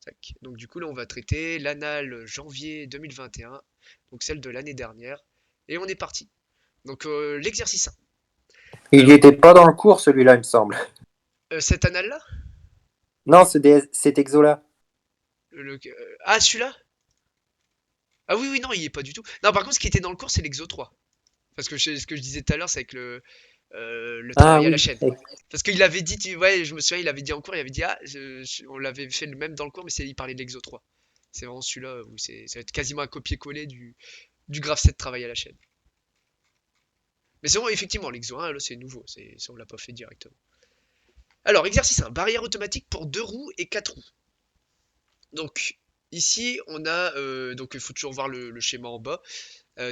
Tac. Donc du coup là on va traiter l'annale janvier 2021, donc celle de l'année dernière, et on est parti. Donc l'exercice 1. Il Alors, n'était pas dans le cours, celui-là, il me semble. cette annale-là? Non, cet exo-là. Ah celui-là? Ah oui oui non il y est pas du tout. Non par contre ce qui était dans le cours c'est l'exo 3. Parce que ce que je disais tout à l'heure c'est avec le Ah travail à la oui. chaîne. Parce qu'il avait dit, ouais, je me souviens, il avait dit en cours, il avait dit, ah, on l'avait fait le même dans le cours, mais il parlait de l'exo 3. C'est vraiment celui-là où ça va être quasiment un copier-coller du graph 7 travail à la chaîne. Mais c'est bon, effectivement, l'exo 1, là, c'est nouveau, ça, on l'a pas fait directement. Alors, exercice 1, barrière automatique pour 2 roues et 4 roues. Donc, ici, on a, donc il faut toujours voir le schéma en bas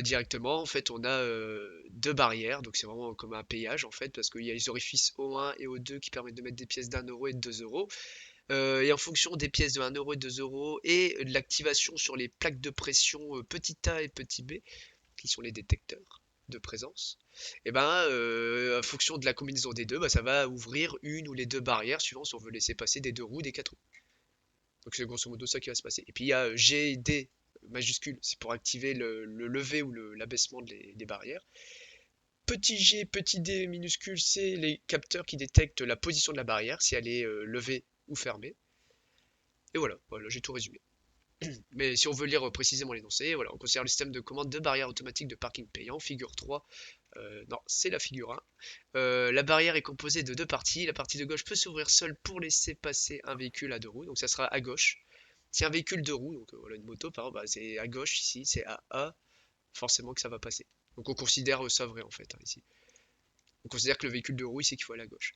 directement. En fait, on a deux barrières, donc c'est vraiment comme un péage en fait, parce qu'il y a les orifices O1 et O2 qui permettent de mettre des pièces d'1 € et de 2 €. Et en fonction des pièces de 1 € et 2 € et de l'activation sur les plaques de pression petit a et petit b, qui sont les détecteurs de présence, et ben en fonction de la combinaison des deux, bah, ça va ouvrir une ou les deux barrières suivant si on veut laisser passer des deux roues, des quatre roues. Donc c'est grosso modo ça qui va se passer. Et puis il y a G et D majuscule, c'est pour activer le lever ou l'abaissement des barrières. Petit g, petit d minuscule, c'est les capteurs qui détectent la position de la barrière, si elle est levée ou fermée. Et voilà, j'ai tout résumé. Mais si on veut lire précisément l'énoncé, voilà, on considère le système de commande de barrière automatique de parking payant, figure 3. Non, c'est la figure 1. La barrière est composée de deux parties. La partie de gauche peut s'ouvrir seule pour laisser passer un véhicule à deux roues, donc ça sera à gauche. Si un véhicule de roues, donc voilà une moto par exemple, bah, c'est à gauche ici, c'est à A, forcément que ça va passer. Donc on considère ça vrai en fait, hein, ici. On considère que le véhicule de roues, c'est qu'il faut aller à gauche.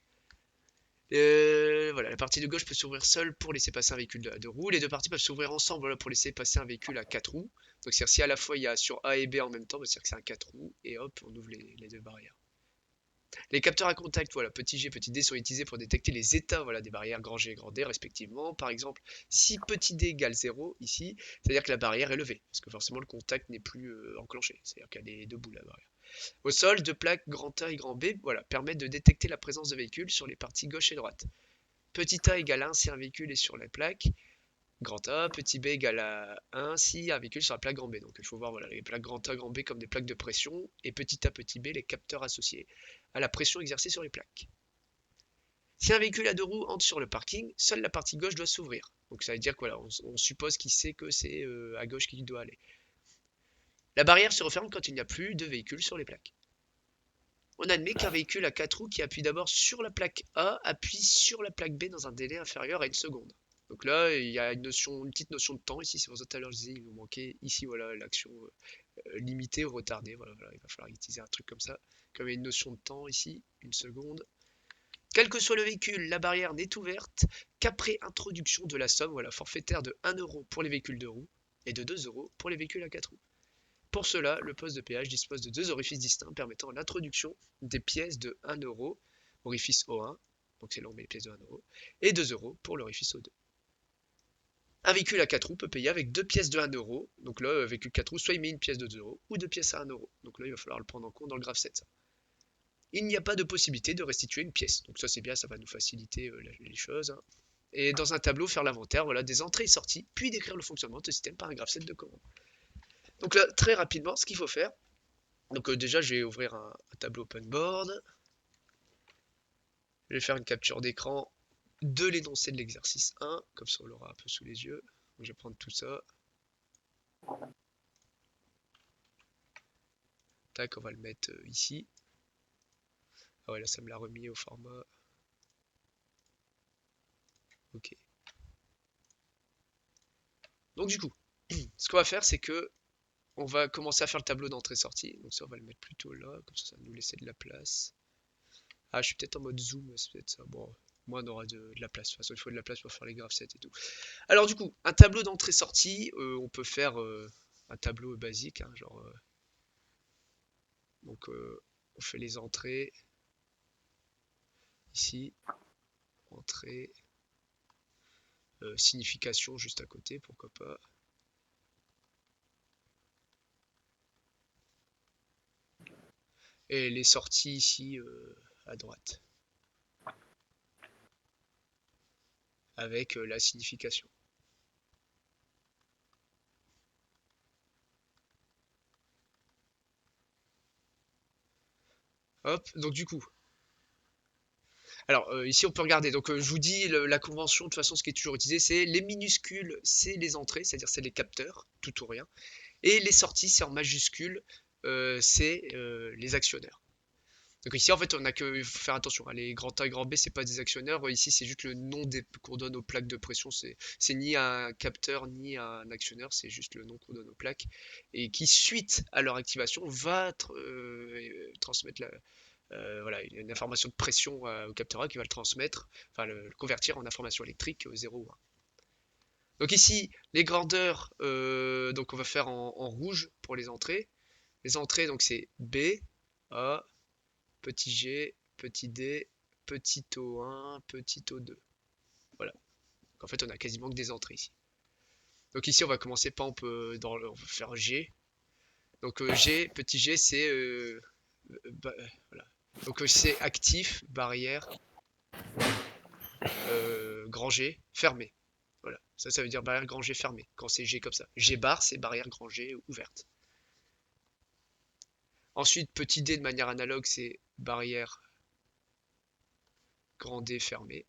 Voilà, la partie de gauche peut s'ouvrir seule pour laisser passer un véhicule à deux roues. Les deux parties peuvent s'ouvrir ensemble, voilà, pour laisser passer un véhicule à quatre roues. Donc c'est-à-dire si à la fois il y a sur A et B en même temps, bah, c'est-à-dire que c'est un 4 roues et hop, on ouvre les deux barrières. Les capteurs à contact, voilà, petit g, petit d, sont utilisés pour détecter les états, voilà, des barrières grand G et grand D respectivement. Par exemple, si petit d égale 0 ici, c'est-à-dire que la barrière est levée, parce que forcément le contact n'est plus enclenché, c'est-à-dire qu'elle est debout la barrière. Au sol, deux plaques grand A et grand B, voilà, permettent de détecter la présence de véhicules sur les parties gauche et droite. Petit a égale 1 si un véhicule est sur la plaque grand A, petit b égale à 1 si un véhicule sur la plaque grand B. Donc il faut voir voilà, les plaques grand A, grand B comme des plaques de pression, et petit a, petit b, les capteurs associés à la pression exercée sur les plaques. Si un véhicule à deux roues entre sur le parking, seule la partie gauche doit s'ouvrir. Donc ça veut dire que voilà, on suppose qu'il sait que c'est à gauche qu'il doit aller. La barrière se referme quand il n'y a plus de véhicule sur les plaques. On admet qu'un véhicule à 4 roues qui appuie d'abord sur la plaque A appuie sur la plaque B dans un délai inférieur à une seconde. Donc là, il y a une petite notion de temps ici. C'est pour ça que tout à l'heure je disais il nous manquait ici voilà l'action limitée ou retardée. Voilà, il va falloir utiliser un truc comme ça. Comme il y a une notion de temps ici, une seconde. Quel que soit le véhicule, la barrière n'est ouverte qu'après introduction de la somme voilà, forfaitaire de 1 € pour les véhicules de roues et de 2 € pour les véhicules à 4 roues. Pour cela, le poste de péage dispose de deux orifices distincts permettant l'introduction des pièces de 1 €, orifice O1, donc c'est là où on met les pièces de 1 €, et 2 € pour l'orifice O2. Un véhicule à 4 roues peut payer avec deux pièces de 1 €, donc là, véhicule 4 roues, soit il met une pièce de 2 € ou deux pièces à 1 €. Donc là, il va falloir le prendre en compte dans le graphe 7. Ça. Il n'y a pas de possibilité de restituer une pièce, donc ça c'est bien, ça va nous faciliter les choses. Hein. Et dans un tableau, faire l'inventaire voilà, des entrées et sorties, puis décrire le fonctionnement de ce système par un graphe 7 de commande. Donc là, très rapidement, ce qu'il faut faire, donc déjà, je vais ouvrir un tableau open board. Je vais faire une capture d'écran de l'énoncé de l'exercice 1, comme ça on l'aura un peu sous les yeux. Donc, je vais prendre tout ça. Tac, on va le mettre ici. Ah ouais, là ça me l'a remis au format. Ok. Donc du coup, ce qu'on va faire, c'est que on va commencer à faire le tableau d'entrée-sortie. Donc ça, on va le mettre plutôt là, comme ça va nous laisser de la place. Ah, je suis peut-être en mode zoom, c'est peut-être ça. Bon, moi on aura de la place. De toute façon, il faut de la place pour faire les graphes 7 et tout. Alors du coup, un tableau d'entrée-sortie, on peut faire un tableau basique, hein, genre donc on fait les entrées ici, entrée, signification juste à côté, pourquoi pas. Et les sorties ici à droite, avec la signification. Hop, donc du coup. Alors ici on peut regarder, donc je vous dis la convention, de toute façon ce qui est toujours utilisé, c'est les minuscules, c'est les entrées, c'est-à-dire c'est les capteurs, tout ou rien. Et les sorties, c'est en majuscule, c'est les actionnaires. Donc ici, en fait, on a que faut faire attention, hein. Les grands A et grand B, c'est pas des actionneurs. Ici, c'est juste le nom qu'on donne aux plaques de pression. C'est ni un capteur ni un actionneur, c'est juste le nom qu'on donne aux plaques. Et qui, suite à leur activation, va transmettre voilà, une information de pression au capteur A qui va le transmettre, enfin le convertir en information électrique 0 ou 1. Donc ici, les grandeurs, donc on va faire en rouge pour les entrées. Les entrées, donc c'est B, A, petit g, petit d, petit o1, petit o2. Voilà. Donc en fait, on a quasiment que des entrées ici. Donc ici, on va commencer par, on va faire G. Donc G, petit g, c'est voilà. Donc c'est actif, barrière, grand G, fermé. Voilà. Ça veut dire barrière grand G fermé. Quand c'est G comme ça. G bar, c'est barrière grand G ouverte. Ensuite, petit d de manière analogue, c'est barrière grand D fermé.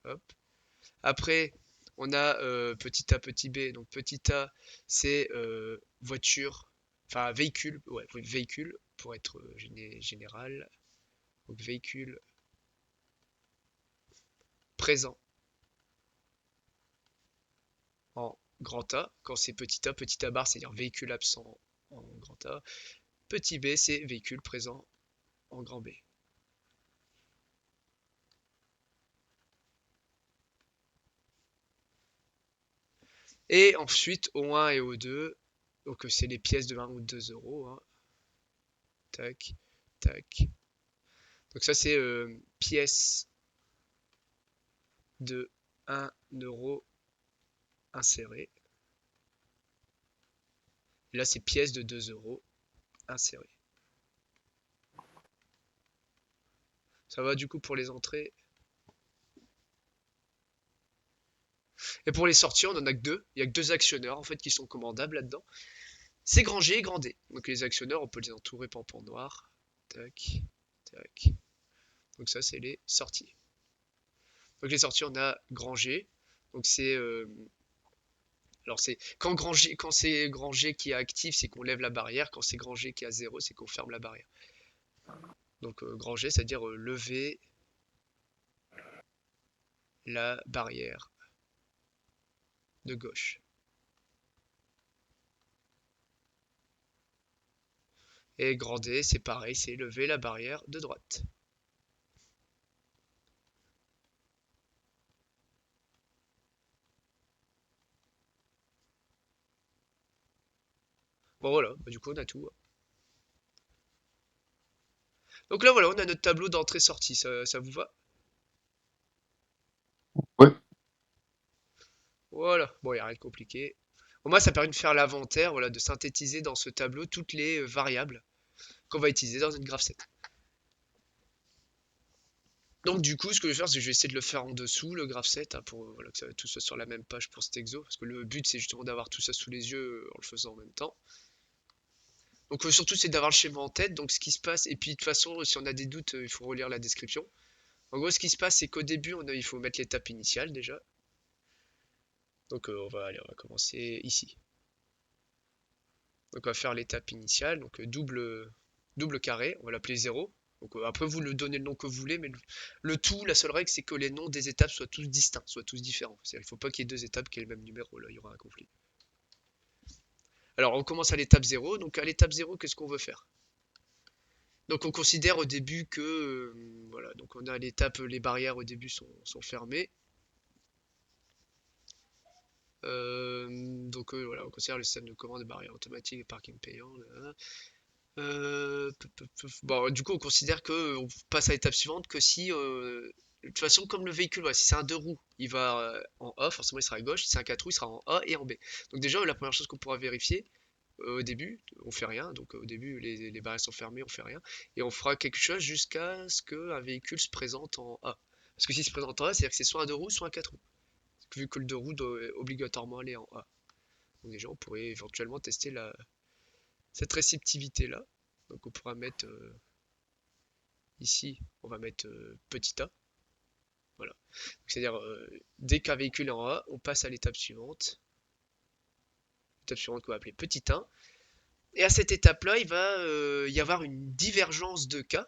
Hop. Après, on a petit a, petit b. Donc petit a, c'est voiture, enfin véhicule, ouais, véhicule pour être général. Donc véhicule présent en grand A. Quand c'est petit a bar, c'est-à-dire véhicule absent en grand A. Petit b, c'est véhicule présent en grand B. Et ensuite, O1 et O2, donc c'est les pièces de 1 ou 2 euros, hein. Tac, tac. Donc ça, c'est pièces de 1 euro insérées. Et là, c'est pièces de 2 euros insérées. Ça va du coup pour les entrées. Et pour les sorties, on en a que deux. Il y a que deux actionneurs en fait qui sont commandables là-dedans. C'est grand G et grand D. Donc les actionneurs, on peut les entourer par en noir. Tac, tac. Donc ça, c'est les sorties. Donc les sorties, on a grand G. Donc c'est alors c'est quand c'est grand G qui est actif, c'est qu'on lève la barrière. Quand c'est grand G qui est à 0, c'est qu'on ferme la barrière. Donc grand G, c'est-à-dire lever la barrière de gauche. Et grand D, c'est pareil, c'est lever la barrière de droite. Bon voilà, bah, du coup on a tout. Donc là voilà, on a notre tableau d'entrée-sortie, ça vous va? Ouais. Voilà, bon, il n'y a rien de compliqué. Au moins ça permet de faire l'inventaire, voilà, de synthétiser dans ce tableau toutes les variables qu'on va utiliser dans une graph set. Donc du coup, ce que je vais faire, c'est que je vais essayer de le faire en dessous, le graph set, hein, pour voilà, que tout soit sur la même page pour cet exo, parce que le but c'est justement d'avoir tout ça sous les yeux en le faisant en même temps. Donc surtout c'est d'avoir le schéma en tête, donc ce qui se passe, et puis de toute façon, si on a des doutes, il faut relire la description. En gros, ce qui se passe, c'est qu'au début, il faut mettre l'étape initiale déjà. Donc on va commencer ici. Donc on va faire l'étape initiale, donc double carré, on va l'appeler 0. Donc après vous le donnez le nom que vous voulez, mais le tout, la seule règle, c'est que les noms des étapes soient tous distincts, soient tous différents. C'est-à-dire qu'il ne faut pas qu'il y ait deux étapes qui aient le même numéro, là il y aura un conflit. Alors on commence à l'étape 0, donc à l'étape 0, qu'est-ce qu'on veut faire? Donc on considère au début que, voilà, donc on a l'étape, les barrières au début sont fermées. Donc voilà, on considère le système de commande de barrières automatiques et parking payant. Là. Bon, du coup, on considère que on passe à l'étape suivante que si, de toute façon, comme le véhicule, voilà, si c'est un deux roues, il va en A, forcément il sera à gauche. Si c'est un quatre roues, il sera en A et en B. Donc déjà, la première chose qu'on pourra vérifier au début, on fait rien. Donc au début, les barrières sont fermées, on fait rien. Et on fera quelque chose jusqu'à ce qu'un véhicule se présente en A. Parce que s'il se présente en A, c'est-à-dire que c'est soit un deux roues, soit un quatre roues. Vu que le deux roues doit obligatoirement aller en A. Donc déjà, on pourrait éventuellement tester cette réceptivité-là. Donc on pourra mettre ici, on va mettre petit a. Voilà. C'est-à-dire, dès qu'un véhicule est en A, on passe à l'étape suivante. L'étape suivante qu'on va appeler petit 1. Et à cette étape-là, il va y avoir une divergence de cas.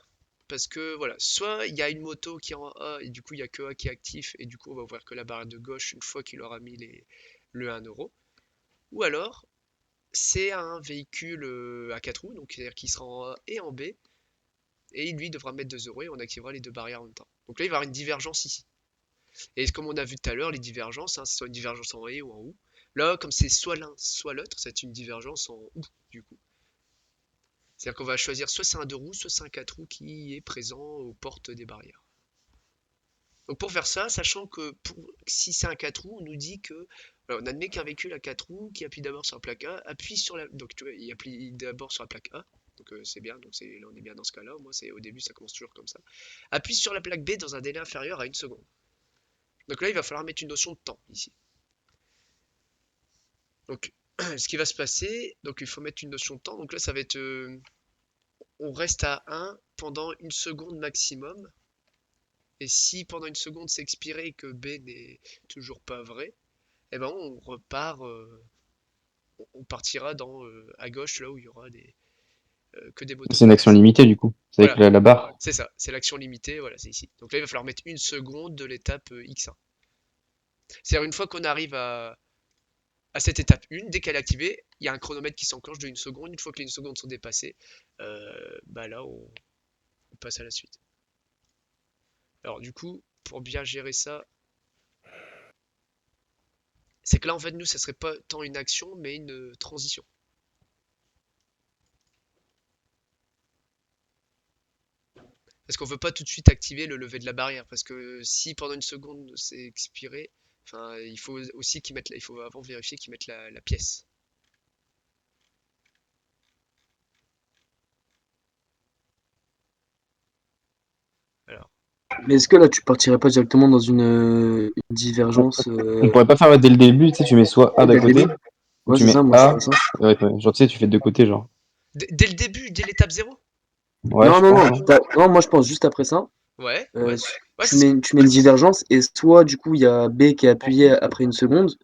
Parce que voilà, soit il y a une moto qui est en A et du coup il n'y a que A qui est actif et du coup on va ouvrir que la barre de gauche une fois qu'il aura mis le 1 euro. Ou alors c'est un véhicule à 4 roues, donc c'est-à-dire qu'il sera en A et en B et lui devra mettre 2 euros et on activera les deux barrières en même temps. Donc là il va y avoir une divergence ici. Et comme on a vu tout à l'heure, les divergences, hein, c'est soit une divergence en et ou en ou. Là, comme c'est soit l'un, soit l'autre, c'est une divergence en ou, du coup. C'est-à-dire qu'on va choisir soit c'est un 2 roues, soit c'est un 4 roues qui est présent aux portes des barrières. Donc pour faire ça, sachant que si c'est un 4 roues, on nous dit que voilà, on admet qu'un véhicule à 4 roues qui appuie d'abord sur la plaque A, appuie sur la. Donc tu vois, il appuie d'abord sur la plaque A. Donc c'est bien, donc là on est bien dans ce cas-là. Moi c'est au début ça commence toujours comme ça. Appuie sur la plaque B dans un délai inférieur à une seconde. Donc là il va falloir mettre une notion de temps ici. Donc ce qui va se passer, donc il faut mettre une notion de temps. Donc là ça va être on reste à 1 pendant une seconde maximum. Et si pendant une seconde c'est expiré et que B n'est toujours pas vrai, eh ben on repart, on partira à gauche là où il y aura que des motos C'est qui une action passent. limitée du coup. C'est avec Voilà, la barre. c'est ça, c'est l'action limitée, voilà, c'est ici. Donc là il va falloir mettre une seconde de l'étape X1. C'est-à-dire une fois qu'on arrive à cette étape 1, dès qu'elle est activée, il y a un chronomètre qui s'enclenche de une seconde. Une fois que les 1 secondes sont dépassées, bah là on passe à la suite. Alors du coup, pour bien gérer ça, c'est que là en fait nous ça serait pas tant une action mais une transition. Parce qu'on veut pas tout de suite activer le lever de la barrière. Parce que si pendant une seconde c'est expiré, enfin il faut aussi il faut avant vérifier qu'ils mettent la pièce. Alors, Mais est-ce que là, tu partirais pas directement dans une divergence On pourrait pas faire dès le début, tu sais, tu mets soit A ouais, d'un dès le côté, début? ou Ouais, tu c'est mets ça, moi je A, ferais ça. ouais, ouais, genre tu sais, tu fais de deux côtés, genre. dès le début, dès l'étape 0. Ouais, Non, je non, pense, non, hein. non, moi je pense juste après ça. Ouais, euh, ouais. Ouais, c'est ce que. tu mets une divergence et soit du coup il y a B qui est appuyé après une seconde,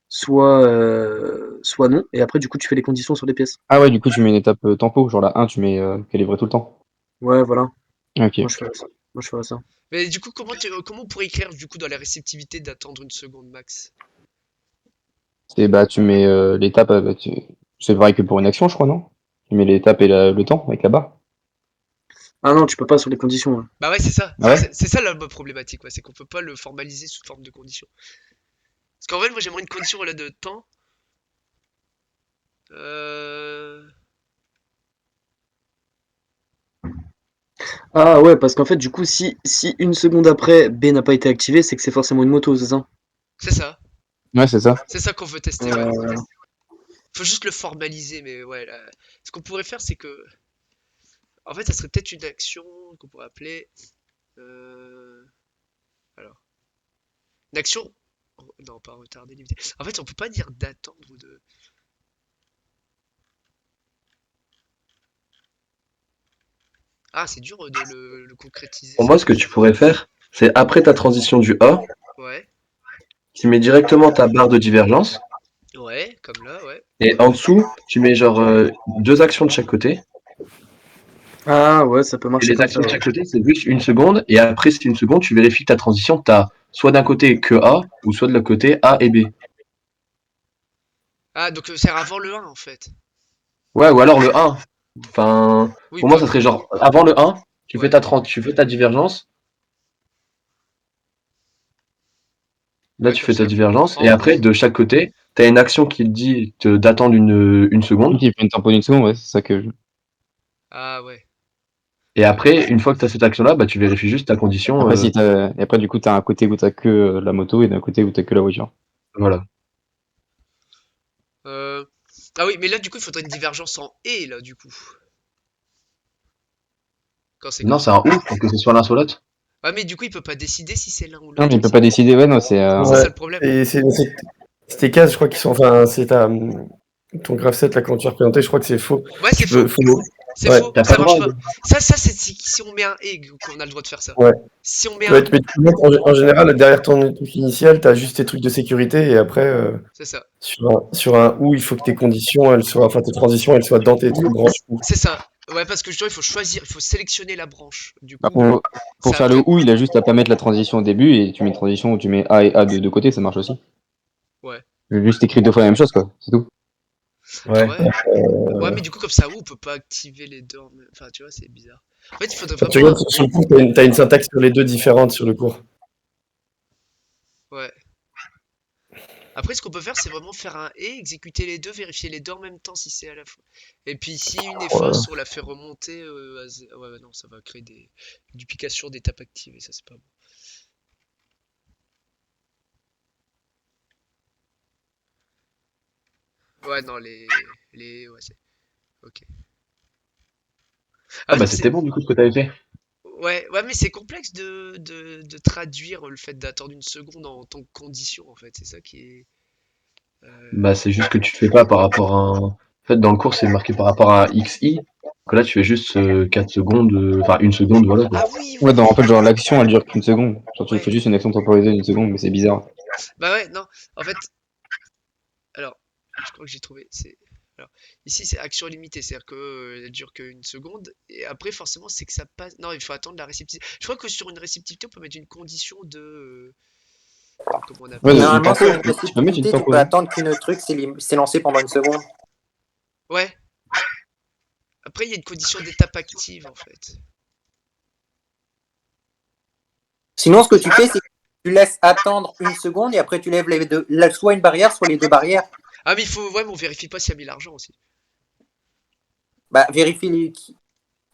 soit non, et après du coup tu fais les conditions sur les pièces. Ah ouais, du coup, tu mets une étape tempo, genre la 1, tu mets qu'elle est vraie tout le temps. Ouais, voilà, Ok. moi je ferais ça. Moi je ferais ça. Mais du coup, comment on pourrait écrire du coup dans la réceptivité d'attendre une seconde max? C'est bah, tu mets l'étape, c'est vrai que pour une action, je crois, non? Tu mets l'étape et le temps avec la barre. Ah non, tu peux pas sur les conditions. Ouais. Bah ouais, c'est ça. Ah ouais? C'est ça la problématique, ouais, c'est qu'on peut pas le formaliser sous forme de condition. Parce qu'en vrai, moi j'aimerais une condition là de temps. Euh... Ah ouais, parce qu'en fait du coup si une seconde après B n'a pas été activé, c'est que c'est forcément une moto, c'est ça? C'est ça. Ouais, c'est ça. C'est ça qu'on veut tester, ouais. Euh, Faut juste le formaliser, mais ouais, ce qu'on pourrait faire, c'est que. En fait, ça serait peut-être une action qu'on pourrait appeler. euh, Alors. Une action. Non, pas retardé, limité. En fait, on peut pas dire d'attendre ou de. Ah, c'est dur de le concrétiser Pour ça. moi, ce que tu pourrais faire, c'est après ta transition du A, Ouais, tu mets directement ta barre de divergence ouais, comme là, ouais. et en dessous, tu mets genre deux actions de chaque côté. Ah ouais, ça peut Et marcher les comme ça, actions de ouais. chaque côté, c'est juste une seconde. Et après, c'est une seconde, tu vérifies que ta transition, tu as soit d'un côté que A ou soit de l'autre côté A et B. Ah, donc c'est avant le 1 en fait. Ouais, ou alors le 1. Enfin, Oui, pour moi, pas. ça serait genre avant le 1, Ouais. tu fais ta divergence. Là, Ouais, tu comme fais ta ça. divergence. Et En après, de chaque côté, tu as une action qui te dit d'attendre une Ok, seconde. il fait une tempo d'une seconde, ouais, c'est ça que je. Ah ouais. Et après, une fois que tu as cette action-là, bah, tu vérifies juste ta condition. Après, si t'as... Et après, du coup, t'as un côté où t'as que la moto et d'un côté où t'as que la voiture. Voilà. Euh, Ah oui, mais là, du coup, il faudrait une divergence en et, là, du coup. Quand c'est Non, comme c'est ça. un ou pour que ce soit l'un soit l'autre. Ah, mais du coup, il peut pas décider si c'est l'un ou Non, mais l'autre il peut aussi. pas décider, ouais, non, c'est. C'est Ouais, ça le problème. c'est tes cases, je crois, qui sont. Enfin, c'est ta. ton graph 7, là, quand tu as représenté, je crois que c'est faux. Ouais, c'est faux. C'est Ouais. faux, T'as ça pas le marche droit. pas. Ça, c'est si on met un et qu'on a le droit de faire ça. Ouais. Si on met Ouais, un, mais tu peux mettre en général, derrière ton truc initial, tu as juste tes trucs de sécurité et après, c'est ça. sur un ou, il faut que tes conditions, enfin tes transitions, elles soient dans tes branches ou. C'est ça. Ouais, parce que justement, il faut choisir, il faut sélectionner la branche. Du Alors, coup, pour ça faire le après. ou, il a juste à pas mettre la transition au début et tu mets une transition où tu mets A et A de côté, ça marche aussi. Ouais. Juste écrit 2 fois la même chose, quoi. C'est tout. Ouais. Ouais. Ouais, mais du coup, comme ça, on peut pas activer les deux en même. Enfin, tu vois, c'est bizarre. En fait, il faudrait Quand tu vraiment. regardes sur le cours, t'as une syntaxe sur les deux différente sur le cours. Ouais. Après, ce qu'on peut faire, c'est vraiment faire un et, exécuter les deux, vérifier les deux en même temps si c'est à la fois. Et puis, si une est fausse, on la fait remonter Ouais, ouais, non, ça va créer des duplications d'étapes activées, ça c'est pas bon. Ouais, non, ouais, c'est. Ok. Ah Ah, bah c'est. c'était bon du coup ce que t'avais fait. Ouais, ouais, mais c'est complexe de traduire le fait d'attendre une seconde en tant que condition, en fait. C'est ça qui est. Bah c'est juste que tu fais pas par rapport à un. En fait dans le cours c'est marqué par rapport à un XI. Que là tu fais juste 4 secondes, enfin 1 seconde, voilà quoi. Ah oui, Ouais, oui, en fait, genre, l'action, elle dure qu'une seconde. Genre, tu ouais. fais juste une action temporisée d'une seconde, mais c'est bizarre. Bah ouais, non. En fait, alors, je crois que j'ai trouvé. Alors, ici, c'est action limitée, c'est-à-dire que elle dure qu'une seconde. Et après, forcément, c'est que ça passe. Non, il faut attendre la réceptivité. Je crois que sur une réceptivité, on peut mettre une condition comment on Ouais, appelle ça? une Normalement, tempo, sur une tu peux mettre une réceptivité, tu tempo. peux attendre qu'une truc s'est lancé pendant une seconde. Ouais. Après, il y a une condition d'étape active, en fait. Sinon, ce que tu fais, c'est que tu laisses attendre une seconde et après tu lèves les deux, soit une barrière, soit les deux barrières. Ah, mais il faut. Ouais, mais on vérifie pas s'il y a mis l'argent aussi. Bah, vérifie les.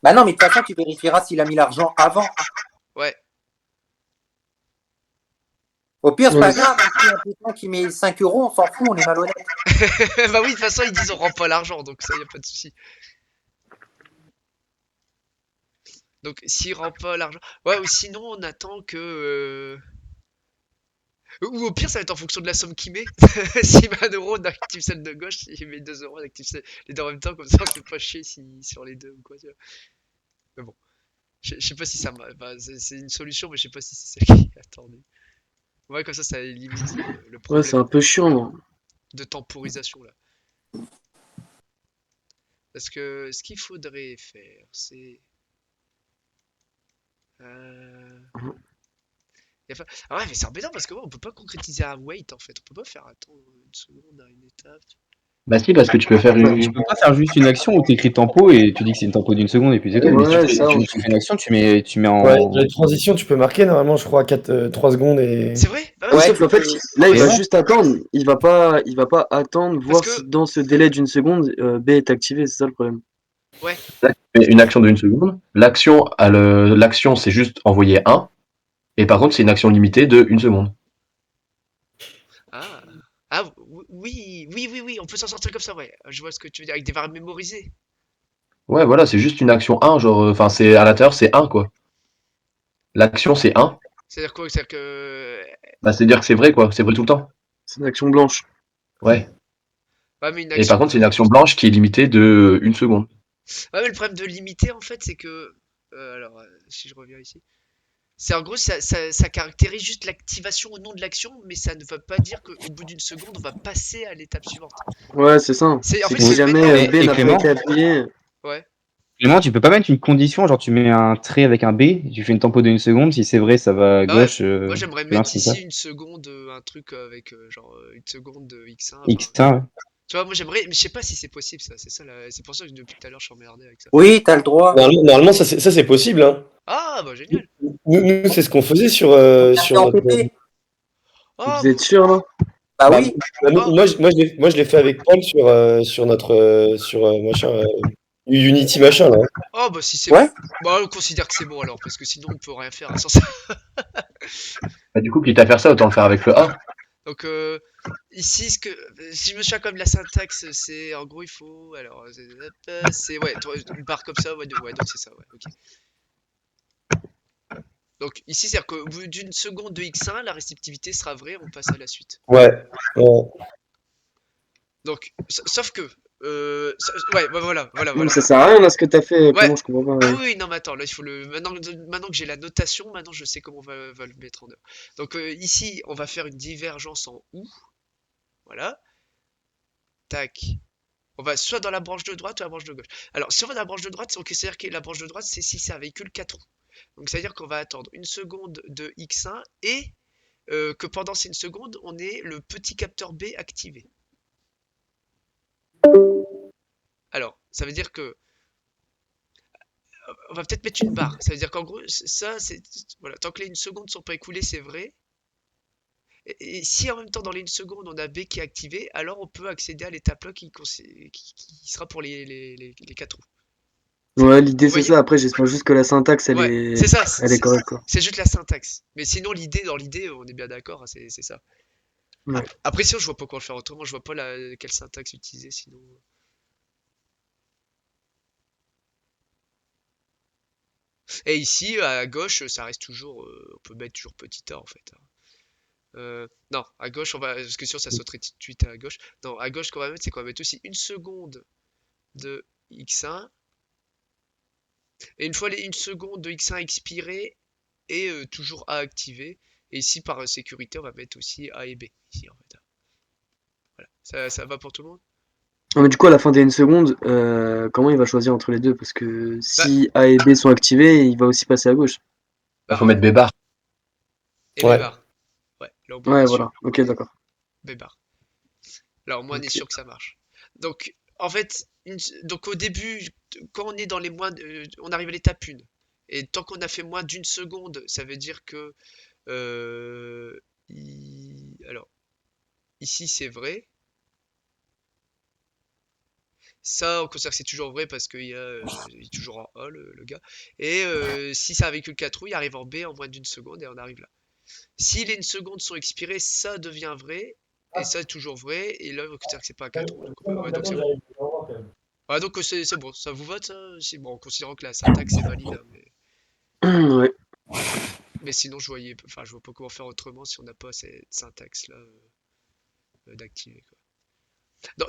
Bah non, mais de toute façon, tu vérifieras s'il a mis l'argent avant. Ouais. Au pire, c'est Ouais, pas mais grave, un petit impuissant qui met 5 euros, on s'en fout, on est malhonnête. Bah oui, de toute façon, ils disent on rend pas l'argent, donc ça, y a pas de souci. Donc, s'il rend pas l'argent. Ouais, ou sinon, on attend que. Ou au pire, ça va être en fonction de la somme qu'il met. S'il met 1 euro, on active celle de gauche. S'il met 2 euros, on active les deux en même temps. Comme ça, on se fait pas chier sur les deux ou quoi. Tu vois. Mais bon, je sais pas si ça m'a. Bah, c'est une solution, mais je sais pas si c'est celle qui est attendue. Ouais, comme ça limite le ouais, c'est un problème peu chiant. de temporisation là. Parce que ce qu'il faudrait faire, c'est. Euh... Ah ouais, mais c'est embêtant parce que ouais, on peut pas concrétiser un wait en fait. On peut pas faire attendre une seconde à une étape. Bah si parce que tu peux faire Ouais, tu une. peux pas faire juste une action où t'écris tempo et tu dis que c'est une tempo d'une seconde et puis c'est tout. Mais si Ouais, ça, tu fais une action, tu mets Ouais, en. la transition, tu peux marquer normalement, je crois, 3 secondes et. C'est vrai? Bah oui, ouais, Ouais, sauf tu qu'en fait, peux. là, il Et va ouais. juste attendre. Il va pas attendre, parce voir si que. dans ce délai d'une seconde, B est activé. C'est ça le problème. Ouais. Une action de 1 seconde. L'action c'est juste envoyer un. Et par contre c'est une action limitée de 1 seconde. Ah. Ah oui, oui, oui, oui, on peut s'en sortir comme ça, ouais. Je vois ce que tu veux dire, avec des variables mémorisées. Ouais voilà c'est juste une action un genre enfin c'est à l'intérieur c'est un quoi. L'action c'est un. C'est-à-dire quoi? C'est-à-dire que. Bah c'est dire que c'est vrai quoi, c'est vrai tout le temps. C'est une action blanche. Ouais. Ouais, mais une Et par action. contre c'est une action blanche qui est limitée de 1 seconde. Ouais, mais le problème de limiter, en fait, c'est que. Alors, si je reviens ici. C'est en gros, ça caractérise juste l'activation au nom de l'action, mais ça ne veut pas dire qu'au bout d'une seconde, on va passer à l'étape suivante. Ouais, c'est ça. En C'est fait, que c'est si Oui. le jamais mettre. Et B n'a pas Clément, été appuyé. Ouais. Clément, tu peux pas mettre une condition, genre tu mets un trait avec un B, tu fais une tempo de 1 seconde, si c'est vrai, ça va à Bah ouais, gauche, moi j'aimerais plus loin, mettre c'est ça. ici une seconde, un truc avec genre une seconde de X1. Enfin, X1, ouais. tu vois, moi j'aimerais, mais je sais pas si c'est possible ça. C'est ça, c'est pour ça que depuis tout à l'heure je suis emmerdé avec ça. Oui, t'as le droit. Normalement, ça c'est possible, hein. Ah bah génial. Nous, c'est ce qu'on faisait On l'a fait sur en notre. PP. Oh, Vous êtes sûr, là? Bah Bah, oui. oh, moi, je l'ai fait avec Paul sur notre machin, Unity machin là. oh, bah si c'est, Ouais. bah on considère que c'est bon alors, parce que sinon on peut rien faire sans ça. Bah du coup quitte à faire ça autant le faire avec le A. Donc ici, si je me souviens comme la syntaxe, c'est en gros il faut, alors c'est ouais, une barre comme ça, ouais, ouais donc c'est ça, ouais, ok. Donc ici, c'est-à-dire qu'au bout d'une seconde de X1, la réceptivité sera vraie, on passe à la suite. Ouais. Ouais. Donc, sauf que, ouais, Non, mais voilà. ça sert à rien là ce que t'as fait, Ouais, comment je comprends pas. oui, Ouais. oui, non, mais attends, là, il faut le. Maintenant que j'ai la notation, maintenant je sais comment va le mettre en œuvre. Donc, ici, on va faire une divergence en ou, voilà, tac. On va soit dans la branche de droite ou la branche de gauche. Alors, si on va dans la branche de droite, on considère que la branche de droite, c'est si c'est un véhicule 4 roues. Donc, ça veut dire qu'on va attendre une seconde de X1 et que pendant ces une seconde, on ait le petit capteur B activé. Alors, ça veut dire que on va peut-être mettre une barre. Ça veut dire qu'en gros, ça, c'est voilà, tant que les une seconde sont pas écoulées, c'est vrai. Et si en même temps dans les une seconde on a B qui est activé, alors on peut accéder à l'étape là qui sera pour les 4 roues. Ouais, l'idée Vous c'est voyez? ça. Après, j'espère juste que la syntaxe Ouais, c'est ça, elle est correcte, quoi. c'est juste la syntaxe. Mais sinon dans l'idée, on est bien d'accord, hein, c'est ça. Ouais. Après sinon je vois pas comment le faire autrement, je vois pas quelle syntaxe utiliser sinon. Et ici à gauche, ça reste toujours, on peut mettre toujours petit a en fait, hein. Non, à gauche, parce que sinon ça sauterait tout de suite à gauche. Non, à gauche, ce qu'on va mettre, c'est qu'on va mettre aussi une seconde de X1. Et une fois les une seconde de X1 expirée, et toujours A activé. Et ici, par sécurité, on va mettre aussi A et B. Ici, en fait. Voilà. Ça va pour tout le monde? Ah, mais du coup, à la fin des une seconde, comment il va choisir entre les deux? Parce que Bah, si A et B sont activés, il va aussi passer à gauche. Il bah, faut mettre B bar. et B Ouais. bar. Ouais, là au moins on Ouais, est voilà. sûr. Ok, d'accord. B bar. Là au moins on est Ok. sûr que ça marche. Donc, en fait, donc au début, quand on est dans les on arrive à l'étape 1. Et tant qu'on a fait moins d'une seconde, ça veut dire que Euh, alors, ici c'est vrai. Ça, on considère que c'est toujours vrai parce il est toujours en A, le gars. Et si c'est un véhicule 4 roues, il arrive en B en moins d'une seconde et on arrive là. Si les une seconde sont expirées, ça devient vrai. Et ça est toujours vrai. Et là, on considère que c'est pas un 4 roues. Ouais, donc c'est bon. Ouais, donc c'est bon. Ça vous vote, ça? C'est bon, en considérant que la syntaxe est valide, hein, Ouais. mais sinon, enfin, je vois pas comment faire autrement si on n'a pas cette syntaxe-là d'activer, quoi.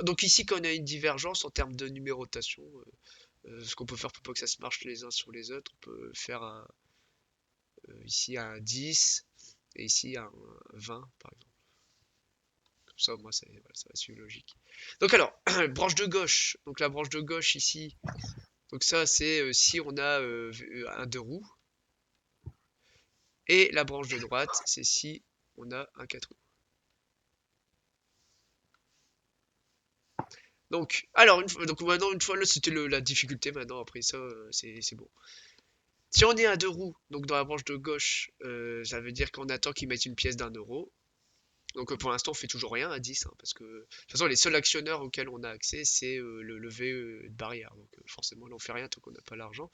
Donc ici, quand on a une divergence en termes de numérotation, ce qu'on peut faire pour pas que ça se marche les uns sur les autres, on peut faire ici un 10 et ici un 20 par exemple. Comme ça, au moins, voilà, ça va suivre logique. Donc alors, branche de gauche. Donc la branche de gauche ici, donc ça c'est si on a un deux roues. Et la branche de droite, c'est si on a un 4 roues. Donc maintenant, une fois là, c'était la difficulté. Maintenant, après ça, c'est bon. Si on est à deux roues, donc dans la branche de gauche, ça veut dire qu'on attend qu'ils mettent une pièce d'1 euro. Donc pour l'instant, on fait toujours rien à 10, hein, parce que de toute façon, les seuls actionneurs auxquels on a accès, c'est le lever de barrière. Donc forcément, là, on fait rien tant qu'on n'a pas l'argent.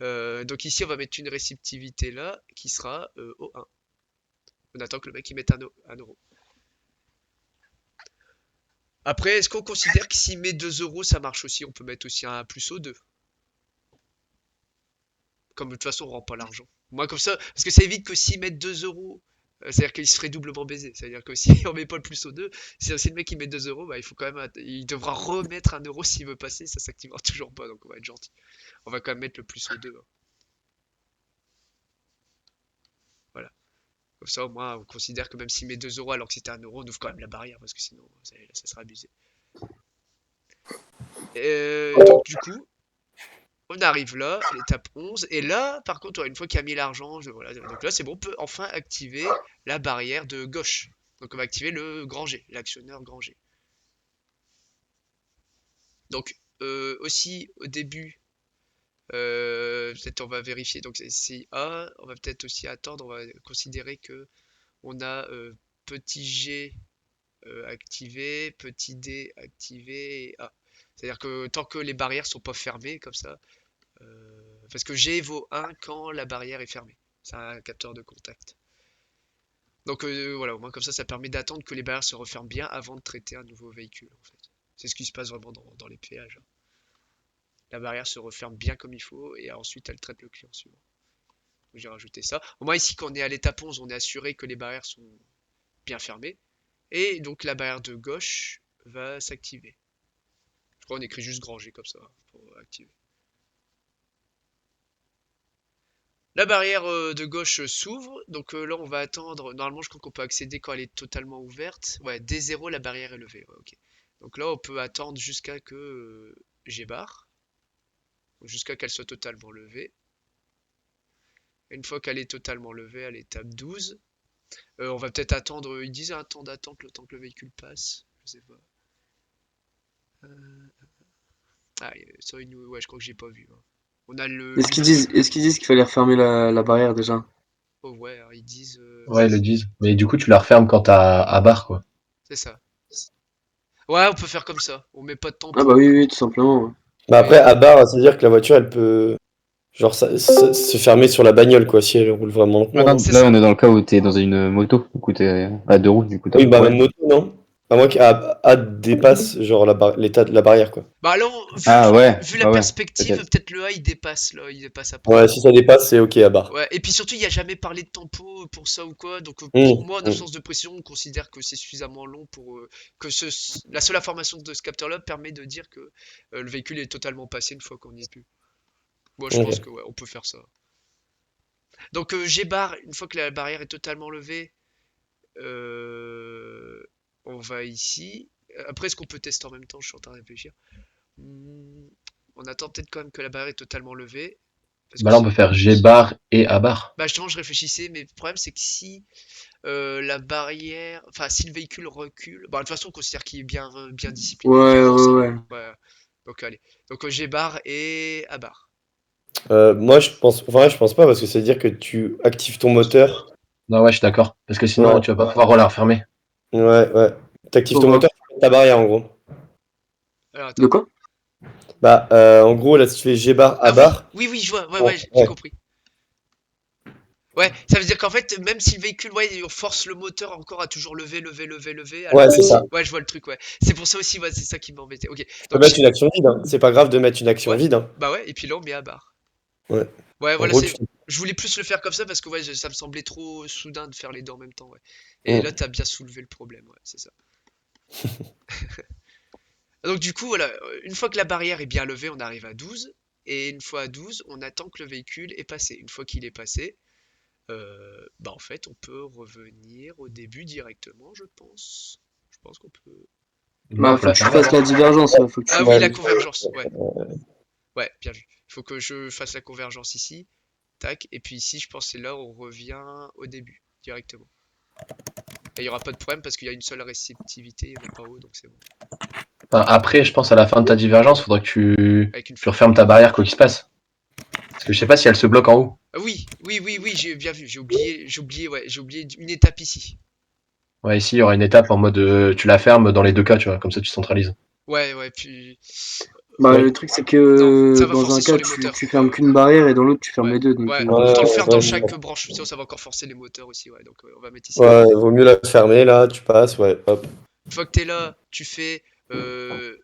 Donc ici, on va mettre une réceptivité là, qui sera au 1. On attend que le mec il mette 1 euro. Après, est-ce qu'on considère que s'il met 2 euros, ça marche aussi? On peut mettre aussi un plus au 2. Comme de toute façon, on rend pas l'argent. Moi, comme ça, parce que ça évite que s'ils mettent 2 euros, c'est-à-dire qu'il se ferait doublement baiser. C'est-à-dire que si on met pas le plus au 2, si le mec il met 2 euros, bah, il faut quand même, il devra remettre 1 euro s'il veut passer, ça s'activera toujours pas, donc on va être gentil. On va quand même mettre le plus au 2, hein. Voilà. Comme ça, au moins, on considère que même s'il met 2 euros alors que c'était 1 euro, on ouvre quand même la barrière, parce que sinon, ça sera abusé. Donc, du coup, on arrive là, à l'étape 11, et là, par contre, une fois qu'il a mis l'argent, voilà, donc là, c'est bon, on peut enfin activer la barrière de gauche. Donc on va activer le grand G, l'actionneur grand G. Donc aussi au début, peut-être on va vérifier, donc c'est A, on va peut-être aussi attendre, on va considérer que on a petit G activé, petit D activé et A. C'est-à-dire que tant que les barrières sont pas fermées comme ça, parce que G vaut 1 quand la barrière est fermée. C'est un capteur de contact. Donc voilà, au moins comme ça permet d'attendre que les barrières se referment bien avant de traiter un nouveau véhicule en fait. C'est ce qui se passe vraiment dans les péages, hein. La barrière se referme bien comme il faut et ensuite elle traite le client suivant. Donc j'ai rajouté ça. Au moins ici quand on est à l'étape 11, on est assuré que les barrières sont bien fermées. Et donc la barrière de gauche, va s'activer. Je crois qu'on écrit juste grand G comme ça pour activer. La barrière de gauche s'ouvre, donc là on va attendre. Normalement, je crois qu'on peut accéder quand elle est totalement ouverte. Ouais, dès 0, la barrière est levée. Ouais, ok. Donc là, on peut attendre jusqu'à que G barre, jusqu'à qu'elle soit totalement levée. Une fois qu'elle est totalement levée à l'étape 12, on va peut-être attendre. Ils disent un temps d'attente, le temps que le véhicule passe. Je sais pas. Ah, ouais, je crois que j'ai pas vu, hein. On a le. Est-ce qu'ils disent qu'il fallait refermer la barrière déjà? Oh ouais, alors ils disent. Ouais, ils le disent. Mais du coup, tu la refermes quand t'as à barre, quoi. C'est ça. Ouais, on peut faire comme ça. On met pas de Ah tampon. bah oui, tout simplement. Ouais. Mais après, à barre, c'est-à-dire que la voiture, elle peut genre se fermer sur la bagnole, quoi, si elle roule vraiment lentement, non? C'est Là, ça. on est dans le cas où t'es dans une moto. Du coup, t'es à 2 roues. Du coup, t'as Oui, pas de bah problème. même moto, non? À moins qu'A dépasse genre l'état de la barrière, quoi. Bah là, Ah ouais, vu la ouais, perspective, peut-être. peut-être le A il dépasse là, il dépasse après. Ouais, si ça dépasse, c'est ok à barre. Ouais, et puis surtout, il n'y a jamais parlé de tempo pour ça ou quoi. Donc, pour moi, en Mmh. absence de précision, on considère que c'est suffisamment long pour que la seule information de ce capteur-là permet de dire que le véhicule est totalement passé une fois qu'on y est plus. Moi, je pense Ok. que ouais, on peut faire ça. Donc, G bar, une fois que la barrière est totalement levée, on va ici. Après, est-ce qu'on peut tester en même temps? Je suis en train de réfléchir. On attend peut-être quand même que la barrière est totalement levée. Parce que Bah là, on peut faire G bar et A bar. bah justement, je réfléchissais, mais le problème c'est que si la barrière, enfin si le véhicule recule, bon de toute façon on considère qu'il est bien discipliné, il Ouais, avance, ouais, hein. ouais. Ouais. Donc allez, donc G bar et A bar. Moi, je pense pas parce que ça veut dire que tu actives ton moteur. Non, ouais, je suis d'accord. Parce que sinon, Ouais, tu vas pas pouvoir la refermer. ouais. T'actives Bon, ton bah, moteur, tu mets ta barrière en gros. Alors de attends. quoi? Bah, en gros, là, si tu fais G bar, A Ah bar. oui, je vois, ouais, Bon, j'ai ouais. compris. Ouais, ça veut dire qu'en fait, même si le véhicule, ouais, on force le moteur encore à toujours lever, alors Ouais, que c'est ça. ouais, je vois le truc, ouais. C'est pour ça aussi, ouais, c'est ça qui m'embêtait. Ok, Tu peux donc mettre une action vide, hein. C'est pas grave de mettre une action ouais, vide, hein. bah ouais, et puis là on met A bar. Ouais. Ouais, En voilà, gros, c'est. Je voulais plus le faire comme ça parce que ouais, ça me semblait trop soudain de faire les deux en même temps, ouais. Et là, Mm. t'as bien soulevé le problème, ouais, c'est ça. Donc du coup, voilà, une fois que la barrière est bien levée, on arrive à 12. Et une fois à 12, on attend que le véhicule est passé. Une fois qu'il est passé, bah en fait, on peut revenir au début directement, je pense. Je pense qu'on peut. Non, Bah, faut faut la que tu fermer fasses avant. la divergence, ouais, faut que Ah tu... oui, Ouais, la mais- convergence, ouais. Ouais, bien vu. Il faut que je fasse la convergence ici. Tac. Et puis ici, je pense que c'est là où on revient au début, directement. Et il n'y aura pas de problème parce qu'il y a une seule réceptivité, même pas haut, donc c'est bon. Enfin, après, je pense à la fin de ta divergence, faudra que Avec une tu fleur. refermes ta barrière quoi qu'il se passe. Parce que je sais pas si elle se bloque en haut. Ah oui, j'ai bien vu. Ouais, j'ai oublié une étape ici. Ouais, ici, il y aura une étape en mode tu la fermes dans les deux cas, tu vois, comme ça tu centralises. Ouais, puis. Bah, Ouais. le truc, c'est Non, que ça va dans forcer un sur cas, les moteurs. tu fermes qu'une barrière et dans l'autre, tu fermes Ouais, les deux. Donc, ouais. Ouais, Autant le faire dans ouais, chaque branche, sinon ça va encore forcer les moteurs aussi, ouais. Donc on va mettre ici. ouais, vaut mieux la fermer là, tu passes, ouais, hop. Une fois que t'es là, tu fais. Je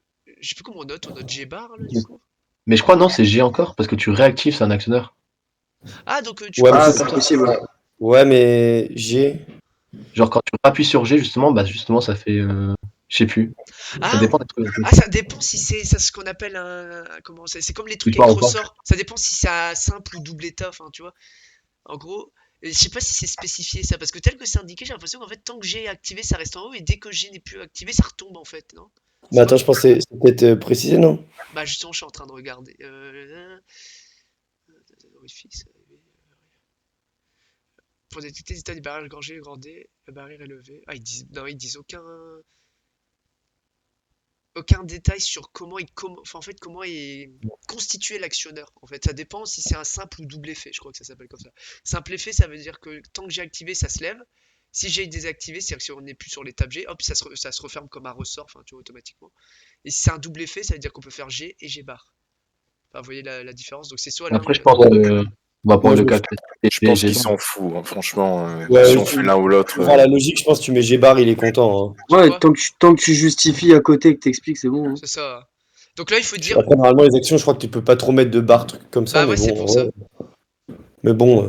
sais plus comment on note G bar là du coup. Mais je crois non, c'est G encore, parce que tu réactives, c'est un actionneur. Ah, donc tu Ouais, peux mais ah, faire c'est comme c'est ça. ça. possible. Ouais. Ouais, mais G. Genre quand tu appuies sur G justement, bah justement ça fait je sais plus. Ça Ah, dépend des trucs. ça dépend si c'est ça ce qu'on appelle comment c'est comme les trucs avec Support ou pas. ressort. Ça dépend si c'est à simple ou double état, enfin tu vois. En gros, je sais pas si c'est spécifié ça parce que tel que c'est indiqué, j'ai l'impression qu'en fait tant que G est activé, ça reste en haut et dès que G n'est plus activé, ça retombe en fait, non? Mais C'est pas attends, je pense que c'est peut-être précisé, non? bah justement, je suis en train de regarder. Orifice, pour détecter les états des barrières gorgées, grand D, la barrière est levée. Ah, ils disent non, ils disent aucun détail sur enfin, en fait, comment est constitué l'actionneur. En fait, ça dépend si c'est un simple ou double effet. Je crois que ça s'appelle comme ça. Simple effet, ça veut dire que tant que j'ai activé, ça se lève. Si j'ai désactivé, c'est-à-dire que si on n'est plus sur l'étape G, hop, ça se referme comme un ressort, enfin, tu vois, automatiquement. Et si c'est un double effet, ça veut dire qu'on peut faire G et G bar. Enfin, vous voyez la différence. Donc c'est soit l'un ou Après je l'autre. pense on va Moi, prendre le cas Je classique pense G qu'il bar. s'en fout, hein. Franchement, si Ouais, on fait l'un ou l'autre. pour voir la logique, je pense que tu mets G bar, il est content, hein. Tu Ouais, crois? tant que tu justifies à côté et que t'expliques, c'est bon. Hein. C'est ça. Donc là, il faut dire, Après, normalement, les actions, je crois que tu peux pas trop mettre de barres, trucs comme ça, bah mais ouais, c'est bon, pour ouais. ça. Mais bon,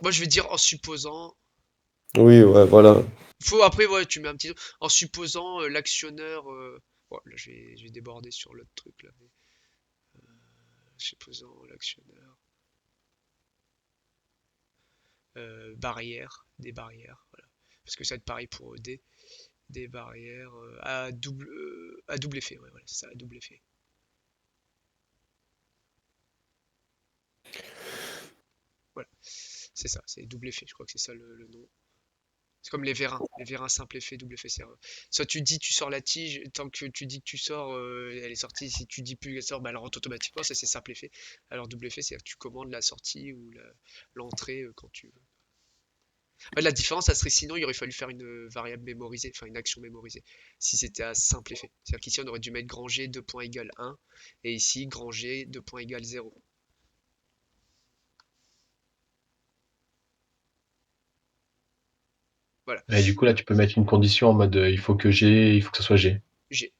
Moi, je vais dire en supposant. oui, ouais, voilà. Faut après, ouais, tu mets un petit. En supposant l'actionneur Bon, là, je vais déborder sur l'autre truc, là. Mais, supposons l'actionneur. Barrières, des barrières, voilà. Parce que ça va être pareil pour D. Des barrières à double effet, ouais, voilà, c'est ça, à double effet. Voilà, c'est ça, c'est double effet, je crois que c'est ça le nom. C'est comme les vérins simple effet, double effet. Soit tu dis tu sors la tige, tant que tu dis que tu sors, elle est sortie. Si tu dis plus qu'elle sort, bah, elle rentre automatiquement. Ça c'est simple effet. Alors double effet, c'est-à-dire que tu commandes la sortie ou l'entrée quand tu veux. Ouais, la différence, ça serait sinon il aurait fallu faire une variable mémorisée, enfin une action mémorisée. Si c'était à simple effet. C'est-à-dire qu'ici on aurait dû mettre grand G 2 points égale 1 et ici grand G 2 points égale 0. Voilà, Et du coup, là, tu peux mettre une condition en mode il faut que ça soit G. G.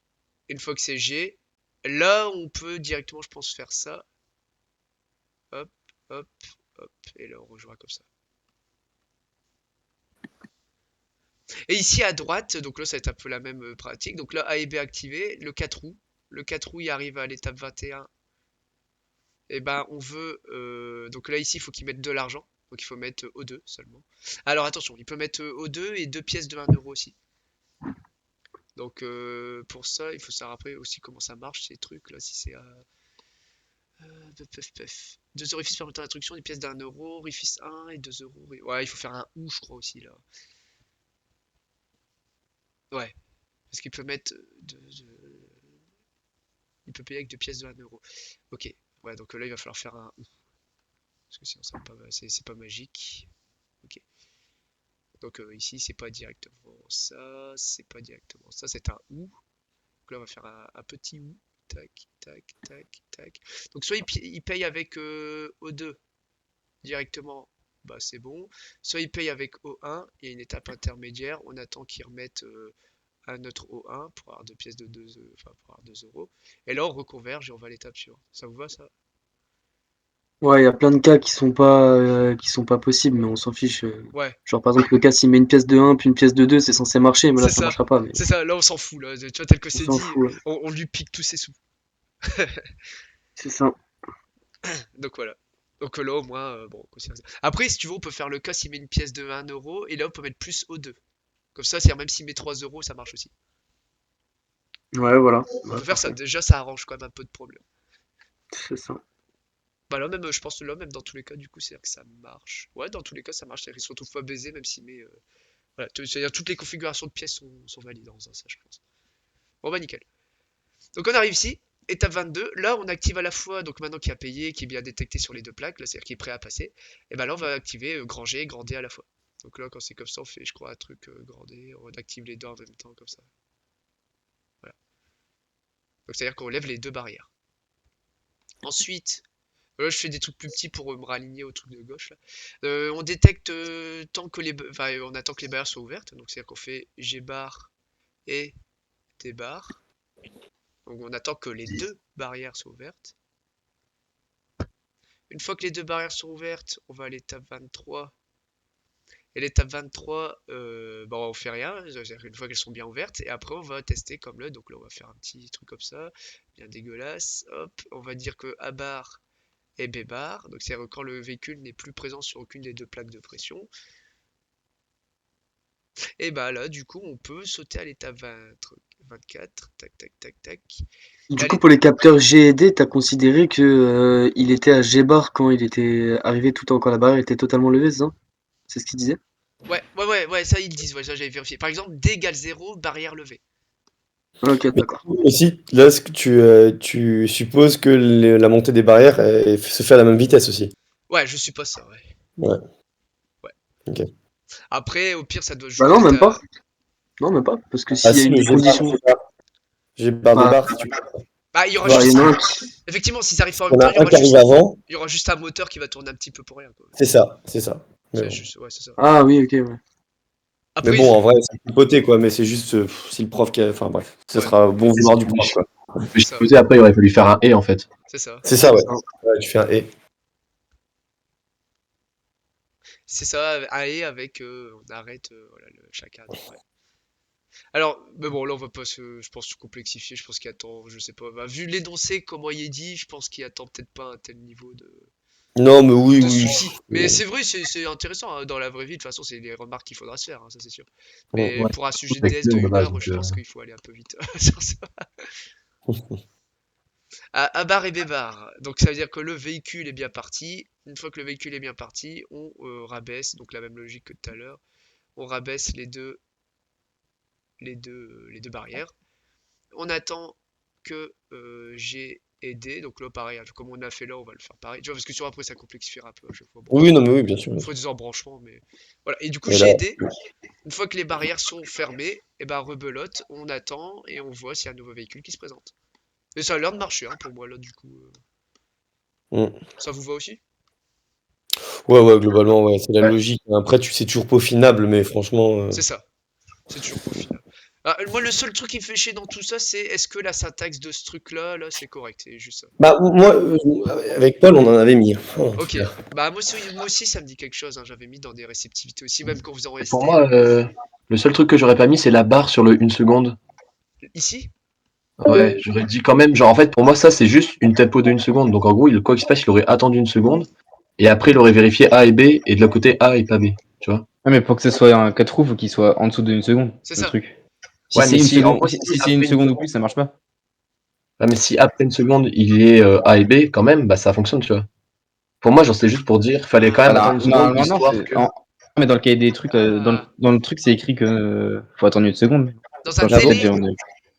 Une fois que c'est G, là on peut directement, je pense, faire ça. Hop, hop, hop, et là on rejouera comme ça. Et ici à droite, donc là ça va être un peu la même pratique. Donc là A et B activé, le 4 roues. Le 4 roues il arrive à l'étape 21. Et ben on veut. Donc là ici il faut qu'il mette de l'argent. Donc il faut mettre O2 seulement. Alors attention, il peut mettre O2 et 2 pièces de 1 euro aussi. Donc pour ça, il faut savoir après aussi comment ça marche ces trucs là. Si c'est 2 orifices permettant l'introduction des pièces d'1 euro, orifice 1 et 2 euros. Ouais, il faut faire un OU je crois aussi là. Ouais, parce qu'il peut mettre il peut payer avec 2 pièces de 1 euro. Ok, ouais, donc là il va falloir faire un OU. Parce que sinon c'est pas magique. Ok. Donc ici c'est pas directement ça, c'est pas directement ça, c'est un OU. Donc là on va faire un petit OU. Tac, tac, tac, tac. Donc soit il paye avec O2 directement, bah c'est bon. Soit il paye avec O1, il y a une étape intermédiaire, on attend qu'il remette à notre O1 pour avoir 2 pièces de 2, enfin pour avoir 2 euros. Et là on reconverge et on va à l'étape suivante. Ça vous va ça? Ouais, il y a plein de cas qui sont pas possibles, mais on s'en fiche. Ouais, Genre par exemple le cas s'il met une pièce de 1 puis une pièce de 2, c'est censé marcher, mais là c'est ça ça. marchera pas. Mais C'est ça, là on s'en fout là. Tu vois, tel que on c'est s'en dit, fout. Ouais. on lui pique tous ses sous. C'est ça. Donc voilà. Donc là au moins, bon, on considère ça. Après, si tu veux, on peut faire le cas s'il met une pièce de 1 euro et là on peut mettre plus O2. Comme ça, c'est même s'il met 3 euros, ça marche aussi. Ouais, voilà. On Ouais, peut faire ça, parfait. déjà ça arrange quand même un peu de problème. C'est ça. Bah là même, je pense que là même dans tous les cas, du coup, c'est-à-dire que ça marche. Ouais, dans tous les cas, ça marche, c'est-à-dire qu'il se retrouve pas baisé même s'il met. Voilà, c'est-à-dire toutes les configurations de pièces sont valides dans ça, je pense. Bon bah nickel. Donc on arrive ici, étape 22, là on active à la fois, donc maintenant qu'il a payé, qui est bien détecté sur les deux plaques, là c'est-à-dire qu'il est prêt à passer, et bah là on va activer grand G et grand D à la fois. Donc là quand c'est comme ça, on fait je crois un truc grand D, on active les deux en même temps comme ça. Voilà. Donc c'est-à-dire qu'on lève les deux barrières. Ensuite, là je fais des trucs plus petits pour me raligner au truc de gauche là. On détecte tant que enfin, on attend que les barrières soient ouvertes, donc c'est-à-dire qu'on fait G bar et D bar. Donc on attend que les deux barrières soient ouvertes. Une fois que les deux barrières sont ouvertes, on va à l'étape 23. Et l'étape 23, bah on fait rien, c'est-à-dire une fois qu'elles sont bien ouvertes, et après on va tester comme là, donc là on va faire un petit truc comme ça, bien dégueulasse, hop, on va dire que A bar et B bar, donc c'est quand le véhicule n'est plus présent sur aucune des deux plaques de pression, et bah là du coup on peut sauter à l'étape 24, tac tac tac tac, et Du coup, pour les capteurs G et D, t'as considéré que il était à G bar quand il était arrivé tout en quand la barrière était totalement levée, c'est ça? C'est ce qu'il disait? ouais, ça ils disent, ouais, ça j'avais vérifié. Par exemple, D égale 0, barrière levée. Ok, Mais d'accord. aussi, là, ce que tu supposes que la montée des barrières se fait à la même vitesse aussi. Ouais, je suppose ça, ouais. Ouais. Ouais. Ok. Après, au pire, ça doit Bah jouer non, peut-être même à... pas. Non, même pas. Parce que Ah s'il y a si, une le des conditions. G bar des Bah, barres, si tu veux. Bah, il y aura bah, il juste... y en a un qui. Effectivement, s'ils arrivent pas en Il même y en temps, a un qui arrive avant, il y aura juste un moteur qui va tourner un petit peu pour rien, quoi. c'est ça, c'est ça. Mais C'est bon. juste... Ouais, c'est ça. Ah oui, ok, ouais. Mais Après, bon, en vrai, c'est hypothèque, quoi, mais c'est juste si le prof qui a... Enfin bref, ça ouais, sera bon C'est vouloir ce du que prof, quoi. c'est j'ai ça. posé, après, il aurait fallu faire un et en fait. C'est ça. C'est ça, ouais. C'est ça. Ouais, tu fais un et. C'est ça, un et avec... on arrête voilà, chaque cadre. Ouais. Alors, mais bon, là, on va pas je pense, se complexifier. Je pense qu'il attend, je sais pas. Bah, vu l'énoncé, comment il est dit, je pense qu'il attend peut-être pas un tel niveau Non, mais oui, de oui. soucis. Mais c'est vrai, c'est intéressant, hein. Dans la vraie vie, de toute façon, c'est les remarques qu'il faudra se faire, hein, ça c'est sûr. Ouais. Mais Ouais, pour un sujet de c'est DS de de 1 base, heure, donc, je pense qu'il faut aller un peu vite sur ça. A bar et B bar. Donc ça veut dire que le véhicule est bien parti. Une fois que le véhicule est bien parti, on rabaisse, donc la même logique que tout à l'heure. On rabaisse les deux barrières. On attend que G et D, donc là pareil, hein, comme on a fait là, on va le faire pareil. Tu vois, parce que sur après ça complexifiera un peu à chaque fois. Bon, Oui, non, mais oui, bien sûr. on Bien ferait sûr. des embranchements, mais voilà. Et du coup, Et G là, et D, une fois que les barrières sont fermées, et ben rebelote, on attend et on voit s'il y a un nouveau véhicule qui se présente. Et ça a l'air de marcher, hein, pour moi là, du coup. Ça vous va aussi? ouais, globalement, ouais, c'est la Ouais. logique. Après, tu sais toujours peaufinable, mais franchement. C'est ça. C'est toujours peaufinable. Ah, moi, le seul truc qui me fait chier dans tout ça, c'est est-ce que la syntaxe de ce truc-là, là, c'est correct? C'est juste ça. Bah, moi, avec Paul, on en avait mis. Oh, Ok. super. Bah, moi aussi, ça me dit quelque chose, hein. J'avais mis dans des réceptivités aussi, même quand vous en Et pour ST. moi, le seul truc que j'aurais pas mis, c'est la barre sur le 1 seconde. Ici? Ouais, j'aurais dit quand même, genre en fait, pour moi, ça c'est juste une tempo de 1 seconde. Donc en gros, quoi qu'il se passe, il aurait attendu 1 seconde. Et après, il aurait vérifié A et B, et de l'autre côté, A et pas B. Tu vois? Ah, mais pour que ce soit un 4 roues, faut qu'il soit en dessous d'une seconde, C'est le ça. truc. Si Ouais, c'est mais une si, en seconde, gros, si si c'est une après une seconde ou seconde, plus, ça marche pas. ouais, mais si après 1 seconde, il est A et B, quand même, bah ça fonctionne, tu vois. Pour moi, genre, c'est juste pour dire, fallait quand même attendre 1 seconde, Non, histoire que. mais dans le cahier des trucs, Ah. dans le truc, c'est écrit que faut attendre une seconde. Dans un Quand je fais, délai, déjà,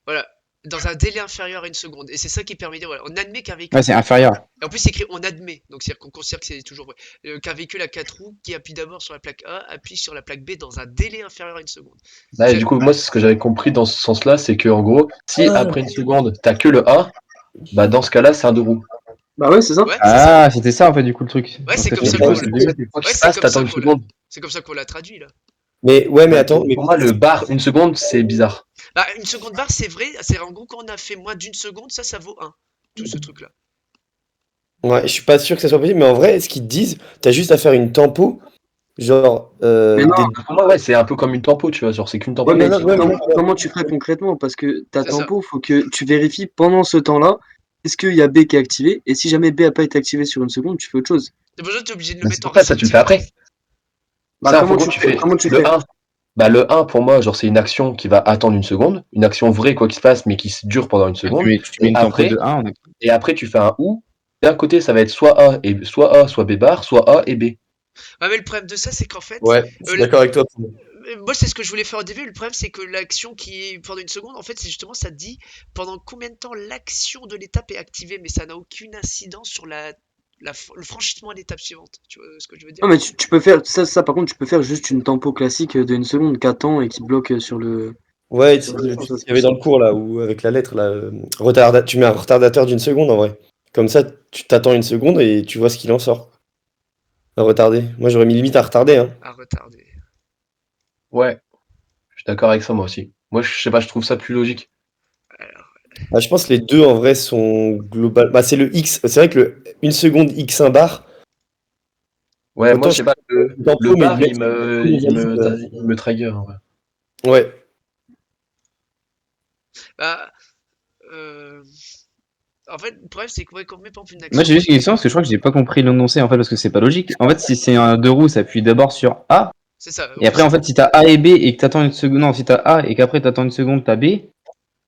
voilà. Dans un délai inférieur à une seconde. Et c'est ça qui permet de, voilà. On admet qu'un véhicule. Ouais, c'est inférieur. Et en plus, c'est écrit on admet. Donc, c'est-à-dire qu'on considère que c'est toujours vrai. Qu'un véhicule à 4 roues qui appuie d'abord sur la plaque A, appuie sur la plaque B dans un délai inférieur à une seconde. Bah, du coup, moi, ce que j'avais compris dans ce sens-là, c'est que en gros, si après 1 seconde, t'as que le A, bah dans ce cas-là, c'est un 2 roues. Bah ouais, c'est ça. Ouais, c'est ça. Ah, c'était ça en fait, du coup, le truc. Ouais, c'est comme Peut-être ça que qu'on je l'a. l'ai vu. Quoi qu'il Ouais, se passe, t'attends 1 seconde. c'est comme ça qu'on l'a traduit là. Mais ouais, mais Bah, attends, mais pour moi, le bar 1 seconde, c'est bizarre. Bah, une seconde barre, c'est vrai. C'est en gros, quand on a fait moins d'une seconde, ça vaut 1. Tout ce truc-là. ouais, je suis pas sûr que ça soit possible, mais en vrai, ce qu'ils te disent, t'as juste à faire une tempo, genre Mais non, Pour moi, ouais, c'est un peu comme une tempo, tu vois. Genre, c'est qu'une tempo. Ouais, mais non, ouais, comment tu ferais concrètement? Parce que ta C'est ça. tempo, faut que tu vérifies pendant ce temps-là, est-ce qu'il y a B qui est activé? Et si jamais B a pas été activé sur une seconde, tu fais autre chose. C'est pour ça que t'es obligé de le Mais c'est mettre en pour ça, ça, tu le fais réceptivité. après. Bah, Ça, comment faut que tu tu fais? fais Comment tu le fais? 1. Bah, le 1, pour moi, genre, c'est une action qui va attendre 1 seconde. Une action vraie, quoi qu'il se passe, mais qui dure pendant 1 seconde. Tu mets Et une tempo de après, 1. et après, tu fais un OU. D'un côté, ça va être soit A, soit B bar, soit A et B. Ah, mais le problème de ça, c'est qu'en fait, ouais, je suis euh, d'accord avec toi. moi, c'est ce que je voulais faire au début. Le problème, c'est que l'action qui est pendant une seconde, en fait, c'est justement, ça te dit pendant combien de temps l'action de l'étape est activée, mais ça n'a aucune incidence sur le franchissement à l'étape suivante. Tu vois ce que je veux dire? Non, mais tu peux faire ça, par contre, tu peux faire juste une tempo classique de 1 seconde qui attend et qui bloque sur le. Ouais, sur il le ça, c'est y avait dans possible. le cours là, où avec la lettre, là, tu mets un retardateur d'une seconde en vrai. Comme ça, tu t'attends 1 seconde et tu vois ce qu'il en sort. Un retardé. Moi, j'aurais mis limite à retarder, hein. À retarder. Ouais, je suis d'accord avec ça, moi aussi. Moi, je sais pas, je trouve ça plus logique. Alors, Ah, je pense que les deux en vrai sont global. Bah, c'est le X. C'est vrai que le 1 seconde X1 bar. Ouais, moi, Autant je sais pas, le tempo, mais bar, le mec, il me trigger, en vrai. ouais. bah, euh, en fait, le problème, c'est que ouais, quand on met par exemple une Moi, action. j'ai juste une question parce que je crois que j'ai pas compris l'énoncé en fait, parce que c'est pas logique. En fait, si c'est un 2 roues, ça appuie d'abord sur A. C'est ça. Et après, en fait, si t'as A et B et que t'attends une seconde, non, si t'as A et qu'après t'attends une seconde, t'as B,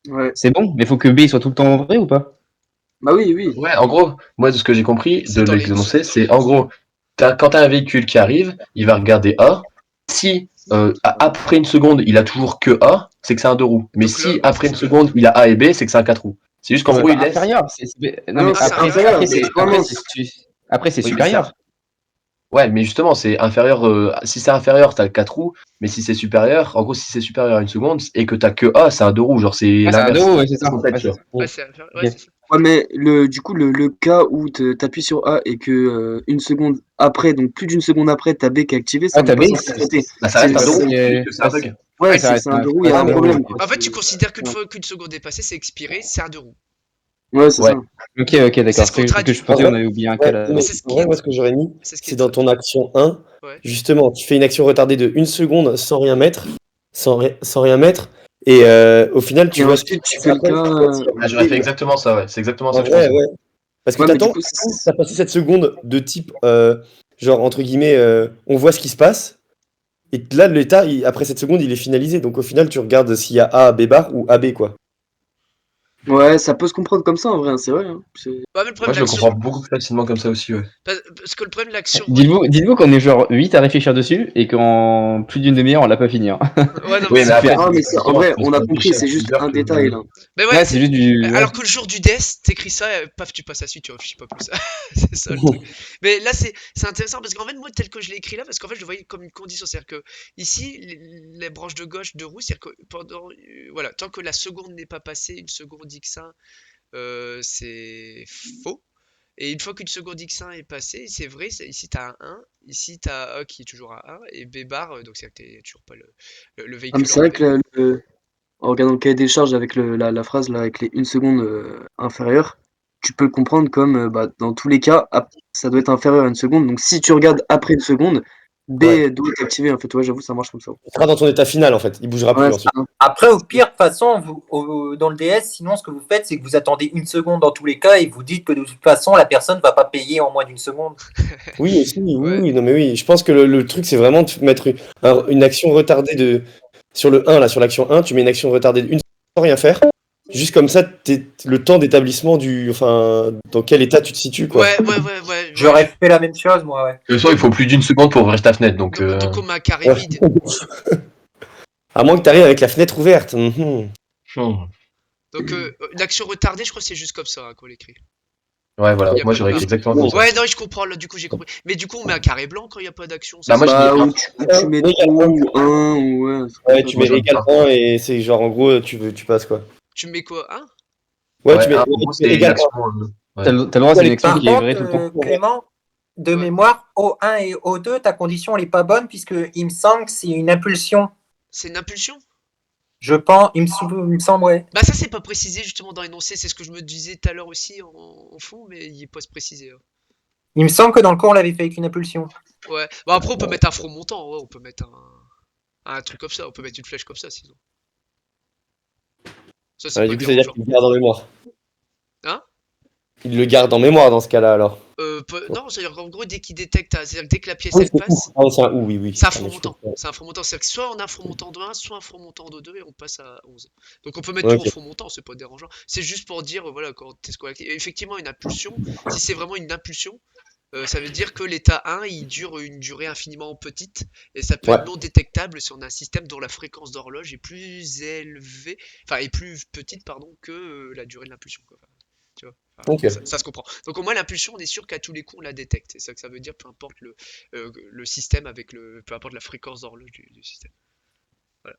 Ouais. c'est bon. Mais faut que B soit tout le temps vrai ou pas? Bah oui, oui. Ouais, en gros, moi, de ce que j'ai compris C'est de dans les l'énoncé, c'est en gros, quand t'as un véhicule qui arrive, il va regarder A. Si après 1 seconde, il a toujours que A, c'est que c'est un 2 roues. Mais Donc si là, après c'est 1 ça. seconde, il a A et B, c'est que c'est un 4 roues. C'est juste qu'en C'est gros, pas il laisse. inférieur. Non, Non, mais c'est après, inférieur, après, c'est mais après, vraiment. après, c'est Oui, mais supérieur. Ouais, mais justement, c'est inférieur. Si c'est inférieur, t'as 4 roues. Mais si c'est supérieur, en gros, si c'est supérieur à 1 seconde et que t'as que A, c'est un 2 roues. Genre, c'est Ouais, c'est un 2 l'inverse. roues, ouais, c'est ça. Complète, Ouais, tu c'est vois. ça. Ouais, c'est inférieur. Ouais, Ok. c'est ça. Ouais, mais du coup, le cas où t'appuies sur A et que 1 seconde après, donc plus d'une seconde après, t'as B qui est activé, ça Ah, on t'as n'est B, pas censé traiter. Bah, ça reste un 2 roues. c'est- C'est juste que c'est un ouais, bug. Ouais, Ouais, ça c'est reste un 2 roues, il y a un ouais, problème, ok. quoi. En fait, tu considères qu'une Ouais. fois qu'une seconde est passée, c'est expiré, c'est un 2 roues. Ouais, c'est Ouais. ça. Ok, C'est d'accord. ce qu'on Parce que traduit. je En pensais vrai, qu'on avait oublié un cas ouais, là. mais C'est ce en qui vrai, est. moi, ce que j'aurais mis, C'est ce qui c'est est dans ton action 1. Ouais. Justement, tu fais une action retardée de 1 seconde sans rien mettre, sans rien mettre, Et au final, tu Et vois ce qui ensuite, se tu passe fais le après. cas. Ah, j'aurais fait exactement ça, ouais. C'est exactement ça En que je vrai, pensais. ouais. Parce que Ouais, mais du t'attends, coup, t'as passé cette seconde de type, genre, entre guillemets, on voit ce qui se passe. Et là, l'état, après cette seconde, il est finalisé. Donc au final, tu regardes s'il y a A, B bar ou AB, quoi. ouais, ça peut se comprendre comme ça en vrai, hein, c'est vrai. Hein. Ouais, mais le Moi, problème de je le l'action. comprends beaucoup plus facilement comme ça aussi, ouais. Parce que le problème de l'action. Dites-vous qu'on est genre 8 à réfléchir dessus et qu'en plus d'une demi-heure, on l'a pas fini. Hein. Ouais, non, mais Oui, c'est mais après, clair. Non, mais en justement, vrai, tu on a peux compris, réfléchir à c'est juste plusieurs un que- détail là. Mais Ouais, c'est juste du. alors que le jour du death, t'écris ça, paf, tu passes à la suite, tu réfléchis pas plus. C'est ça le truc. Mais là, c'est intéressant parce qu'en fait, moi, tel que je l'ai écrit là, parce qu'en fait, je le voyais comme une condition. C'est-à-dire que ici, les branches de gauche de roue, c'est-à-dire que pendant. Voilà, tant que la seconde n'est pas passée, une seconde X1, c'est faux. Et une fois qu'une seconde X1 est passée, c'est vrai, ici t'as un 1, ici t'as A qui est toujours à 1, et B bar, donc c'est-à-dire que t'es toujours pas le Ah, mais véhicule c'est en vrai paix. que en regardant le cahier des charges avec la phrase là, avec les 1 seconde inférieure, tu peux le comprendre comme bah, dans tous les cas, ça doit être inférieur à 1 seconde. Donc si tu regardes après 1 seconde, B Ouais. doit être activé en fait. Ouais, j'avoue, ça marche comme ça. Il sera dans ton état final, en fait. Il bougera Ouais, plus c'est ensuite. ça. Après, au pire, de toute façon, dans le DS, sinon, ce que vous faites, c'est que vous attendez 1 seconde dans tous les cas et vous dites que de toute façon, la personne ne va pas payer en moins d'1 seconde. Oui, aussi, oui, Ouais. oui, non, mais oui. Je pense que le truc, c'est vraiment de mettre une action retardée de. Sur le 1, là, sur l'action 1, tu mets une action retardée de 1 seconde sans rien faire. Juste comme ça, le temps d'établissement du. Enfin, dans quel état tu te situes, quoi. Ouais. J'aurais fait la même chose, moi, ouais. De toute façon, il faut plus d'une seconde pour ouvrir ta fenêtre, donc. Donc on met un carré Ouais. vide. À moins que tu arrives avec la fenêtre ouverte. Mhm. hmm. Donc une action retardée, je crois que c'est juste comme ça hein, qu'on l'écrit. Ouais, voilà. Il y a Moi, pas de j'aurais écrit barre. exactement comme ça. Ouais, non, je comprends, là, du coup j'ai compris. Mais du coup, on met un carré blanc quand il n'y a pas d'action, ça Bah, moi, c'est je bien. dis Bah, un. où tu mets Non, il y a 0 un. ou 1 ou ouais, un truc comme Ouais, ça. tu Moi, mets je donne égal pas. 1 et c'est genre, en gros, tu passes, quoi. Tu mets quoi? Hein? Ouais, Ouais, tu mets, un, ouais, en gros, tu mets c'est une égal action. 1. Ouais. T'as le droit, c'est une action Par qui est contre, vraie tout le temps. Clément, de Ouais. mémoire, O1 et O2, ta condition, elle n'est pas bonne puisque il me semble que c'est une impulsion. C'est une impulsion? Je pense, il me semble, ouais. Bah ça c'est pas précisé justement dans l'énoncé, c'est ce que je me disais tout à l'heure aussi en fond, mais il est pas précisé. Hein. Il me semble que dans le cours, on l'avait fait avec une impulsion. Ouais. Bah après on peut mettre un front montant, ouais, on peut mettre un truc comme ça, on peut mettre une flèche comme ça sinon. Ça c'est Ouais, pas du coup, ça veut dire dérangeant. qu'il le garde en mémoire. Hein? Il le garde en mémoire dans ce cas-là, alors. Non, c'est-à-dire qu'en gros dès qu'il détecte, c'est-à-dire que dès que la pièce Oui, elle c'est ou. passe, Ah, c'est un ou, oui, oui. c'est un Ah, front mais tu peux montant. pas. C'est un front montant, c'est-à-dire que soit on a un front montant de 1, soit un front montant de 2 et on passe à 11. Donc on peut mettre Ouais, tout en ok. front montant, c'est pas dérangeant. C'est juste pour dire, voilà, quand est-ce qu'on active. Effectivement, une impulsion, si c'est vraiment une impulsion, ça veut dire que l'état 1, il dure une durée infiniment petite, et ça peut Ouais. être non détectable si on a un système dont la fréquence d'horloge est plus élevée, enfin, est plus petite, pardon, que la durée de l'impulsion, quoi. Enfin, tu vois, enfin, Ok. ça se comprend. Donc au moins l'impulsion, on est sûr qu'à tous les coups, on la détecte. C'est ça que ça veut dire, peu importe le système avec peu importe la fréquence d'horloge du système. Voilà.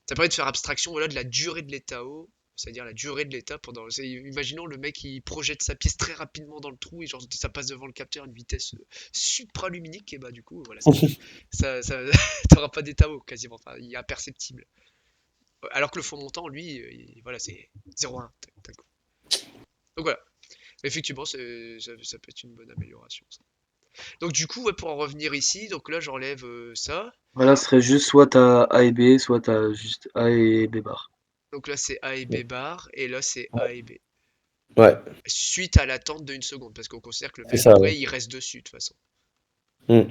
Ça permet de faire abstraction, voilà, de la durée de l'état haut, c'est-à-dire la durée de l'état pendant. Imaginons le mec il projette sa pièce très rapidement dans le trou et genre ça passe devant le capteur à une vitesse supraluminique et bah du coup voilà t'auras pas d'état haut quasiment, enfin, il est imperceptible. Alors que le fond montant lui, voilà c'est 0,1 d'un coup. Donc voilà, effectivement ça peut être une bonne amélioration. Ça. Donc du coup ouais, pour en revenir ici, donc là j'enlève ça. Voilà, ce serait juste soit t'as A et B, soit t'as juste A et B bar. Donc là c'est A et B bar et là c'est A et B. Ouais, Suite à l'attente d'une seconde, parce qu'on considère que le c'est mec ça, après ouais. il reste dessus de toute façon. Hmm.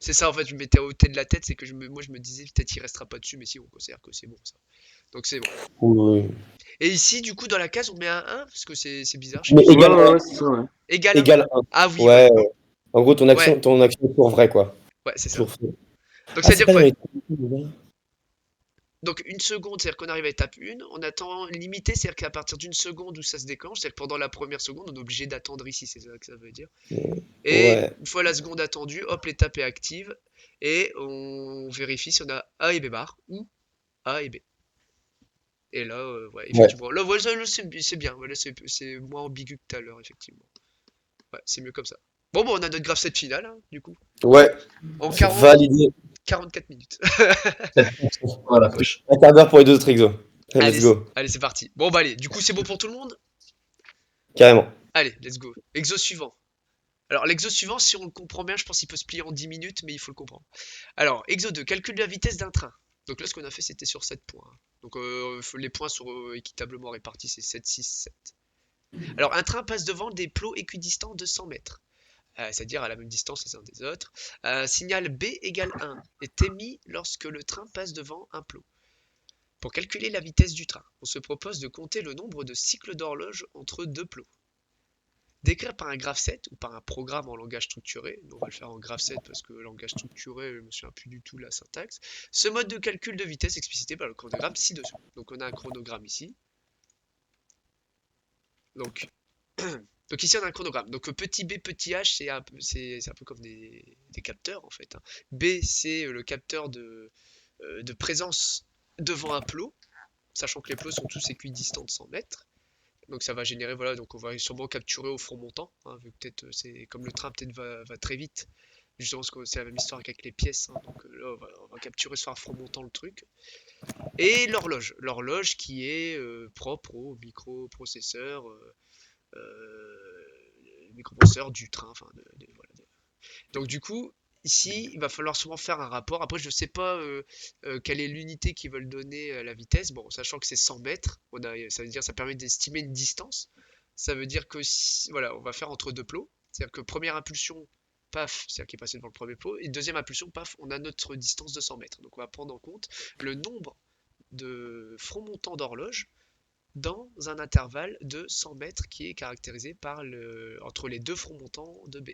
C'est ça en fait, je m'étais ôté de la tête, c'est que moi je me disais peut-être il restera pas dessus, mais si on considère que c'est bon ça. Donc c'est bon. Oui, oui. Et ici du coup dans la case on met un 1, parce que c'est bizarre, je sais Mais plus si on égal met Ouais, 1. c'est ça, ouais. égal 1. Égal 1. Ah oui, Ouais, ouais. ouais. En gros, Ouais, ton action est pour vrai, quoi. ouais, c'est ça. Toujours fait. Donc Ah, c'est à c'est dire pas que dans ouais. les. Donc une seconde, c'est-à-dire qu'on arrive à étape 1, on attend limité, c'est-à-dire qu'à partir d'une seconde où ça se déclenche, c'est-à-dire que pendant la première seconde, on est obligé d'attendre ici, c'est ça que ça veut dire. Et Ouais. une fois la seconde attendue, hop, l'étape est active et on vérifie si on a A et B bar ou A et B. Et là, ouais, Ouais. effectivement, là, voilà, c'est bien, voilà, c'est moins ambigu que tout à l'heure, effectivement. Ouais, c'est mieux comme ça. Bon, on a notre graph set final, hein, du coup, Ouais. en C'est validé. 44 minutes. Voilà, poche. Un quart d'heure pour les deux autres exos. Allez, Let's go. allez, c'est parti. Bon, bah allez, du coup, c'est bon pour tout le monde? Carrément. Allez, let's go. Exo suivant. Alors, l'exo suivant, si on le comprend bien, je pense qu'il peut se plier en 10 minutes, mais il faut le comprendre. Alors, exo 2, calcul de la vitesse d'un train. Donc là, ce qu'on a fait, c'était sur 7 points. Donc les points sont équitablement répartis, c'est 7, 6, 7. Alors, un train passe devant des plots équidistants de 100 mètres, c'est-à-dire à la même distance les uns des autres. Signal B égale 1 est émis lorsque le train passe devant un plot. Pour calculer la vitesse du train, on se propose de compter le nombre de cycles d'horloge entre deux plots. Décrire par un graph-set ou par un programme en langage structuré, nous on va le faire en graph-set parce que langage structuré, je me souviens plus du tout la syntaxe, ce mode de calcul de vitesse explicité par le chronogramme ci-dessous. Donc on a un chronogramme ici. Donc, donc ici on a un chronogramme. Donc petit b, petit h, c'est un peu comme des capteurs en fait, hein. B c'est le capteur de présence devant un plot, sachant que les plots sont tous équidistants de 100 mètres. Donc ça va générer, voilà, donc on va sûrement capturer au front montant, hein, vu que peut-être c'est comme le train peut-être va très vite, justement parce que c'est la même histoire qu'avec les pièces, hein, donc là on va capturer sur un front montant le truc. Et l'horloge qui est propre au microprocesseur du train, enfin voilà. Donc du coup, ici, il va falloir souvent faire un rapport. Après, je ne sais pas quelle est l'unité qu'ils veulent donner à la vitesse. Bon, sachant que c'est 100 mètres, ça veut dire ça permet d'estimer une distance. Ça veut dire que voilà, on va faire entre deux plots. C'est-à-dire que première impulsion, paf, c'est-à-dire qu'il est passé devant le premier plot. Et deuxième impulsion, paf, on a notre distance de 100 mètres. Donc on va prendre en compte le nombre de fronts montants d'horloge dans un intervalle de 100 mètres qui est caractérisé par entre les deux fronts montants de B.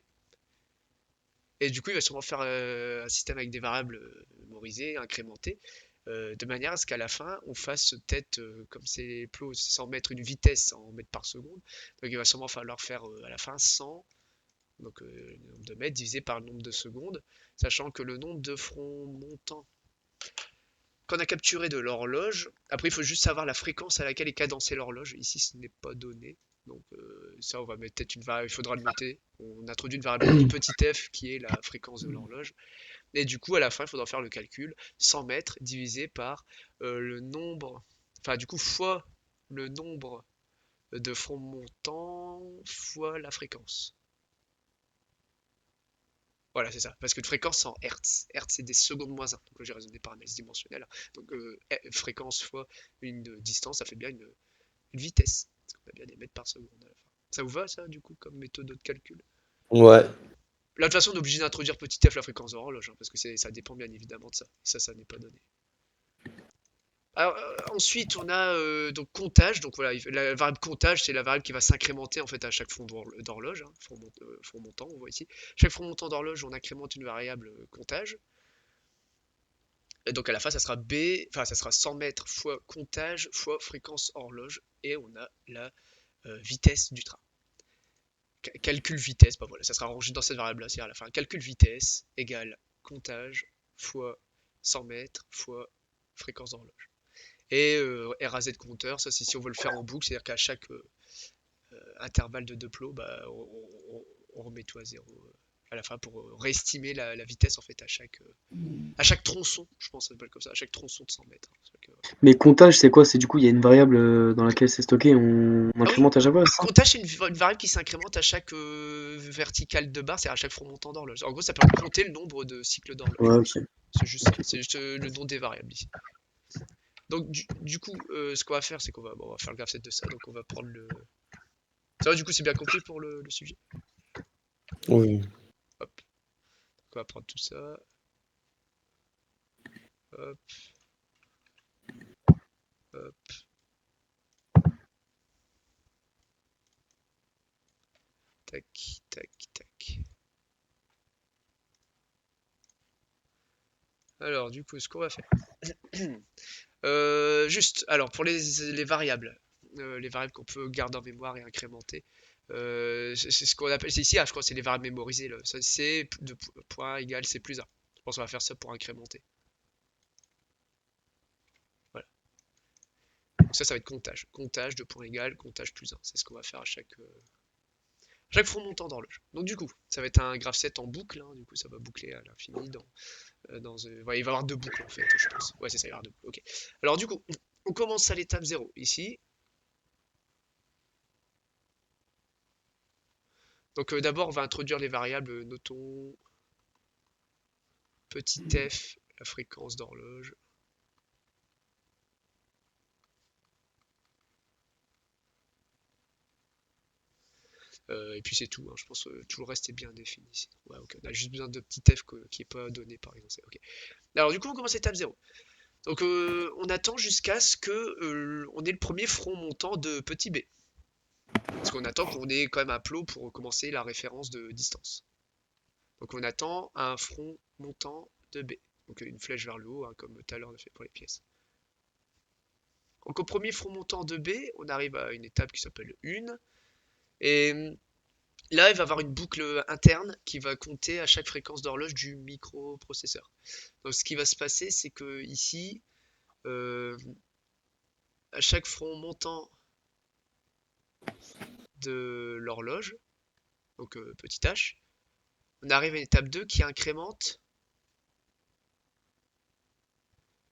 Et du coup, il va sûrement faire un système avec des variables mémorisées, incrémentées, de manière à ce qu'à la fin, on fasse peut-être, comme c'est les plots, c'est 100 mètres, une vitesse en mètres par seconde. Donc il va sûrement falloir faire à la fin 100, donc le nombre de mètres divisé par le nombre de secondes, sachant que le nombre de fronts montants qu'on a capturé de l'horloge, après il faut juste savoir la fréquence à laquelle est cadencée l'horloge. Ici, ce n'est pas donné. Donc ça, on va mettre peut-être une variable, il faudra le noter. On introduit une variable i petit f qui est la fréquence de l'horloge. Et du coup, à la fin, il faudra faire le calcul 100 mètres divisé par le nombre, enfin du coup fois le nombre de fronts montants fois la fréquence. Voilà, c'est ça. Parce que une fréquence c'est en Hertz. Hertz, c'est des secondes moins 1. Donc là, j'ai raisonné par analyse dimensionnelle. Donc fréquence fois une distance, ça fait bien une vitesse. Parce qu'on a bien des mètres par seconde à la fin. Ça vous va, ça, du coup, comme méthode de calcul? Ouais. Là, de toute façon, on est obligé d'introduire petit f la fréquence de l'horloge, hein, parce que ça dépend bien évidemment de ça. Et ça n'est pas donné. Alors, ensuite, on a donc comptage. Donc voilà, la variable comptage, c'est la variable qui va s'incrémenter en fait à chaque front d'horloge, hein, front montant, on voit ici. Chaque front montant d'horloge, on incrémente une variable comptage. Et donc à la fin, ça sera ça sera 100 mètres fois comptage fois fréquence horloge, et on a la vitesse du train. Calcul vitesse, bah voilà, ça sera rangé dans cette variable-là, c'est à la fin. Calcul vitesse égale comptage fois 100 mètres fois fréquence d'horloge. Et RAZ compteur, ça c'est si on veut le faire en boucle, c'est-à-dire qu'à chaque intervalle de deux plots, bah, on remet tout à zéro à la fin pour réestimer la vitesse en fait à chaque tronçon, je pense que ça s'appelle comme ça, à chaque tronçon de 100 mètres. Mais comptage, c'est quoi? C'est du coup, il y a une variable dans laquelle c'est stocké, on Ah oui, incrémente à chaque fois, c'est ça? comptage c'est une variable qui s'incrémente à chaque verticale de barre, c'est-à-dire à chaque front montant d'horloge. En gros, ça permet de compter le nombre de cycles d'horloge. Ouais, ok. C'est juste ça, c'est juste le nom des variables ici. Donc du coup, ce qu'on va faire, c'est qu'on va faire le graph set de ça. Donc on va prendre le. Ça va, du coup, c'est bien compris pour le sujet. Oui. Hop. Donc on va prendre tout ça. Hop. Hop. Tac, tac, tac. Alors, du coup, ce qu'on va faire. Juste, alors, pour les variables. Les variables qu'on peut garder en mémoire et incrémenter. C'est ce qu'on appelle, c'est ici, je crois que c'est les variables mémorisées. Là. Ça, c'est de point égal c plus 1. Je pense qu'on va faire ça pour incrémenter. Voilà. Donc ça va être comptage. Comptage de point égal, comptage plus 1. C'est ce qu'on va faire à chaque front montant d'horloge. Donc du coup, ça va être un graph set en boucle. Hein, du coup, ça va boucler à l'infini. Ouais, il va y avoir deux boucles en fait, je pense. Ouais, c'est ça, il va y avoir deux boucles. Ok. Alors du coup, on commence à l'étape 0 ici. Donc d'abord, on va introduire les variables, notons petit f, la fréquence d'horloge. Et puis c'est tout, hein. Je pense que tout le reste est bien défini ici. Ouais, ok. On a juste besoin de petit f qui est pas donné par exemple. Ok. Alors du coup on commence étape 0. Donc on attend jusqu'à ce que on ait le premier front montant de petit b. Parce qu'on attend qu'on ait quand même un plot pour commencer la référence de distance. Donc on attend un front montant de b. Donc une flèche vers le haut, hein, comme tout à l'heure on a fait pour les pièces. Donc au premier front montant de b, on arrive à une étape qui s'appelle 1. Et là, il va avoir une boucle interne qui va compter à chaque fréquence d'horloge du microprocesseur. Donc ce qui va se passer, c'est que ici, à chaque front montant de l'horloge, donc petit h, on arrive à une étape 2 qui incrémente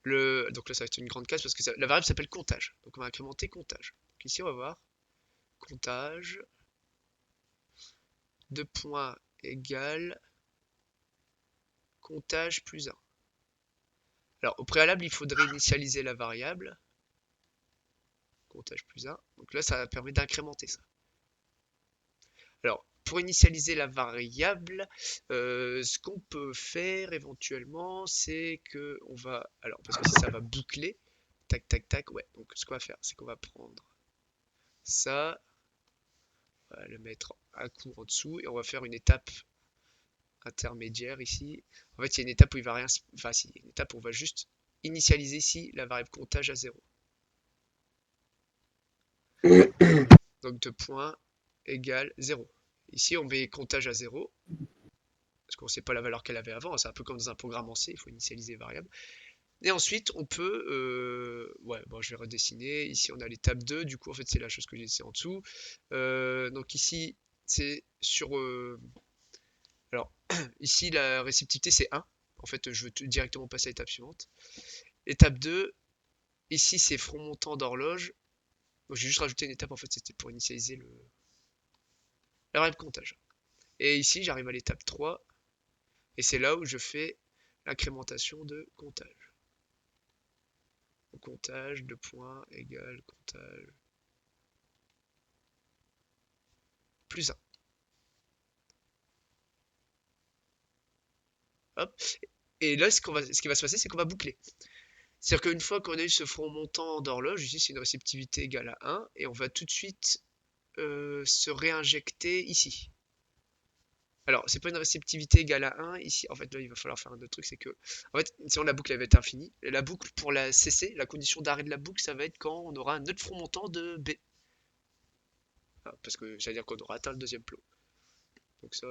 le... Donc là, ça va être une grande case parce que la variable s'appelle comptage. Donc on va incrémenter comptage. Donc ici, on va voir comptage de points égale comptage plus 1. Alors au préalable, il faudrait initialiser la variable comptage plus 1. Donc là, ça permet d'incrémenter ça. Alors, pour initialiser la variable, ce qu'on peut faire éventuellement, c'est que on va... Alors, parce que ça va boucler, tac, tac, tac, ouais. Donc ce qu'on va faire, c'est qu'on va prendre ça, on va le mettre à court en dessous, et on va faire une étape intermédiaire ici. En fait, il y a une étape où il va rien... Enfin, si, il y a une étape où on va juste initialiser ici la variable comptage à 0. Donc de point égale 0. Ici, on met comptage à 0, parce qu'on ne sait pas la valeur qu'elle avait avant. C'est un peu comme dans un programme en C, il faut initialiser les variables. Et ensuite, on peut... ouais, bon, je vais redessiner. Ici, on a l'étape 2. Du coup, en fait, c'est la chose que j'ai laissée en dessous. Donc ici, c'est sur... Alors, ici, la réceptivité, c'est 1. En fait, je veux directement passer à l'étape suivante. Étape 2, ici, c'est front montant d'horloge. Donc, j'ai juste rajouté une étape, en fait, c'était pour initialiser la variable comptage. Et ici, j'arrive à l'étape 3. Et c'est là où je fais l'incrémentation de comptage. Donc, comptage de points égale comptage plus 1. Hop. Et là, ce qui va se passer, c'est qu'on va boucler. C'est-à-dire qu'une fois qu'on a eu ce front montant d'horloge, ici c'est une réceptivité égale à 1, et on va tout de suite se réinjecter ici. Alors, c'est pas une réceptivité égale à 1, ici, en fait là il va falloir faire un autre truc, c'est que, en fait, sinon la boucle elle va être infinie, et la boucle pour la cesser, la condition d'arrêt de la boucle, ça va être quand on aura un autre front montant de B. Ah, parce que ça veut dire qu'on aura atteint le deuxième plot. Donc ça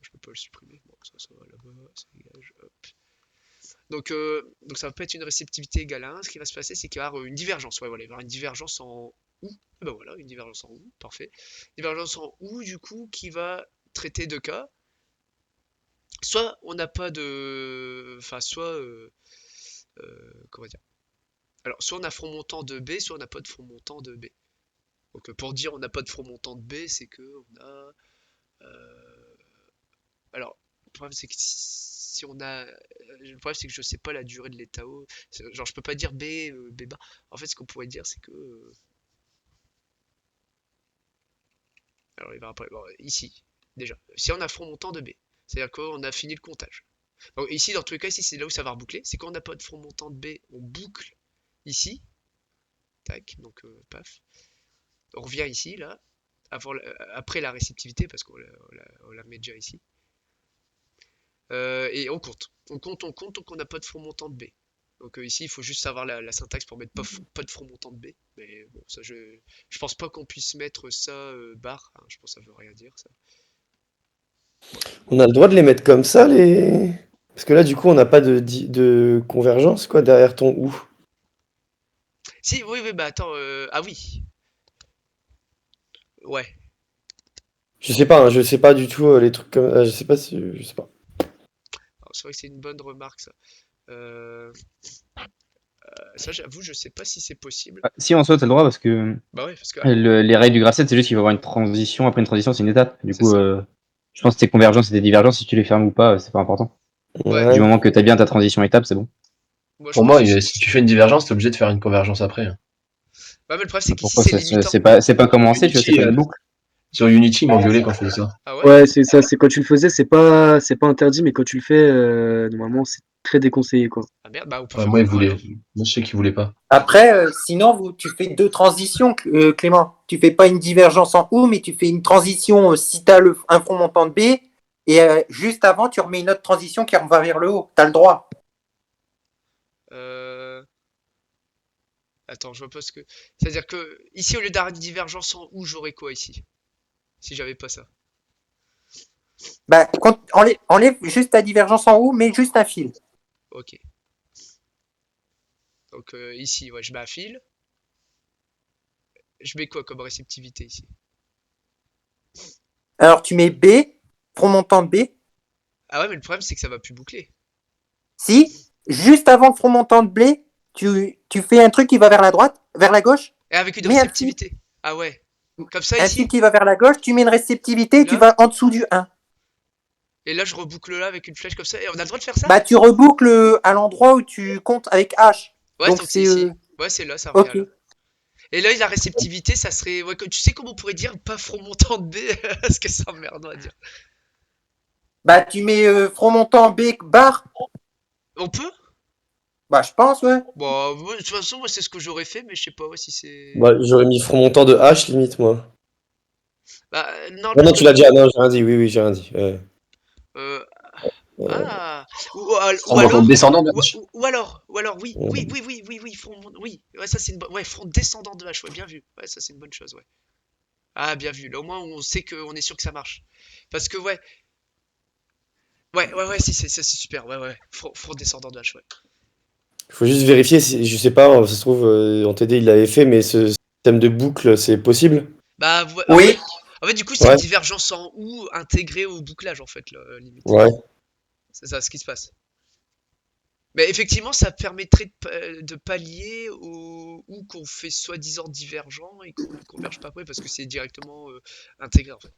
je peux pas le supprimer, bon ça va là-bas, ça dégage, hop. Donc ça va pas être une réceptivité égale à 1, ce qui va se passer c'est qu'il va y avoir une divergence, ouais voilà, il va y avoir une divergence en OU, et ben voilà, une divergence en OU, parfait. Divergence en OU du coup qui va traiter deux cas, soit on n'a pas de... Enfin soit... comment dire? Alors soit on a front montant de B, soit on n'a pas de front montant de B. Donc pour dire on n'a pas de front montant de B, c'est que on a... Alors, le problème c'est que si on a... Le problème c'est que je sais pas la durée de l'état haut. Genre je peux pas dire B, B bas. En fait ce qu'on pourrait dire c'est que... Alors il va après... Bon, ici, déjà. Si on a front montant de B, c'est-à-dire qu'on a fini le comptage. Donc ici, dans tous les cas, ici c'est là où ça va reboucler. C'est quand on n'a pas de front montant de B, on boucle ici. Tac, donc paf. On revient ici, là, après la réceptivité, parce qu'on la met déjà ici. Et on compte. On compte, donc on n'a pas de front montant de B. Donc ici, il faut juste savoir la syntaxe pour mettre pas de front montant de B. Mais bon, ça, je pense pas qu'on puisse mettre ça barre. Hein, je pense que ça veut rien dire, ça. On a le droit de les mettre comme ça, les... Parce que là, du coup, on n'a pas de convergence, quoi, derrière ton OU. Si, oui, bah attends, ah oui. Ouais. Je sais pas, hein, je sais pas du tout les trucs comme... je sais pas si... Je sais pas. C'est vrai que c'est une bonne remarque, ça. Ça, j'avoue, je sais pas si c'est possible. Ah, si en soi, t'as le droit parce que Bah ouais, parce que... les règles du graph 7, c'est juste qu'il va y avoir une transition. Après une transition, c'est une étape. Du C'est coup, ça. je pense que tes convergences et tes divergences, si tu les fermes ou pas, c'est pas important. Ouais. Du moment que t'as bien ta transition étape, c'est bon. Moi, je Pour pense moi, aussi. si tu fais une divergence, t'es obligé de faire une convergence après, hein. Bah, mais le problème, c'est qu'ici, Pourquoi c'est limitant. c'est pas commencé, tu vois, c'est Unity, pas une boucle. Sur Unity, ils m'engueulaient quand je faisais ça. Ah ouais? Ouais, c'est ça, c'est quand tu le faisais, c'est pas interdit, mais quand tu le fais, normalement, c'est très déconseillé, quoi. Ah merde, bah on peut Ouais, faire moi, ils comment voulaient. alors? Moi, je sais qu'ils voulaient pas. Après, sinon, tu fais deux transitions, Clément. Tu fais pas une divergence en haut, mais tu fais une transition si tu as un front montant de B, et juste avant, tu remets une autre transition qui va vers le haut. Tu as le droit. Euh... Attends, je vois pas ce que. C'est-à-dire que ici, au lieu d'avoir une divergence en ou, j'aurais quoi ici? Si j'avais pas ça. Bah, enlève juste ta divergence en haut, mais juste un fil. Ok. Donc ici, ouais, je mets un fil. Je mets quoi comme réceptivité ici? Alors, tu mets B, front montant de B. Ah ouais, mais le problème, c'est que ça va plus boucler. Si, juste avant le front montant de B, tu fais un truc qui va vers la droite, vers la gauche, Et avec une mets un fil, réceptivité. Ah ouais. Comme ça un fil ici? qui va vers la gauche, tu mets une réceptivité et tu Là? vas en dessous du 1. Et là, je reboucle là avec une flèche comme ça. Et on a le droit de faire ça? Bah, tu reboucles à l'endroit où tu comptes avec H. Ouais, Donc, donc c'est c'est. ici. Ouais, c'est là, ça revient Ok. là. Et là, la réceptivité, ça serait. Ouais, tu sais comment on pourrait dire pas front montant de B? Parce que ça merde à dire. Bah, tu mets front montant B barre. On peut? Bah, je pense, ouais. Bon, de toute façon, moi, c'est ce que j'aurais fait, mais je sais pas ouais, si c'est. Bah, j'aurais mis front montant de H limite, moi. Bah, non, Non, parce non, que. tu l'as dit. Ah non, j'ai rien dit. Oui, oui, j'ai rien dit. Euh, Euh, ah! Ou Front montant alors. descendant de Ou, H. ou alors, oui, oui, oui, oui, oui, oui, oui. Ouais, ça, c'est une bonne. Ouais, front descendant de H, ouais, bien vu. Ouais, ça, c'est une bonne chose, ouais. Ah, bien vu. Là, au moins, on sait qu'on est sûr que ça marche. Parce que, ouais. Ouais, si, c'est super. Ouais, ouais. Front descendant de H, ouais. Faut juste vérifier si, je sais pas, ça se trouve, en TD il l'avait fait, mais ce système de boucle, c'est possible? Bah, Oui. en fait, du coup, c'est une Ouais, divergence en ou intégrée au bouclage, en fait, là, limite. ouais. C'est ça ce qui se passe. Mais effectivement, ça permettrait de pallier au ou qu'on fait soi-disant divergent et qu'on ne converge pas après parce que c'est directement intégré, en fait.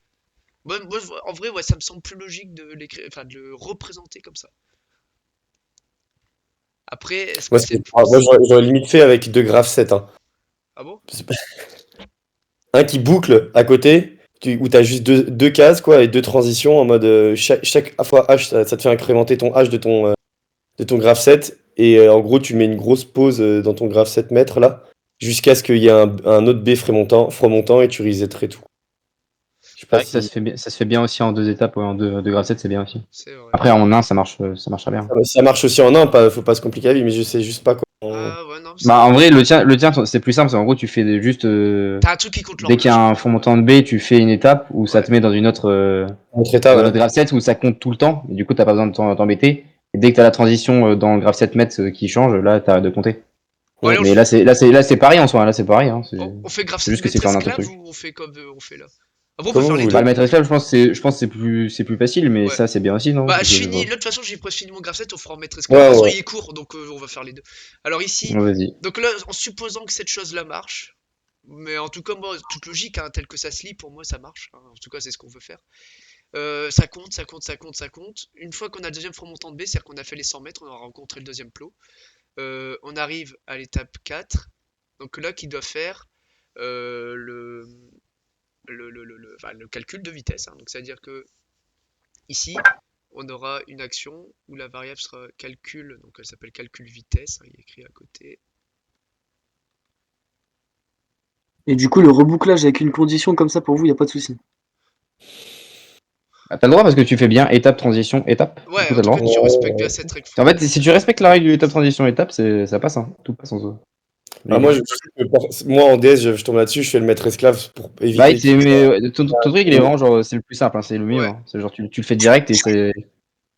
En vrai, ouais, ça me semble plus logique de l'écrire, enfin, de le représenter comme ça. Après, est-ce que Moi, c'est moi, possible? j'aurais limite fait avec deux graphes 7, hein. Ah bon? C'est pas- Un qui boucle à côté, où tu as juste deux cases, quoi, et deux transitions en mode chaque fois H, ça te fait incrémenter ton H de ton graphe 7. Et en gros, tu mets une grosse pause dans ton graphe 7 mètres, là, jusqu'à ce qu'il y ait un autre B fromontant et tu resetterais tout. Je sais C'est pas vrai que si ça se fait bien aussi en deux étapes, ouais, en deux graphes 7, c'est bien aussi. C'est vrai. Après, en un, ça marchera bien. ça marche aussi en un, faut pas se compliquer la vie, mais je sais juste pas comment. Ah ouais, non, c'est Bah, en vrai. vrai, le tien, c'est plus simple. En gros, tu fais juste. T'as un truc qui compte Dès qu'il y a l'horloge. un fond montant de B, tu fais une étape où ça Ouais. te met dans une autre. Entre états, Dans ouais. notre graph 7 où ça compte tout le temps. Et du coup, t'as pas besoin de t'embêter. Et dès que t'as la transition dans le graph 7 mètres qui change, là, t'arrêtes de compter. Bon, allez, Mais là, c'est pareil en soi. Là, c'est pareil. Hein. on fait graphe C'est 7 juste que c'est maître fait en un seul esclave truc. ou on fait comme on fait là? Ah bon, on peut Comme faire vous les voulez. Bah, deux. le maître esclave, je pense que c'est plus facile, mais Ouais. ça, c'est bien aussi, non? Bah, Parce je que, finis. bon. Là, de toute façon, j'ai presque fini mon graph 7, on fera en maître esclave. De Ouais, toute façon, ouais. il est court, donc on va faire les deux. Alors ici, Ouais, vas-y. donc là, en supposant que cette chose-là marche, mais en tout cas, moi, toute logique, hein, tel que ça se lit, pour moi, ça marche. Hein. En tout cas, c'est ce qu'on veut faire. Ça compte, ça compte, ça compte, ça compte. Une fois qu'on a le deuxième front montant de B, c'est-à-dire qu'on a fait les 100 mètres, on aura rencontré le deuxième plot. On arrive à l'étape 4. Donc là, qui doit faire le, enfin, le calcul de vitesse. Hein. Donc, c'est-à-dire que ici, on aura une action où la variable sera calcul, donc elle s'appelle calcul vitesse, hein, il est écrit à côté. Et du coup, le rebouclage avec une condition comme ça, pour vous, il n'y a pas de souci. Bah, t'as le droit parce que tu fais bien étape, transition, étape. Du Ouais, coup, en t'as le tout cas, droit. tu respectes bien cette règle En flow. fait, si tu respectes la règle de étape, transition, étape, ça passe. Hein. Tout passe en soi. Ah, moi, moi, en DS, je tombe là-dessus, je fais le maître esclave pour Bah, éviter qu'il. mais ton truc, il est vraiment genre, c'est le plus simple, hein, c'est le mieux. Ouais, Hein. C'est genre, tu le fais direct et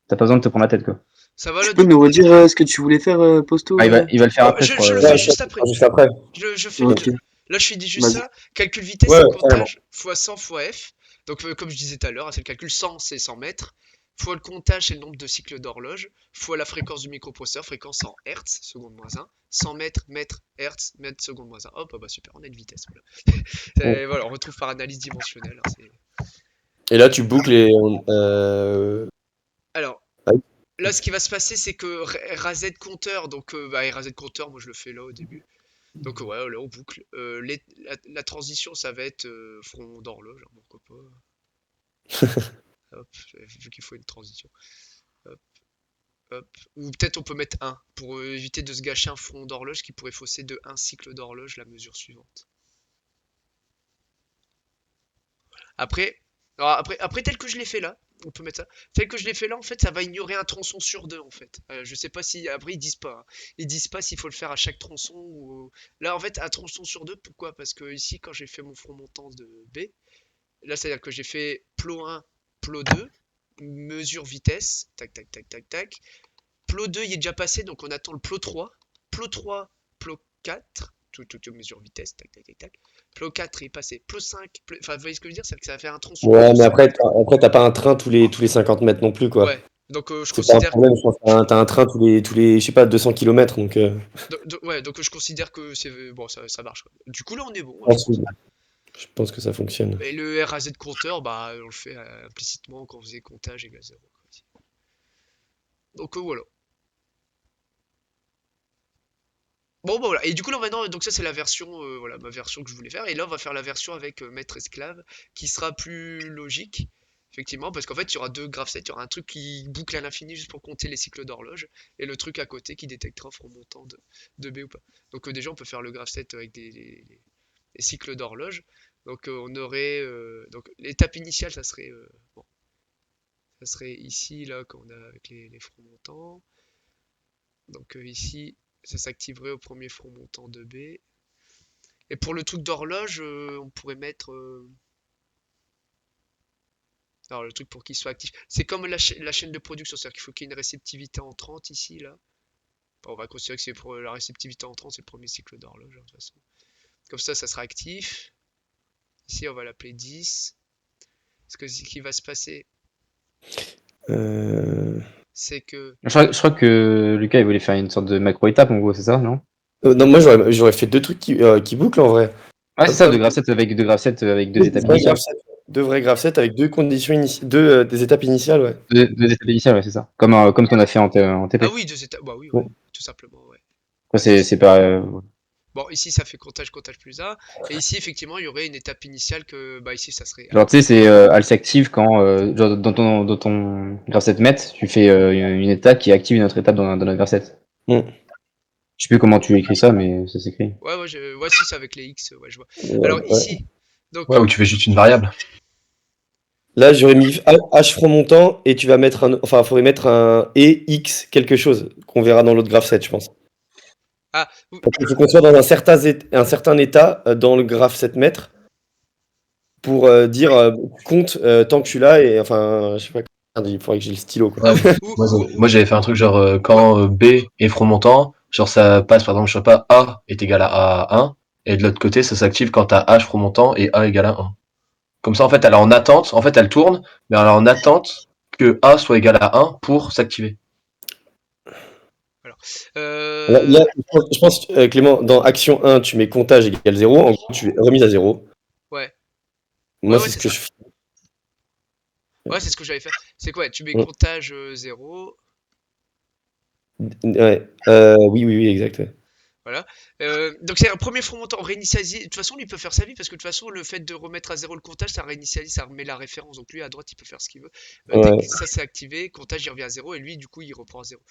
t'as pas besoin de te prendre la tête, quoi. ça va Tu là peux du nous coup? redire ce que tu voulais faire, Posto Ah, il va le faire après, je crois. Je le Ouais, fais ça juste après. juste après. Je fais les Ok, deux. Là, je fais juste vas-y. ça. Calcul vitesse, Ouais, c'est le carrément. comptage fois 100 fois f. Donc, comme je disais tout à l'heure, hein, c'est le calcul 100, c'est 100 mètres. Fois le comptage, c'est le nombre de cycles d'horloge. Fois la fréquence du microprocesseur, fréquence en Hertz, seconde moins 1. 100 mètres, mètre, Hertz, mètre, seconde moins 1. Hop, ah bah super, on a une vitesse. Voilà. Et voilà, on retrouve par analyse dimensionnelle. Hein, Et là, tu boucles et. alors, Ah oui. là, ce qui va se passer, c'est que RAZ compteur, donc bah, RAZ compteur, moi je le fais là au début. Donc ouais, là on boucle. La transition, ça va être front d'horloge, hein, pourquoi pas. Hop, vu qu'il faut une transition. Hop, hop. Ou peut-être on peut mettre un pour éviter de se gâcher un front d'horloge qui pourrait fausser de un cycle d'horloge la mesure suivante. Après, après tel que je l'ai fait là, on peut mettre ça. Tel que je l'ai fait là, en fait, ça va ignorer un tronçon sur deux, en fait. Je sais pas si, après ils disent pas, hein. Ils disent pas s'il faut le faire à chaque tronçon ou. Là, en fait, un tronçon sur deux, pourquoi? Parce que ici, quand j'ai fait mon front montant de B, là, c'est-à-dire que j'ai fait plot 1, plot 2, mesure vitesse, tac, tac, tac, tac, tac. Plot 2, il est déjà passé, donc on attend le plot 3. Plot 3, plot 4, tout mesure vitesse, tac, tac, tac, tac. Plot 4 il est passé. Plot 5, enfin, vous voyez ce que je veux dire? C'est que ça va faire un tronçon Ouais, de mais 5 après, mètres. t'as pas un train tous les 50 mètres non plus, quoi. Ouais, donc je C'est pas un considère. problème, je pense. T'as un train tous les, je sais pas, 200 km, donc Ouais, donc je considère que c'est. Bon, ça marche, quoi. Du coup, là, on est bon, je hein, je pense que, pense. je pense que ça fonctionne. Et le RAZ compteur, bah, on le fait implicitement quand on faisait comptage égale 0. Donc voilà. Bon, bah voilà. Et du coup, là, maintenant, donc ça, c'est la version, voilà, ma version que je voulais faire. Et là, on va faire la version avec maître esclave, qui sera plus logique, effectivement, parce qu'en fait, il y aura deux graphes il y aura un truc qui boucle à l'infini juste pour compter les cycles d'horloge, et le truc à côté qui détectera en montant de B ou pas. Donc déjà, on peut faire le graph set avec des cycles d'horloge. Donc on aurait, donc l'étape initiale, ça serait, bon, ça serait ici, là, quand on a avec les fronts montants. Donc ici, ça s'activerait au premier front montant de B. Et pour le truc d'horloge, on pourrait mettre. Alors, le truc pour qu'il soit actif. C'est comme la chaîne de production, c'est-à-dire qu'il faut qu'il y ait une réceptivité en 30 ici, là. Bon, on va considérer que c'est pour la réceptivité en 30, c'est le premier cycle d'horloge, hein, de toute façon. Comme ça sera actif. Ici, on va l'appeler 10. Ce qui va se passer, Euh... c'est que. Je crois que Lucas, il voulait faire une sorte de macro-étape, en gros, c'est ça, non? non, moi, j'aurais fait deux trucs qui bouclent, en vrai. Ouais, c'est Hop, ça, hop. deux graph sets avec deux Deux étapes vrais initiales. graph sets. Deux vrais graph sets avec deux conditions initiales, des étapes initiales, ouais. Deux étapes initiales, ouais, c'est ça. Comme qu'on a fait en Ah TP. oui, deux étapes. Bah oui, Ouais. ouais, tout simplement, ouais. Quoi, Ouais, c'est pas. bon, ici, ça fait comptage plus A. Et ici, effectivement, il y aurait une étape initiale que. Bah, ici, ça serait Genre, tu sais, c'est elle s'active quand, genre, dans ton graph set met, tu fais une étape qui active une autre étape dans notre graph set. Mm. Je sais plus comment tu écris ça, mais ça s'écrit. Ouais, si, c'est avec les X, ouais, je vois. Ouais, Alors, ouais. ici, donc, Ouais, ou tu fais juste une variable. Là, j'aurais mis H front montant et tu vas mettre un. Enfin, il faudrait mettre un et X quelque chose qu'on verra dans l'autre graph set, je pense. ah, Il faut qu'on soit dans un certain état dans le graphe 7 mètres pour dire compte tant que je suis là et enfin, je sais pas comment dire, il faudrait que j'ai le stylo quoi. ah, Moi, j'avais fait un truc genre quand B est front montant, genre ça passe par exemple, je sais pas, A est égal à 1, et de l'autre côté, ça s'active quand t'as H front montant et A égale à 1. Comme ça, en fait, elle est en attente, en fait, elle tourne, mais elle est en attente que A soit égal à 1 pour s'activer. alors, Là, je pense Clément, dans action 1, tu mets comptage égale 0, en gros, tu es remise à 0. ouais, Moi, c'est c'est ce que ça. je fais. Ouais, c'est ce que j'avais fait. C'est quoi? Tu mets Mm. comptage 0, Ouais. Oui, oui, oui, exact. Ouais. voilà. Donc, c'est un premier front montant, on réinitialise. De toute façon, lui, il peut faire sa vie parce que de toute façon, le fait de remettre à 0 le comptage, ça réinitialise, ça remet la référence. Donc, lui, à droite, il peut faire ce qu'il veut. Dès Ouais. que ça c'est activé, comptage, il revient à 0 et lui, du coup, il reprend à 0.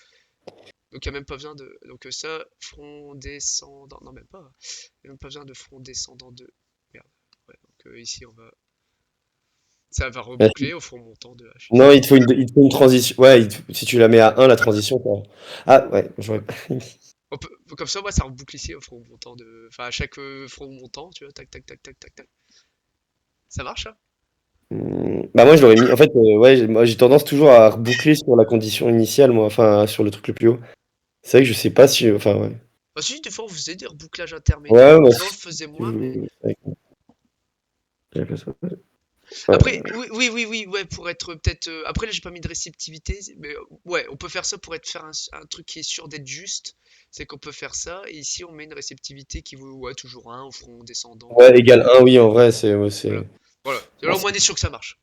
Donc, il n'y a même pas besoin de. Donc, ça, front descendant. Non, même pas, hein. Il n'y a même pas besoin de front descendant de. Merde. Ouais, donc, ici, on va. Ça va Ouais. reboucler au front montant de H. Non, il te faut une transition. Ouais, si tu la mets à 1, la transition. Ah, ouais, j'aurais pas. Comme ça, moi, ça reboucle ici au front montant de. Enfin, à chaque front montant, tu vois, tac, tac, tac, tac, tac, tac. Ça marche, ça? Bah moi je l'aurais mis. En fait, ouais, moi j'ai tendance toujours à reboucler sur la condition initiale, moi, enfin sur le truc le plus haut. C'est vrai que je sais pas si. Enfin, ouais. Bah, si, des fois, on faisait des rebouclages intermédiaires. Ouais, moi, Là, on le faisait moins, mais. c'est vrai que j'avais pas ça. Après, oui, ouais, pour être peut-être. Après, là, j'ai pas mis de réceptivité, mais ouais, on peut faire ça pour faire un truc qui est sûr d'être juste. C'est qu'on peut faire ça, et ici, on met une réceptivité qui vaut, ouais, toujours 1 au front descendant. Ouais, égal 1, oui, en vrai, c'est. Ouais, Voilà. Voilà. Et là, au moins, on est sûr que ça marche.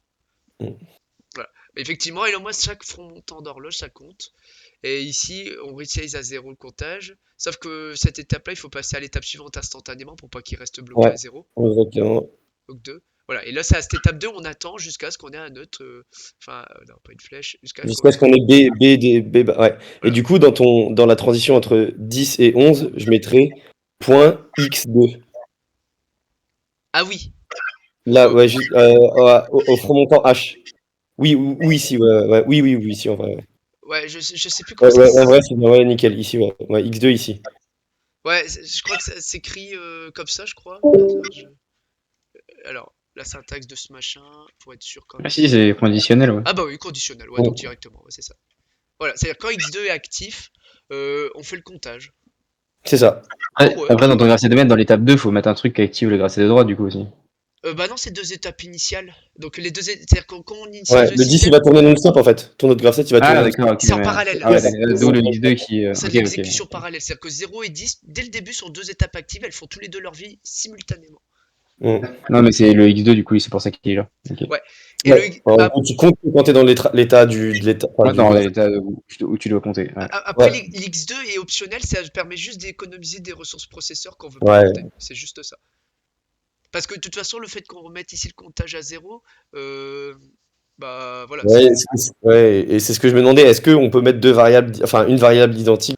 Mm. Voilà. Mais effectivement, et là, moi, chaque front montant d'horloge, ça compte. Et ici, on resize à 0 le comptage. Sauf que cette étape-là, il faut passer à l'étape suivante instantanément pour pas qu'il reste bloqué Ouais, à 0. exactement. Donc 2. Voilà. Et là, c'est à cette étape 2, on attend jusqu'à ce qu'on ait un autre. Enfin, non, pas une flèche. Jusqu'à ce qu'on ait B, ouais. Et Voilà. du coup, dans la transition entre 10 et 11, je mettrais point X2. Ah oui. Là, Euh, ouais, juste, au front montant H. Oui, ou ici, ouais, ouais, oui, oui, oui, ici, en vrai. Ouais, ouais, je sais plus comment ouais, ça. ouais, en vrai, c'est bien, ouais, nickel, ici, ouais. Ouais, X2 ici. Ouais, je crois que ça s'écrit comme ça, je crois. Attends, alors, la syntaxe de ce machin, pour être sûr quand Ah même. si, c'est conditionnel, ouais. Ah bah oui, conditionnel, ouais, donc Ouais, directement, ouais, c'est ça. Voilà, c'est-à-dire quand X2 est actif, on fait le comptage. c'est ça. Oh Après, ouais. après, dans ton gracé de maître, dans l'étape 2, faut mettre un truc qui active le gracé de droite, du coup, aussi. Bah non, c'est deux étapes initiales. Donc les deux, c'est-à-dire quand on Ouais, initialise le le 10, il système, va tourner non-stop, en fait. Ton autre graph 7, il va tourner Ah, non-stop. d'accord, ok, c'est en merde. parallèle. Ah, Ouais, d'où le X2 qui. C'est de Ok, ok. l'exécution parallèle. C'est-à-dire que 0 et 10, dès le début, sont deux étapes actives, elles font tous les deux leur vie simultanément. Mm. Non, mais c'est le X2, du coup, c'est pour ça qu'il est là. Ok. Ouais. Et le, Ouais. En gros, tu comptes quand t'es dans l'état de l'état, enfin, Ouais, du dans graphe. l'état où tu dois compter. Ouais. après, Ouais, l'X2 est optionnel, ça permet juste d'économiser des ressources processeurs qu'on veut pas ouais. compter. C'est juste ça. Parce que de toute façon, le fait qu'on remette ici le comptage à 0, bah voilà, Ouais, ouais, et c'est ce que je me demandais. Est-ce qu'on peut mettre deux variables, enfin, une variable identique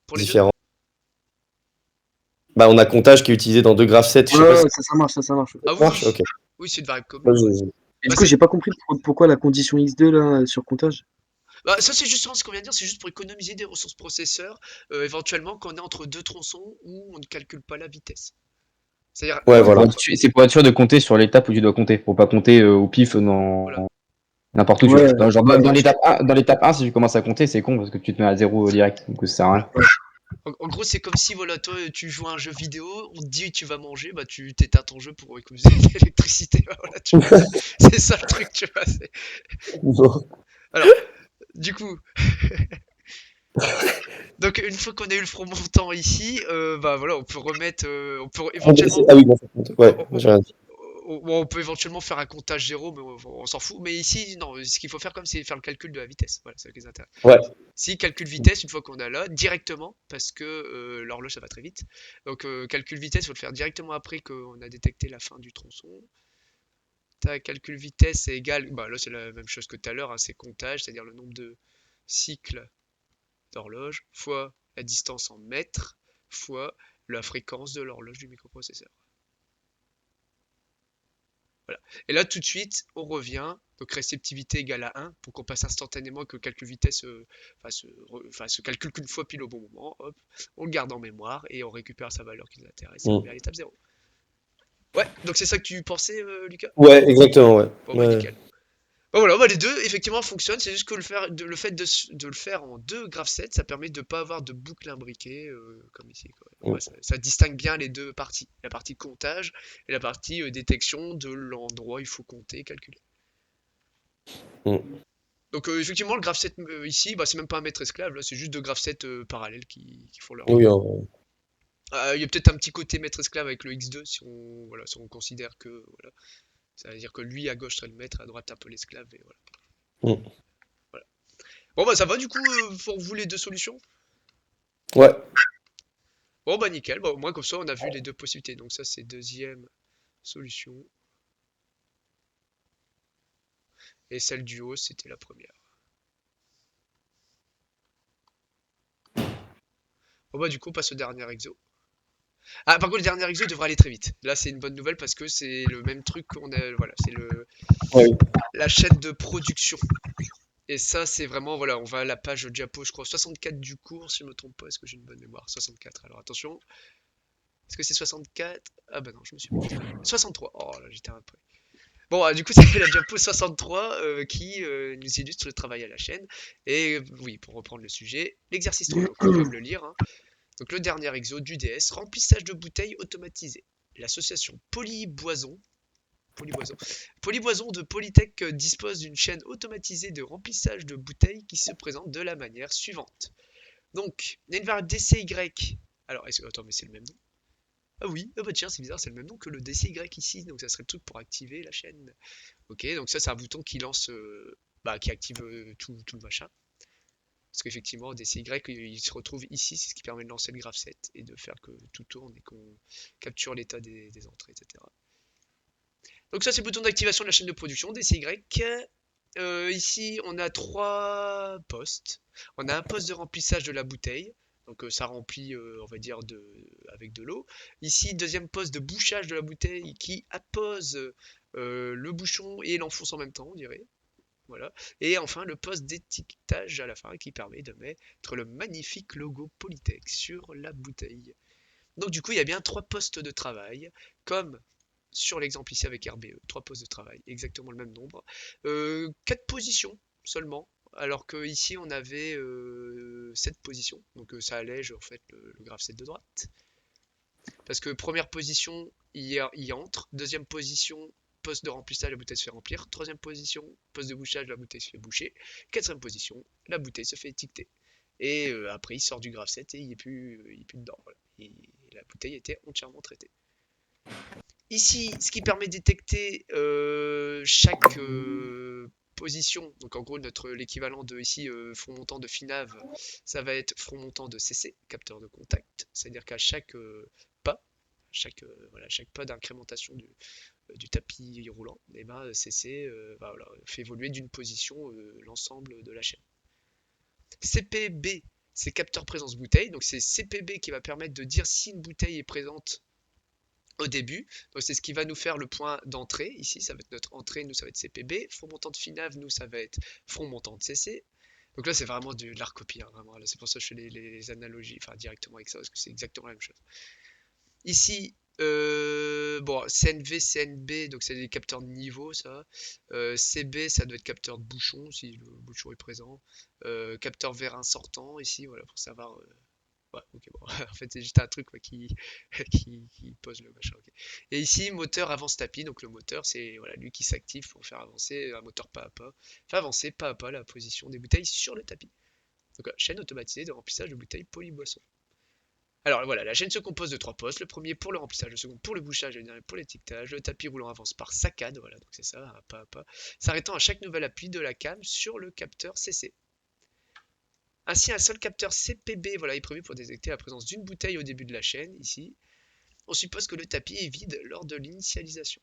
pour les deux. différente? Bah, on a comptage qui est utilisé dans deux graphes 7. Je Ouais, sais pas si ouais, ça marche, ça marche. Ah ça oui, marche. oui. Ok. Oui, c'est une variable Ouais, commune, ouais. Et Bah, du coup, c'est- j'ai pas compris pourquoi la condition X2 là sur comptage. bah, ça, c'est justement ce qu'on vient de dire, c'est juste pour économiser des ressources processeurs, éventuellement quand on est entre deux tronçons où on ne calcule pas la vitesse. C'est-à-dire, Ouais, C'est voilà. c'est pour être sûr de compter sur l'étape où tu dois compter. Pour pas compter au pif voilà. dans n'importe où, tu vois. Ouais, Genre, Ouais, dans tu- l'étape 1, si tu commences à compter, c'est con parce que tu te mets à 0 direct. Donc ça sert à rien. en gros, c'est comme si, voilà, toi, tu joues à un jeu vidéo, on te dit tu vas manger, bah tu t'éteins ton jeu pour économiser de l'électricité. Voilà, tu vois, c'est ça le truc, tu vois. Alors, du coup, donc une fois qu'on a eu le front montant ici, bah voilà, on peut remettre, on peut éventuellement, Ah oui, bon, ça compte. on, Ouais, on- j'ai rien dit. on peut éventuellement faire un comptage zéro, mais on s'en fout. Mais ici, non, ce qu'il faut faire comme c'est faire le calcul de la vitesse. Voilà, c'est ça qui les intéresse. Ouais. Si calcul vitesse, une fois qu'on a là, directement, parce que l'horloge ça va très vite. Donc calcul vitesse, il faut le faire directement après qu'on a détecté la fin du tronçon. Tac, calcul vitesse c'est égal, bah là c'est la même chose que tout à l'heure, hein, c'est comptage, c'est-à-dire le nombre de cycles d'horloge fois la distance en mètres fois la fréquence de l'horloge du microprocesseur. Voilà. Et là, tout de suite, on revient. Donc, réceptivité égale à 1 pour qu'on passe instantanément que le calcul vitesse se calcule qu'une fois pile au bon moment. Hop, on le garde en mémoire et on récupère sa valeur qui nous intéresse et on met à Mm. l'étape 0. Ouais, donc c'est ça que tu pensais, Lucas? Ouais, exactement, ouais. Bon, bah Ouais. nickel. Bah voilà, bah les deux effectivement fonctionnent. C'est juste que le fait de le faire en deux graph sets, ça permet de ne pas avoir de boucle imbriquée comme ici, quoi. Au Mm. moins, ça distingue bien les deux parties. La partie comptage et la partie détection de l'endroit où il faut compter et calculer. Mm. Donc effectivement, le graph set ici, bah, c'est même pas un maître esclave, là, c'est juste deux graph sets parallèles qui font leur vie. Oui, Il y a peut-être un petit côté maître esclave avec le X2 si on, voilà, si on considère que voilà, ça veut dire que lui à gauche serait le maître, à droite un peu l'esclave et voilà. Mm. Voilà. Bon bah ça va du coup pour vous les deux solutions? Ouais. Bon bah nickel, bah, au moins comme ça on a vu les deux possibilités. Donc ça c'est deuxième solution et celle du haut c'était la première. Bon bah du coup on passe au dernier exo. Ah par contre le dernier exo devrait aller très vite. Là c'est une bonne nouvelle parce que c'est le même truc qu'on a, voilà, c'est Ouais. la chaîne de production. Et ça, c'est vraiment, voilà, on va à la page diapo, je crois, 64 du cours, si je me trompe pas, est-ce que j'ai une bonne mémoire? 64, alors attention, est-ce que c'est 64? Ah bah non, je me suis planté. 63, oh là, j'étais un peu... Bon, du coup, c'est la diapo 63 qui nous illustre le travail à la chaîne. Et oui, pour reprendre le sujet, l'exercice 3, donc on peut me le lire, hein. Donc le dernier exo du DS, remplissage de bouteilles automatisé. L'association Polyboison de Polytech dispose d'une chaîne automatisée de remplissage de bouteilles qui se présente de la manière suivante. Donc, il y a une variable DCY. Alors, attends, mais c'est le même nom? Ah oui, ah bah tiens, c'est bizarre, c'est le même nom que le DCY ici, donc ça serait le truc pour activer la chaîne. Ok, donc ça c'est un bouton qui lance, qui active tout le machin. Parce qu'effectivement, DCY, il se retrouve ici, c'est ce qui permet de lancer le graph set et de faire que tout tourne et qu'on capture l'état des entrées, etc. Donc ça, c'est le bouton d'activation de la chaîne de production, DCY. Ici, on a 3 postes. On a un poste de remplissage de la bouteille. Donc ça remplit, on va dire, avec de l'eau. Ici, deuxième poste de bouchage de la bouteille qui appose le bouchon et l'enfonce en même temps, on dirait. Voilà. Et enfin, le poste d'étiquetage à la fin qui permet de mettre le magnifique logo Polytech sur la bouteille. Donc du coup, il y a bien 3 postes de travail, comme sur l'exemple ici avec RBE, 3 postes de travail, exactement le même nombre. 4 positions seulement, alors que ici on avait 7 positions, donc ça allège en fait le graph set de droite. Parce que première position, il entre, deuxième position, poste de remplissage, la bouteille se fait remplir, troisième position, poste de bouchage, la bouteille se fait boucher, quatrième position, la bouteille se fait étiqueter. Et après il sort du graph set et il n'est plus dedans. Voilà. Et la bouteille était entièrement traitée. Ici, ce qui permet de détecter chaque position, donc en gros l'équivalent de ici front montant de FINAV, ça va être front montant de CC, capteur de contact, c'est-à-dire qu'à chaque pas, chaque pas d'incrémentation du tapis roulant, et ben, CC voilà, fait évoluer d'une position l'ensemble de la chaîne. CPB, c'est capteur présence bouteille, donc c'est CPB qui va permettre de dire si une bouteille est présente au début. Donc c'est ce qui va nous faire le point d'entrée. Ici, ça va être notre entrée, nous, ça va être CPB. Front montant de FINAV, nous, ça va être front montant de CC. Donc là, c'est vraiment de la recopie, hein, vraiment. C'est pour ça que je fais les analogies, enfin directement avec ça, parce que c'est exactement la même chose. Ici, bon, CNV, CNB, donc c'est des capteurs de niveau, ça. CB, ça doit être capteur de bouchon, si le bouchon est présent. Capteur vérin sortant, ici, voilà, pour savoir. Ouais, ok, bon. En fait, c'est juste un truc quoi, qui pose le machin. Ok. Et ici, moteur avance tapis. Donc, le moteur, c'est voilà, lui qui s'active pour faire avancer un moteur pas à pas. Fait avancer pas à pas la position des bouteilles sur le tapis. Donc, chaîne automatisée de remplissage de bouteilles polyboissons. Alors voilà, la chaîne se compose de 3 postes. Le premier pour le remplissage, le second pour le bouchage, le dernier pour l'étiquetage. Le tapis roulant avance par saccade. Voilà, donc c'est ça, pas à pas. S'arrêtant à chaque nouvel appui de la cam sur le capteur CC. Ainsi, un seul capteur CPB voilà, est prévu pour détecter la présence d'une bouteille au début de la chaîne, ici. On suppose que le tapis est vide lors de l'initialisation.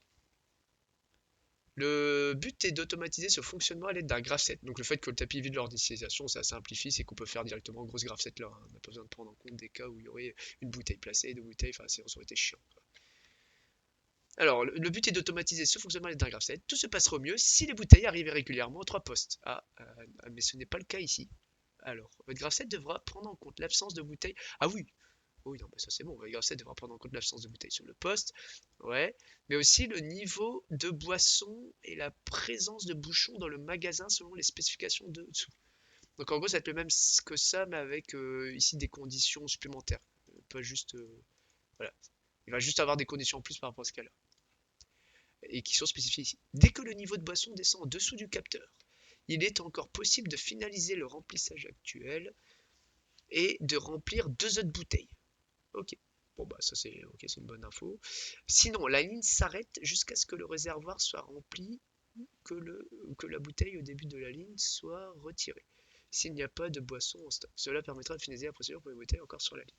Le but est d'automatiser ce fonctionnement à l'aide d'un graph set. Donc le fait que le tapis est vide lors d'initialisation, ça simplifie, c'est qu'on peut faire directement un gros graph set là. On n'a pas besoin de prendre en compte des cas où il y aurait une bouteille placée, deux bouteilles, enfin ça aurait été chiant. Alors, le but est d'automatiser ce fonctionnement à l'aide d'un graph set. Tout se passera au mieux si les bouteilles arrivaient régulièrement aux 3 postes. Mais ce n'est pas le cas ici. Alors, votre graph set devra prendre en compte l'absence de bouteilles. Ah oui, oui, non, bah ça c'est bon. Votre graph set devra prendre en compte l'absence de bouteilles sur le poste. Ouais. Mais aussi le niveau de boisson et la présence de bouchons dans le magasin selon les spécifications de dessous. Donc en gros, ça va être le même que ça, mais avec ici des conditions supplémentaires. Pas juste. Voilà. Il va juste avoir des conditions en plus par rapport à ce cas-là. Et qui sont spécifiées ici. Dès que le niveau de boisson descend en dessous du capteur, il est encore possible de finaliser le remplissage actuel et de remplir 2 autres bouteilles. Ok. Bon bah ça c'est ok, c'est une bonne info. Sinon, la ligne s'arrête jusqu'à ce que le réservoir soit rempli ou que la bouteille au début de la ligne soit retirée. S'il n'y a pas de boisson en stock. Cela permettra de finaliser la procédure pour les bouteilles encore sur la ligne.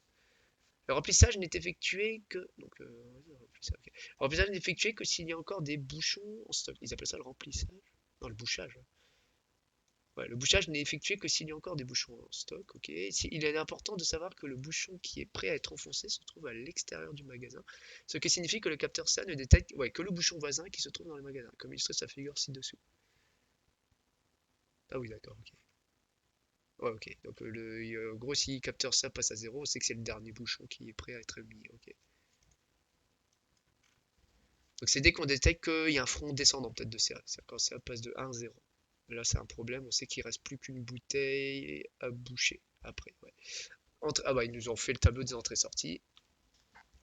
Le remplissage n'est effectué que. Donc, okay. Le remplissage n'est effectué que s'il y a encore des bouchons en stock. Ils appellent ça le remplissage. Non, le bouchage. Ouais, le bouchage n'est effectué que s'il y a encore des bouchons en stock. Ok. Il est important de savoir que le bouchon qui est prêt à être enfoncé se trouve à l'extérieur du magasin, ce qui signifie que le capteur SAN ne détecte que le bouchon voisin qui se trouve dans le magasin, comme illustré sa figure ci-dessous. Ah oui, d'accord, ok. Ouais, ok. Donc, en gros, si le capteur SAN passe à 0, on sait que c'est le dernier bouchon qui est prêt à être mis. Ok. Donc, c'est dès qu'on détecte qu'il y a un front descendant, peut-être de CA. C'est quand ça passe de 1 à 0. Là, c'est un problème. On sait qu'il reste plus qu'une bouteille à boucher après. Ouais. Ah bah, ils nous ont fait le tableau des entrées-sorties.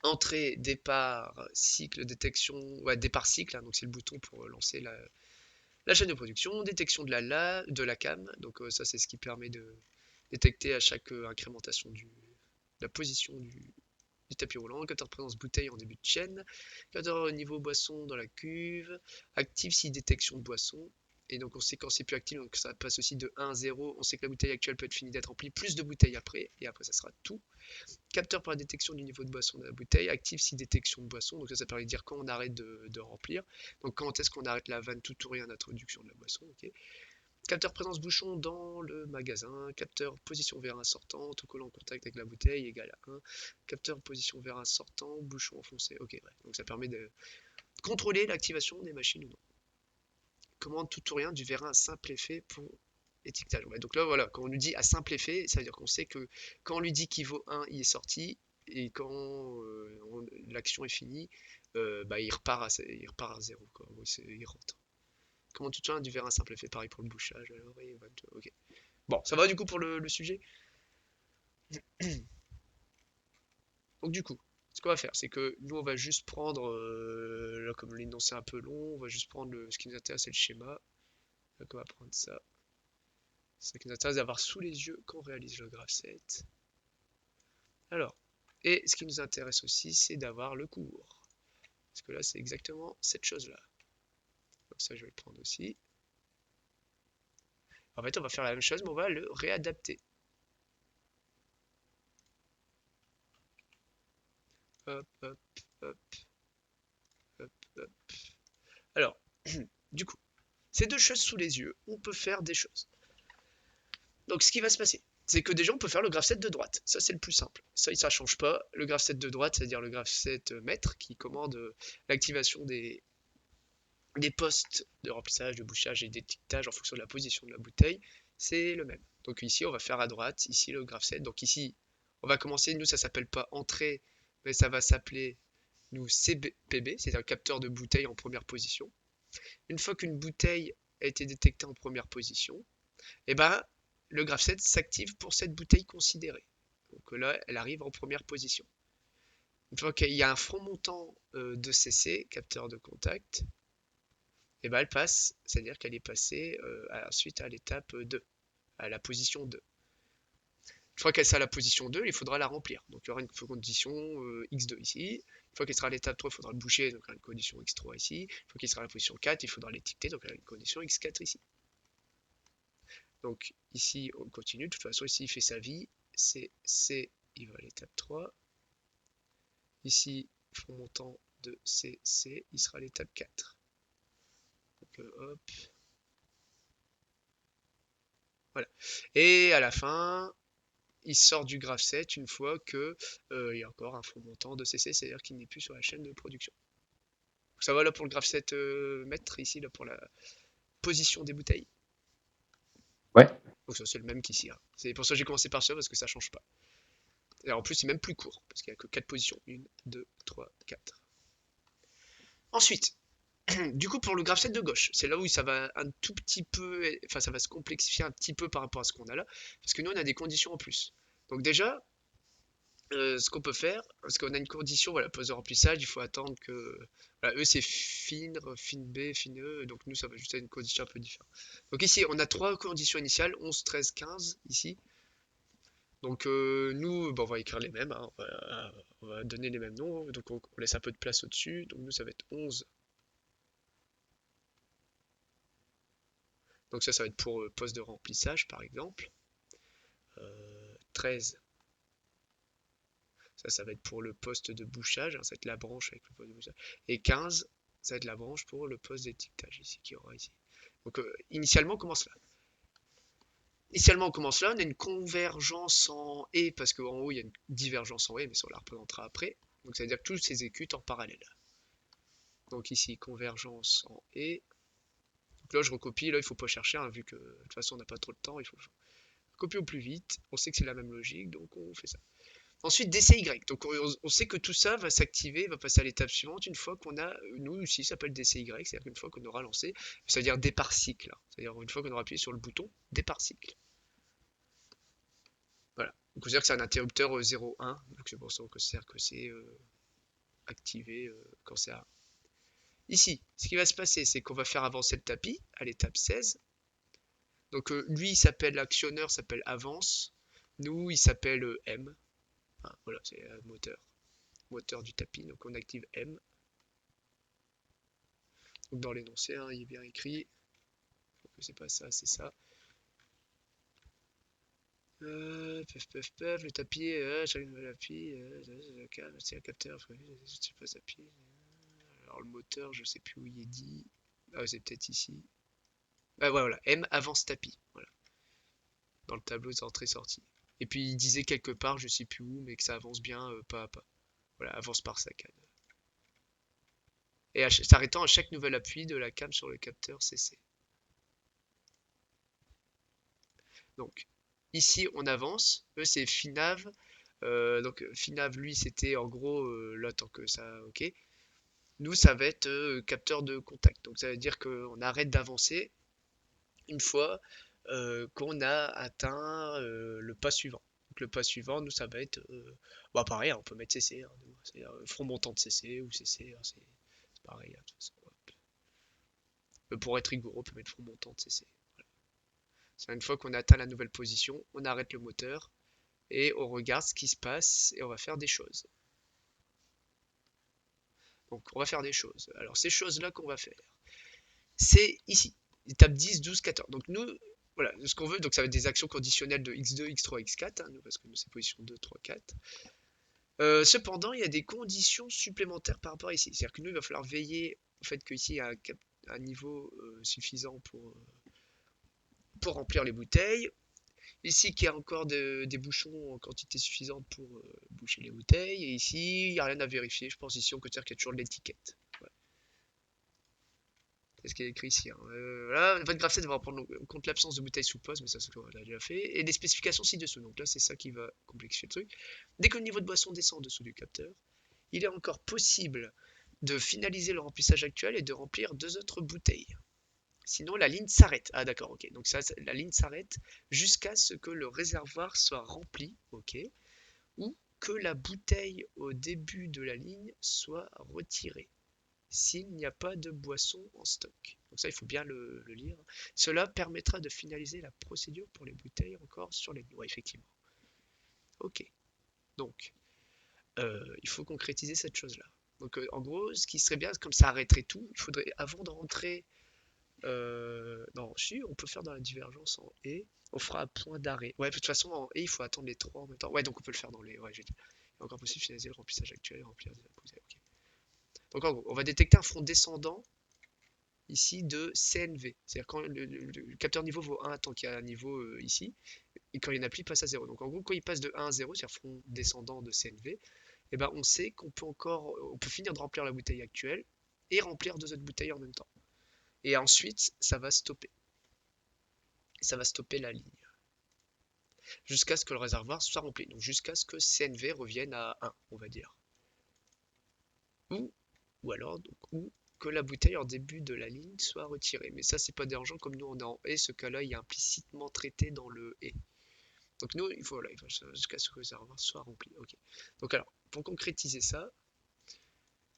Entrée, départ, cycle, détection. Ouais, départ cycle. Hein, donc, c'est le bouton pour lancer la chaîne de production. Détection de la cam. Donc, ça, c'est ce qui permet de détecter à chaque incrémentation la position du tapis roulant. Capteur de présence bouteille en début de chaîne. Capteur niveau boisson dans la cuve. Active si détection de boisson. Et donc on sait quand c'est plus actif, donc ça passe aussi de 1 à 0. On sait que la bouteille actuelle peut être finie d'être remplie, plus de bouteilles après, et après ça sera tout. Capteur par détection du niveau de boisson de la bouteille, active si détection de boisson, donc ça permet de dire quand on arrête de remplir. Donc quand est-ce qu'on arrête la vanne tout ou rien d'introduction de la boisson, ok. Capteur présence bouchon dans le magasin, capteur position vérin sortant, autocollant en contact avec la bouteille égale à 1, capteur position vérin sortant, bouchon enfoncé, ok, ouais. Donc ça permet de contrôler l'activation des machines ou non. Commande tout ou rien du vérin à simple effet pour étiquetage. Ouais, donc là, voilà, quand on lui dit à simple effet, ça veut dire qu'on sait que quand on lui dit qu'il vaut 1, il est sorti, et quand l'action est finie, bah, il repart à 0, quoi. Oui, il rentre. Commande tout ou rien du vérin à simple effet, pareil pour le bouchage. Alors, ok. Bon, ça va du coup pour le sujet. Donc du coup, ce qu'on va faire, c'est que nous, on va juste prendre, là comme l'énoncé c'est un peu long, on va juste prendre ce qui nous intéresse, c'est le schéma. Donc on va prendre ça. C'est ce qui nous intéresse d'avoir sous les yeux quand on réalise le graph 7. Alors, et ce qui nous intéresse aussi, c'est d'avoir le cours. Parce que là, c'est exactement cette chose-là. Donc ça, je vais le prendre aussi. En fait, on va faire la même chose, mais on va le réadapter. Hop, hop, hop, hop, hop. Alors, du coup, ces deux choses sous les yeux, on peut faire des choses. Donc, ce qui va se passer, c'est que déjà, on peut faire le graph 7 de droite. Ça, c'est le plus simple. Ça ne change pas. Le graph 7 de droite, c'est-à-dire le graph 7 mètre qui commande l'activation des postes de remplissage, de bouchage et d'étiquetage en fonction de la position de la bouteille, c'est le même. Donc ici, on va faire à droite, ici le graph 7. Donc ici, on va commencer, nous, ça s'appelle pas entrée, mais ça va s'appeler, nous, CPB, c'est un capteur de bouteille en première position. Une fois qu'une bouteille a été détectée en première position, et ben, le graph 7 s'active pour cette bouteille considérée. Donc là, elle arrive en première position. Une fois qu'il y a un front montant de CC, capteur de contact, et ben elle passe, c'est-à-dire qu'elle est passée ensuite à l'étape 2, à la position 2. Une fois qu'elle sera à la position 2, il faudra la remplir. Donc il y aura une condition x2 ici. Une fois qu'elle sera à l'étape 3, il faudra le boucher, donc il y aura une condition x3 ici. Une fois qu'il sera à la position 4, il faudra l'étiqueter, donc il y aura une condition x4 ici. Donc ici, on continue. De toute façon, ici, il fait sa vie. C, il va à l'étape 3. Ici, front montant de CC, il sera à l'étape 4. Donc hop. Voilà. Et à la fin, il sort du graph 7 une fois que il y a encore un front montant de CC, c'est-à-dire qu'il n'est plus sur la chaîne de production. Donc ça va là pour le graph 7 mètre, ici là pour la position des bouteilles. Ouais. Donc ça c'est le même qu'ici. Hein. C'est pour ça que j'ai commencé par ça, parce que ça change pas. Et en plus c'est même plus court, parce qu'il n'y a que 4 positions. 1, 2, 3, 4. Ensuite, du coup pour le graph 7 de gauche, c'est là où ça va un tout petit peu, enfin ça va se complexifier un petit peu par rapport à ce qu'on a là, parce que nous on a des conditions en plus. Donc déjà, ce qu'on peut faire, parce qu'on a une condition, voilà, pause de remplissage, il faut attendre que. Voilà, eux c'est fin B, fin E, donc nous ça va juste être une condition un peu différente. Donc ici on a trois conditions initiales, 11, 13, 15 ici. Donc nous, on va écrire les mêmes, hein, on va donner les mêmes noms, donc on laisse un peu de place au-dessus, donc nous ça va être 11. Donc ça va être pour poste de remplissage par exemple. 13. Ça va être pour le poste de bouchage, hein, ça va être la branche avec le poste de bouchage. Et 15, ça va être la branche pour le poste d'étiquetage ici, qui aura ici. Donc initialement, on commence là. Initialement, on commence là, on a une convergence en et, parce qu'en haut, il y a une divergence en et, mais ça, on la représentera après. Donc ça veut dire que tout s'exécute en parallèle. Donc ici, convergence en et. Donc là, je recopie, là, il ne faut pas chercher, hein, vu que de toute façon, on n'a pas trop de temps, il faut copier au plus vite. On sait que c'est la même logique, donc on fait ça. Ensuite, DCY. Donc, on sait que tout ça va s'activer, va passer à l'étape suivante une fois qu'on a, nous ici, ça s'appelle DCY, c'est-à-dire qu'une fois qu'on aura lancé, c'est-à-dire départ cycle. Hein. C'est-à-dire une fois qu'on aura appuyé sur le bouton départ cycle. Voilà. Donc, on considère que c'est un interrupteur 0,1. Donc, c'est pour ça qu'on considère que c'est activé quand c'est à 1. Ici, ce qui va se passer, c'est qu'on va faire avancer le tapis à l'étape 16. Donc, lui, il s'appelle l'actionneur, s'appelle avance. Nous, il s'appelle M. Enfin, voilà, c'est moteur du tapis, donc on active M. Donc dans l'énoncé, hein, il est bien écrit. c'est pas ça, c'est ça. Le tapis, chaque nouvel appui, c'est un capteur, c'est pas tapis. Alors le moteur, je sais plus où il est dit. Ah, c'est peut-être ici. Ah, ouais, voilà, M avance tapis, voilà, dans le tableau d'entrée-sortie. Et puis il disait quelque part, je sais plus où, mais que ça avance bien pas à pas. Voilà, avance par saccade. Et s'arrêtant à chaque nouvel appui de la cam sur le capteur CC. Donc, ici on avance, eux c'est FINAV. Donc FINAV lui c'était en gros là tant que ça ok. Nous ça va être capteur de contact. Donc ça veut dire qu'on arrête d'avancer une fois qu'on a atteint le pas suivant. Donc le pas suivant, nous ça va être bah pareil, hein, on peut mettre CC, hein, c'est front montant de CC ou CC, hein, c'est pareil, hein, de toute façon, pour être rigoureux, on peut mettre front montant de CC. C'est une fois qu'on a atteint la nouvelle position, on arrête le moteur et on regarde ce qui se passe et on va faire des choses. Donc on va faire des choses. Alors ces choses-là qu'on va faire, c'est ici, étape 10, 12, 14. Donc nous, voilà, ce qu'on veut, donc ça va être des actions conditionnelles de x2, x3, x4, hein, parce que nous c'est position 2, 3, 4. Cependant, il y a des conditions supplémentaires par rapport à ici. C'est-à-dire que nous, il va falloir veiller au fait qu'ici, il y a un niveau suffisant pour remplir les bouteilles. Ici, qu'il y a encore des bouchons en quantité suffisante pour boucher les bouteilles. Et ici, il n'y a rien à vérifier. Je pense ici, on considère qu'il y a toujours l'étiquette. Voilà. C'est ce qui est écrit ici. Hein. Voilà, votre graph7 va prendre en compte l'absence de bouteilles sous pause, mais ça, c'est ce qu'on a déjà fait. Et des spécifications ci-dessous. Donc là, c'est ça qui va complexifier le truc. Dès que le niveau de boisson descend en dessous du capteur, il est encore possible de finaliser le remplissage actuel et de remplir 2 autres bouteilles. Sinon, la ligne s'arrête. Ah d'accord, ok. Donc ça, la ligne s'arrête jusqu'à ce que le réservoir soit rempli, ok, ou que la bouteille au début de la ligne soit retirée, s'il n'y a pas de boisson en stock. Donc ça, il faut bien le lire. Cela permettra de finaliser la procédure pour les bouteilles encore sur les lignes. Ouais, effectivement. Ok. Donc, il faut concrétiser cette chose-là. Donc en gros, ce qui serait bien, comme ça arrêterait tout, il faudrait, avant de rentrer non, si, on peut faire dans la divergence en et, on fera un point d'arrêt. Ouais, de toute façon, en et, il faut attendre les trois en même temps. Ouais, donc on peut le faire dans les. Ouais, il est encore possible de finaliser le remplissage actuel et remplir des apposés. Ok. Donc en gros, on va détecter un front descendant ici de CNV. C'est-à-dire quand le capteur niveau vaut 1 tant qu'il y a un niveau ici, et quand il y en a plus, il passe à 0. Donc en gros, quand il passe de 1 à 0, c'est-à-dire front descendant de CNV, eh ben, on sait qu'on peut on peut finir de remplir la bouteille actuelle et remplir 2 autres bouteilles en même temps. Et ensuite, ça va stopper. Ça va stopper la ligne. Jusqu'à ce que le réservoir soit rempli. Donc jusqu'à ce que CNV revienne à 1, on va dire. Ou alors, donc, ou que la bouteille en début de la ligne soit retirée. Mais ça, c'est pas dérangeant, comme nous on est en et, ce cas-là, il est implicitement traité dans le et. Donc nous, il faut jusqu'à ce que le réservoir soit rempli. Ok. Donc alors, pour concrétiser ça,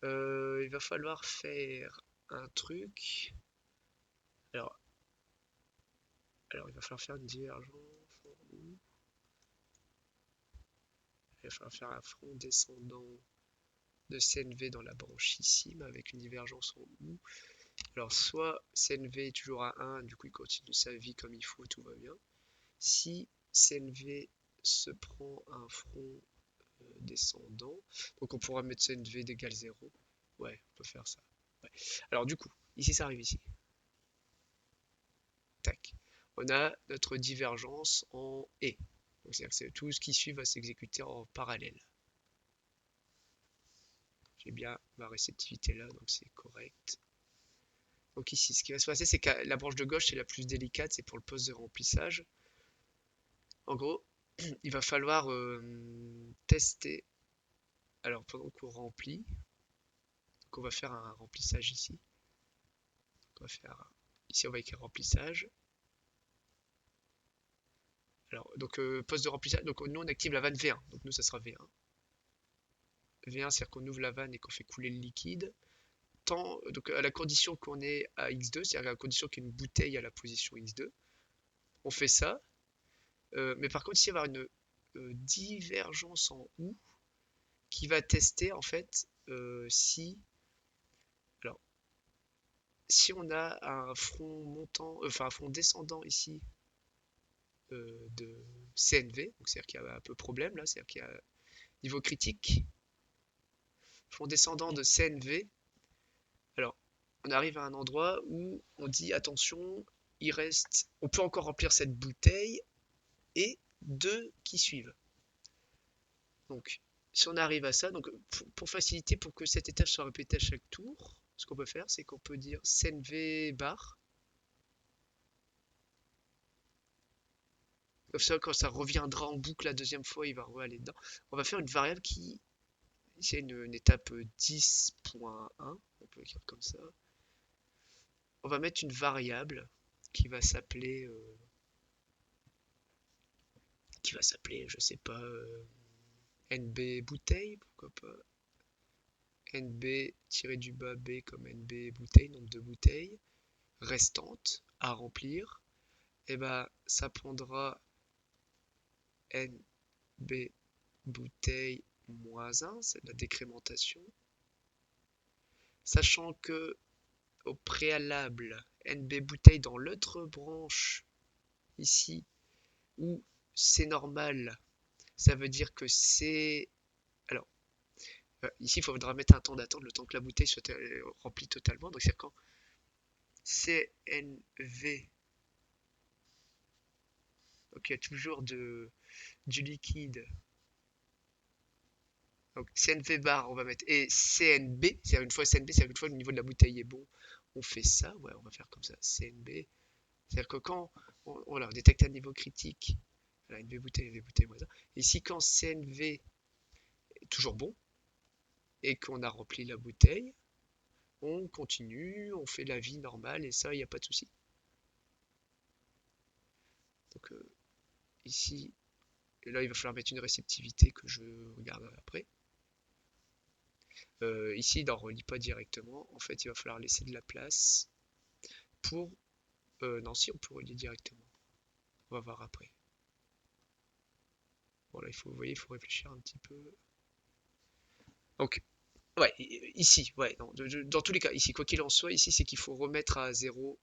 il va falloir faire un truc. Alors, il va falloir faire une divergence en U. Il va falloir faire un front descendant de CNV dans la branche ici, mais avec une divergence en U. Alors, soit CNV est toujours à 1, du coup il continue sa vie comme il faut, tout va bien. Si CNV se prend un front descendant, donc on pourra mettre CNV d'égale 0. Ouais, on peut faire ça. Ouais. Alors, du coup, ici ça arrive ici. Tac. On a notre divergence en et. Donc c'est-à-dire que tout ce qui suit va s'exécuter en parallèle. J'ai bien ma réceptivité là, donc c'est correct. Donc ici, ce qui va se passer, c'est que la branche de gauche, c'est la plus délicate, c'est pour le poste de remplissage. En gros, il va falloir tester. Alors, pendant qu'on remplit, donc on va faire un remplissage ici. On va faire, ici, on va écrire remplissage. Alors, donc, poste de remplissage, donc nous, on active la vanne V1. Donc, nous, ça sera V1. V1, c'est-à-dire qu'on ouvre la vanne et qu'on fait couler le liquide. Donc à la condition qu'on est à x2, c'est-à-dire à la condition qu'il y ait une bouteille à la position x2, on fait ça. Mais par contre, ici, il va y avoir une divergence en U qui va tester en fait si. Alors, si on a un front montant, enfin un front descendant ici de CNV, donc c'est-à-dire qu'il y a un peu problème là, c'est-à-dire qu'il y a niveau critique, front descendant de CNV, alors on arrive à un endroit où on dit attention, il reste, on peut encore remplir cette bouteille et deux qui suivent. Donc si on arrive à ça, donc pour faciliter, pour que cette étape soit répétée à chaque tour, ce qu'on peut faire, c'est qu'on peut dire CNV bar. Comme ça, quand ça reviendra en boucle la deuxième fois, il va aller dedans. On va faire une variable qui, c'est une étape 10.1, on peut écrire comme ça. On va mettre une variable qui va s'appeler, je sais pas, NB bouteille, pourquoi pas. NB tiré du bas B comme NB bouteille, nombre de bouteilles restantes à remplir. Et ben, ça prendra NB bouteille moins 1, c'est de la décrémentation. Sachant que au préalable, NB bouteille dans l'autre branche, ici, où c'est normal, ça veut dire que c'est... Alors, ici, il faudra mettre un temps d'attente, le temps que la bouteille soit remplie totalement. Donc, c'est quand CNV, donc il y a toujours du liquide. Donc, CNV bar, on va mettre, et CNB, c'est-à-dire une fois CNB, c'est-à-dire une fois que le niveau de la bouteille est bon, on fait ça, ouais, on va faire comme ça, CNB. C'est-à-dire que quand on détecte un niveau critique, voilà, NV bouteille moins 1, ici quand CNV est toujours bon, et qu'on a rempli la bouteille, on continue, on fait la vie normale, et ça, il n'y a pas de souci. Donc ici, et là, il va falloir mettre une réceptivité que je regarde après. Ici, on ne relie pas directement. En fait, il va falloir laisser de la place pour... non, si, on peut relier directement. On va voir après. Bon, là, vous voyez, il faut réfléchir un petit peu. Donc, ouais, ici, ouais, non, dans tous les cas, ici, quoi qu'il en soit, ici, c'est qu'il faut remettre à 0.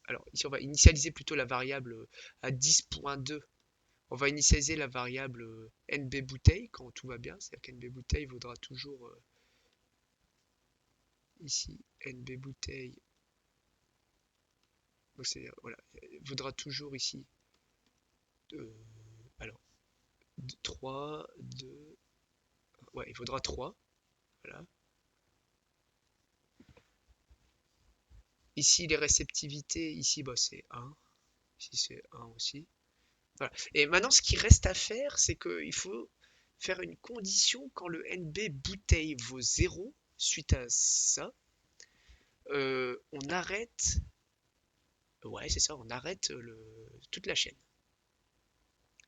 Alors, ici, on va initialiser plutôt la variable à 10.2. On va initialiser la variable NB bouteille quand tout va bien. C'est-à-dire qu'NB bouteille vaudra toujours ici NB bouteille. Donc, c'est voilà, vaudra toujours ici alors 3, 2, ouais, il vaudra 3. Voilà. Ici, les réceptivités, ici, bah, c'est 1. Ici, c'est 1 aussi. Voilà. Et maintenant, ce qui reste à faire, c'est qu'il faut faire une condition quand le NB bouteille vaut 0. Suite à ça, on arrête. Ouais, c'est ça, on arrête toute la chaîne.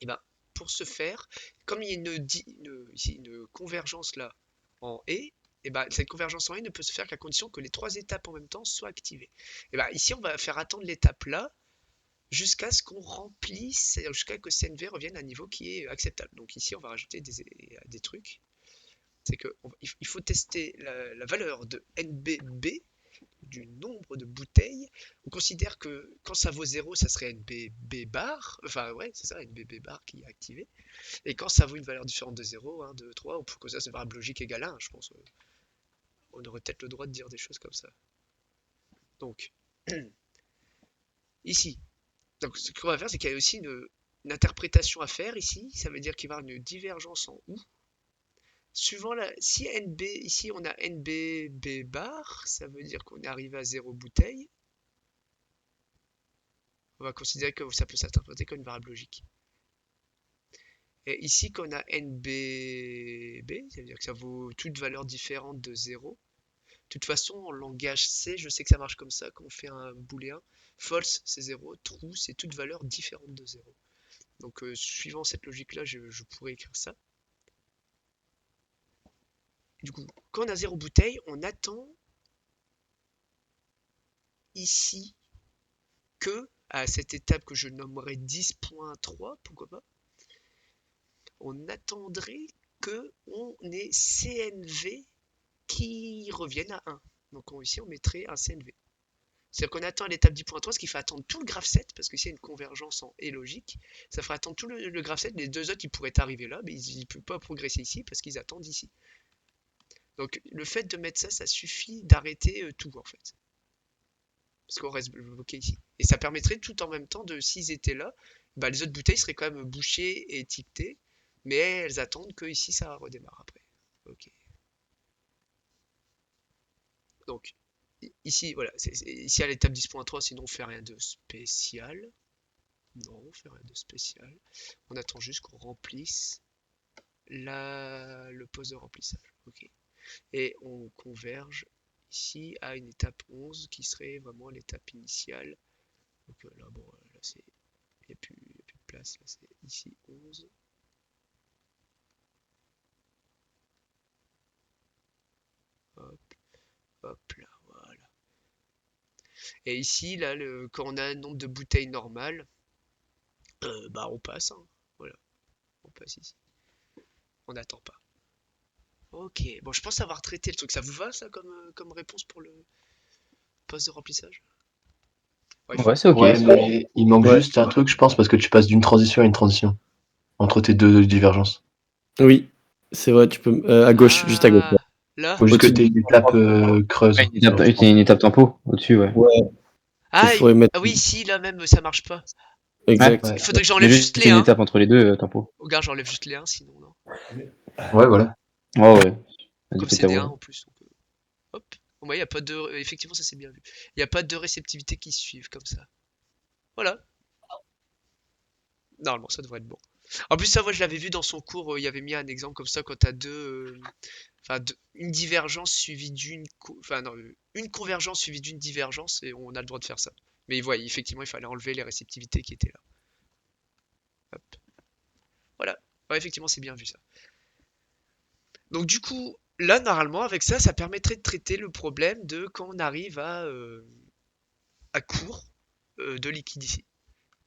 Et ben, pour ce faire, comme il y a une convergence là en et ben, cette convergence en et ne peut se faire qu'à condition que les trois étapes en même temps soient activées. Et ben, ici, on va faire attendre l'étape là jusqu'à ce qu'on remplisse, jusqu'à ce que CNV revienne à un niveau qui est acceptable. Donc ici, on va rajouter des trucs. C'est qu'il faut tester la valeur de NBB, du nombre de bouteilles. On considère que quand ça vaut 0, ça serait NBB bar. Enfin, ouais, c'est ça, NBB bar qui est activé. Et quand ça vaut une valeur différente de 0, 1, 2, 3, ou pour que ça, c'est une variable logique égale à 1, je pense. On aurait peut-être le droit de dire des choses comme ça. Donc, ici, donc, ce qu'on va faire, c'est qu'il y a aussi une interprétation à faire ici. Ça veut dire qu'il va y avoir une divergence en OU. Suivant si NB, ici on a NBB bar, ça veut dire qu'on est arrivé à 0 bouteille. On va considérer que ça peut s'interpréter comme une variable logique. Et ici, quand on a NBB, ça veut dire que ça vaut toute valeur différente de 0. De toute façon, en langage C, je sais que ça marche comme ça quand on fait un booléen. False, c'est 0. True, c'est toute valeur différente de 0. Donc, suivant cette logique-là, je pourrais écrire ça. Du coup, quand on a 0 bouteille, on attend ici que, à cette étape que je nommerai 10.3, pourquoi pas, on attendrait qu'on ait CNV qui revienne à 1. Donc ici, on mettrait un CNV. C'est-à-dire qu'on attend à l'étape 10.3, ce qui fait attendre tout le graphe 7, parce que s'il y a une convergence en et logique, ça fera attendre tout le graphe 7. Les deux autres, ils pourraient arriver là, mais ils ne peuvent pas progresser ici parce qu'ils attendent ici. Donc le fait de mettre ça, ça suffit d'arrêter tout en fait. Parce qu'on reste bloqué ici. Et ça permettrait tout en même temps de, s'ils étaient là, bah, les autres bouteilles seraient quand même bouchées et étiquetées, mais elles attendent que ici ça redémarre après. Ok. Donc ici, voilà, ici à l'étape 10.3, sinon on fait rien de spécial. Non, on fait rien de spécial. On attend juste qu'on remplisse le poste de remplissage. Ok. Et on converge ici à une étape 11 qui serait vraiment l'étape initiale. Donc là, bon, là c'est, il n'y a plus de place, là c'est ici 11. Hop, hop là, voilà. Et ici, là, quand on a un nombre de bouteilles normales, bah on passe, hein. Voilà, on passe ici. On n'attend pas. Ok, bon, je pense avoir traité le truc. Ça vous va, ça, comme réponse pour le poste de remplissage? Ouais, Ouais, c'est ok. Ouais, c'est- mais il manque Ouais. juste un truc, je pense, parce que tu passes d'une transition à une transition entre tes deux divergences. Oui, c'est vrai, tu peux. À gauche, juste à gauche. Ah, là? Faut juste que Au-dessus tu aies de. une étape creuse. Ouais, une étape tempo au-dessus, ouais. Ouais, il Ah, faudrait mettre. ah oui, si, là même, ça marche pas. Ouais. Exact. Ouais, Il faudrait que Il y a j'enlève juste juste les une 1. étape entre les deux tempo. Regarde, j'enlève juste les 1, sinon, non. ouais, voilà. Oh ouais. Vas-y, Comme fais c'est ta des 1 voix. en plus. Donc, hop. Au moins, il y a pas de. Effectivement, ça c'est bien vu. Il n'y a pas de réceptivité qui se suivent comme ça. Voilà. Normalement, ça devrait être bon. En plus, ça, moi, je l'avais vu dans son cours. Il y avait mis un exemple comme ça quand t'as enfin, une divergence suivie enfin, non, une convergence suivie d'une divergence et on a le droit de faire ça. Mais voilà, effectivement, il fallait enlever les réceptivités qui étaient là. Hop. Voilà. Ouais, effectivement, c'est bien vu ça. Donc du coup, là, normalement, avec ça, ça permettrait de traiter le problème de quand on arrive à court de liquide ici.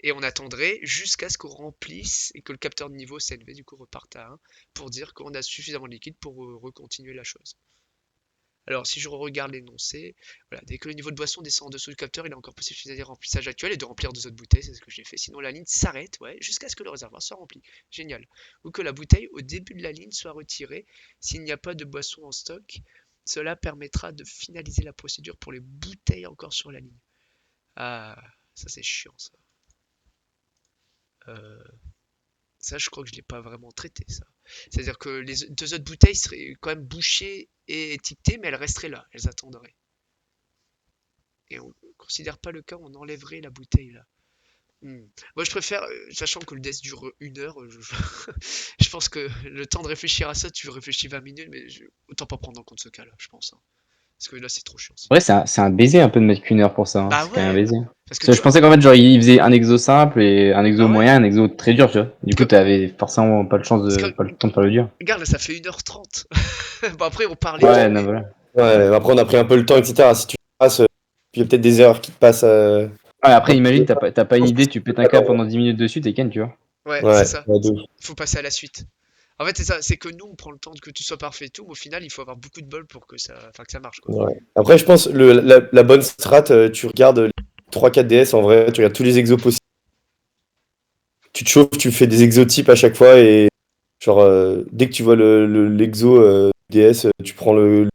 Et on attendrait jusqu'à ce qu'on remplisse et que le capteur de niveau CNV du coup reparte à 1 pour dire qu'on a suffisamment de liquide pour recontinuer la chose. Alors si je regarde l'énoncé, voilà, dès que le niveau de boisson descend en dessous du capteur, il est encore possible de le remplissage actuel et de remplir deux autres bouteilles, c'est ce que j'ai fait. Sinon la ligne s'arrête, ouais, jusqu'à ce que le réservoir soit rempli. Génial. Ou que la bouteille au début de la ligne soit retirée s'il n'y a pas de boisson en stock. Cela permettra de finaliser la procédure pour les bouteilles encore sur la ligne. Ah, ça c'est chiant ça. Euh, Ça, je crois que je l'ai pas vraiment traité, ça. C'est-à-dire que les deux autres bouteilles seraient quand même bouchées et étiquetées, mais elles resteraient là, elles attendraient. Et on ne considère pas le cas où on enlèverait la bouteille là. Moi, je préfère, sachant que le desk dure 1 heure, je pense que le temps de réfléchir à ça, tu réfléchis 20 minutes, mais autant pas prendre en compte ce cas-là, je pense, hein. Parce que là, c'est trop chiant. Ouais, c'est un baiser un peu de mettre qu'une heure pour ça. Hein. Bah C'est quand même un ouais, baiser. parce que Parce que tu je vois, pensais qu'en fait, genre, il faisait un exo simple et un exo bah ouais, moyen, un exo très dur, tu vois. Du coup, parce que, t'avais forcément pas le chance parce de, que pas le temps de faire le dur. regarde, là, ça fait 1h30. Bon, après, on parle et tout, Ouais, non, mais voilà. Ouais, après, on a pris un peu le temps, etc. Si tu passes, puis il y a peut-être des erreurs qui te passent. Ouais, après, imagine, t'as pas une idée, tu pètes un câble pendant 10 minutes dessus, t'es ken, tu vois. ouais, c'est Ouais, ça. ouais, de ouf. Il faut passer à la suite. En fait, c'est ça, c'est que nous, on prend le temps que tout soit parfait et tout, mais au final, il faut avoir beaucoup de bol pour que enfin, que ça marche, quoi. Ouais. Après, je pense la bonne strat, tu regardes les 3-4 DS en vrai, tu regardes tous les exos possibles. Tu te chauffes, tu fais des exotypes à chaque fois et genre dès que tu vois l'exo DS, tu prends le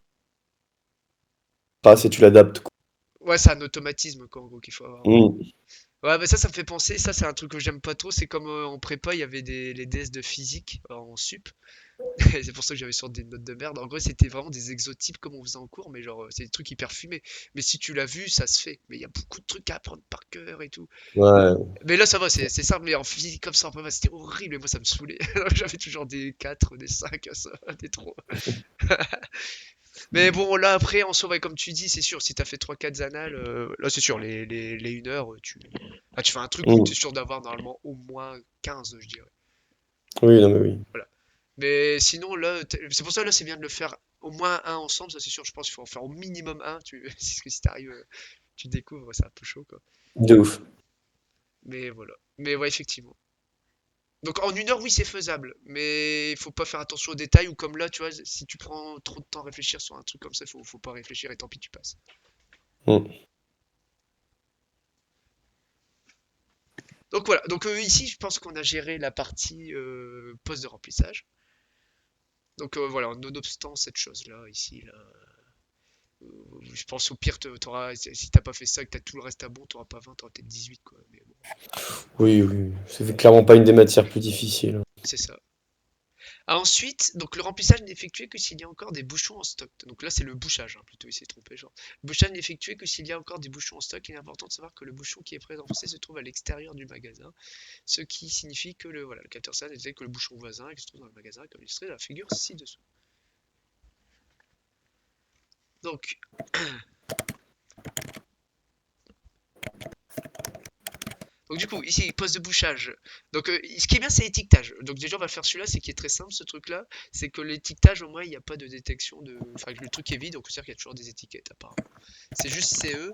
pass et tu l'adaptes, quoi. Ouais, c'est un automatisme, quoi, en gros, qu'il faut avoir. Ouais, Mm. ouais, bah ça me fait penser, ça, c'est un truc que j'aime pas trop, c'est comme en prépa, il y avait les DS de physique en sup. Et c'est pour ça que j'avais sur des notes de merde. En gros, c'était vraiment des exotypes comme on faisait en cours, mais genre, c'est des trucs hyper fumés. Mais si tu l'as vu, ça se fait. Mais il y a beaucoup de trucs à apprendre par cœur et tout. Ouais. Mais là, ça va, c'est simple. Mais en physique, comme ça, en prépa, c'était horrible. Et moi, ça me saoulait. J'avais toujours des 4 des 5 ça, des 3. Mais bon, là, après, en soi, ouais, comme tu dis, c'est sûr, si t'as fait 3-4 annales, là, c'est sûr, les 1 heure, tu fais un truc où Mm. t'es sûr d'avoir normalement au moins 15 je dirais. Oui, non mais oui. Voilà. Mais sinon, là, c'est pour ça, là, c'est bien de le faire au moins un ensemble, ça c'est sûr, je pense qu'il faut en faire au minimum un, parce que si t'arrives, tu découvres, c'est un peu chaud, quoi. De ouf. Mais voilà. Mais ouais, effectivement. Donc en 1 heure, oui, c'est faisable, mais il faut pas faire attention aux détails, ou comme là, tu vois, si tu prends trop de temps à réfléchir sur un truc comme ça, faut pas réfléchir et tant pis, tu passes. Mm. Donc voilà, donc ici je pense qu'on a géré la partie poste de remplissage. Donc voilà, nonobstant cette chose-là, ici, là, je pense au pire, si t'as pas fait ça et que t'as tout le reste à bon, t'auras pas 20, t'auras peut-être 18 quoi. Mais bon, Oui, oui. C'est clairement pas une des matières plus difficiles. c'est ça. Ah, ensuite, donc le remplissage n'est effectué que s'il y a encore des bouchons en stock. Donc là, c'est le bouchage, hein, plutôt, il s'est trompé, genre. Le bouchage n'est effectué que s'il y a encore des bouchons en stock. Il est important de savoir que le bouchon qui est présent se trouve à l'extérieur du magasin, ce qui signifie que voilà, le capteur SAN est que le bouchon voisin qui se trouve dans le magasin, comme illustré dans la figure ci-dessous. Donc, Donc du coup, ici, poste de bouchage. Donc ce qui est bien, c'est l'étiquetage. Donc déjà, on va faire celui-là, c'est qui est très simple, ce truc-là. C'est que l'étiquetage, au moins, il n'y a pas de détection de... Enfin, le truc est vide, donc c'est-à-dire qu'il y a toujours des étiquettes, apparemment. C'est juste CE.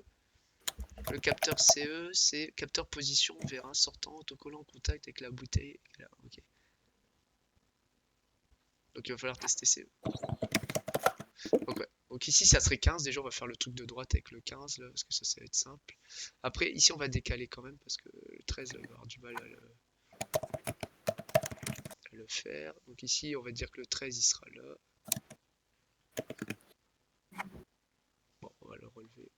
Le capteur CE, c'est capteur position vérin sortant, autocollant en contact avec la bouteille. Là, ok. Donc il va falloir tester CE. Donc, ouais. Donc ici, ça serait 15. Déjà, on va faire le truc de droite avec le 15, là, parce que ça va être simple. Après, ici, on va décaler quand même, parce que le 13, là, il va avoir du mal à le faire. Donc ici, on va dire que le 13, il sera là. Bon, on va le relever.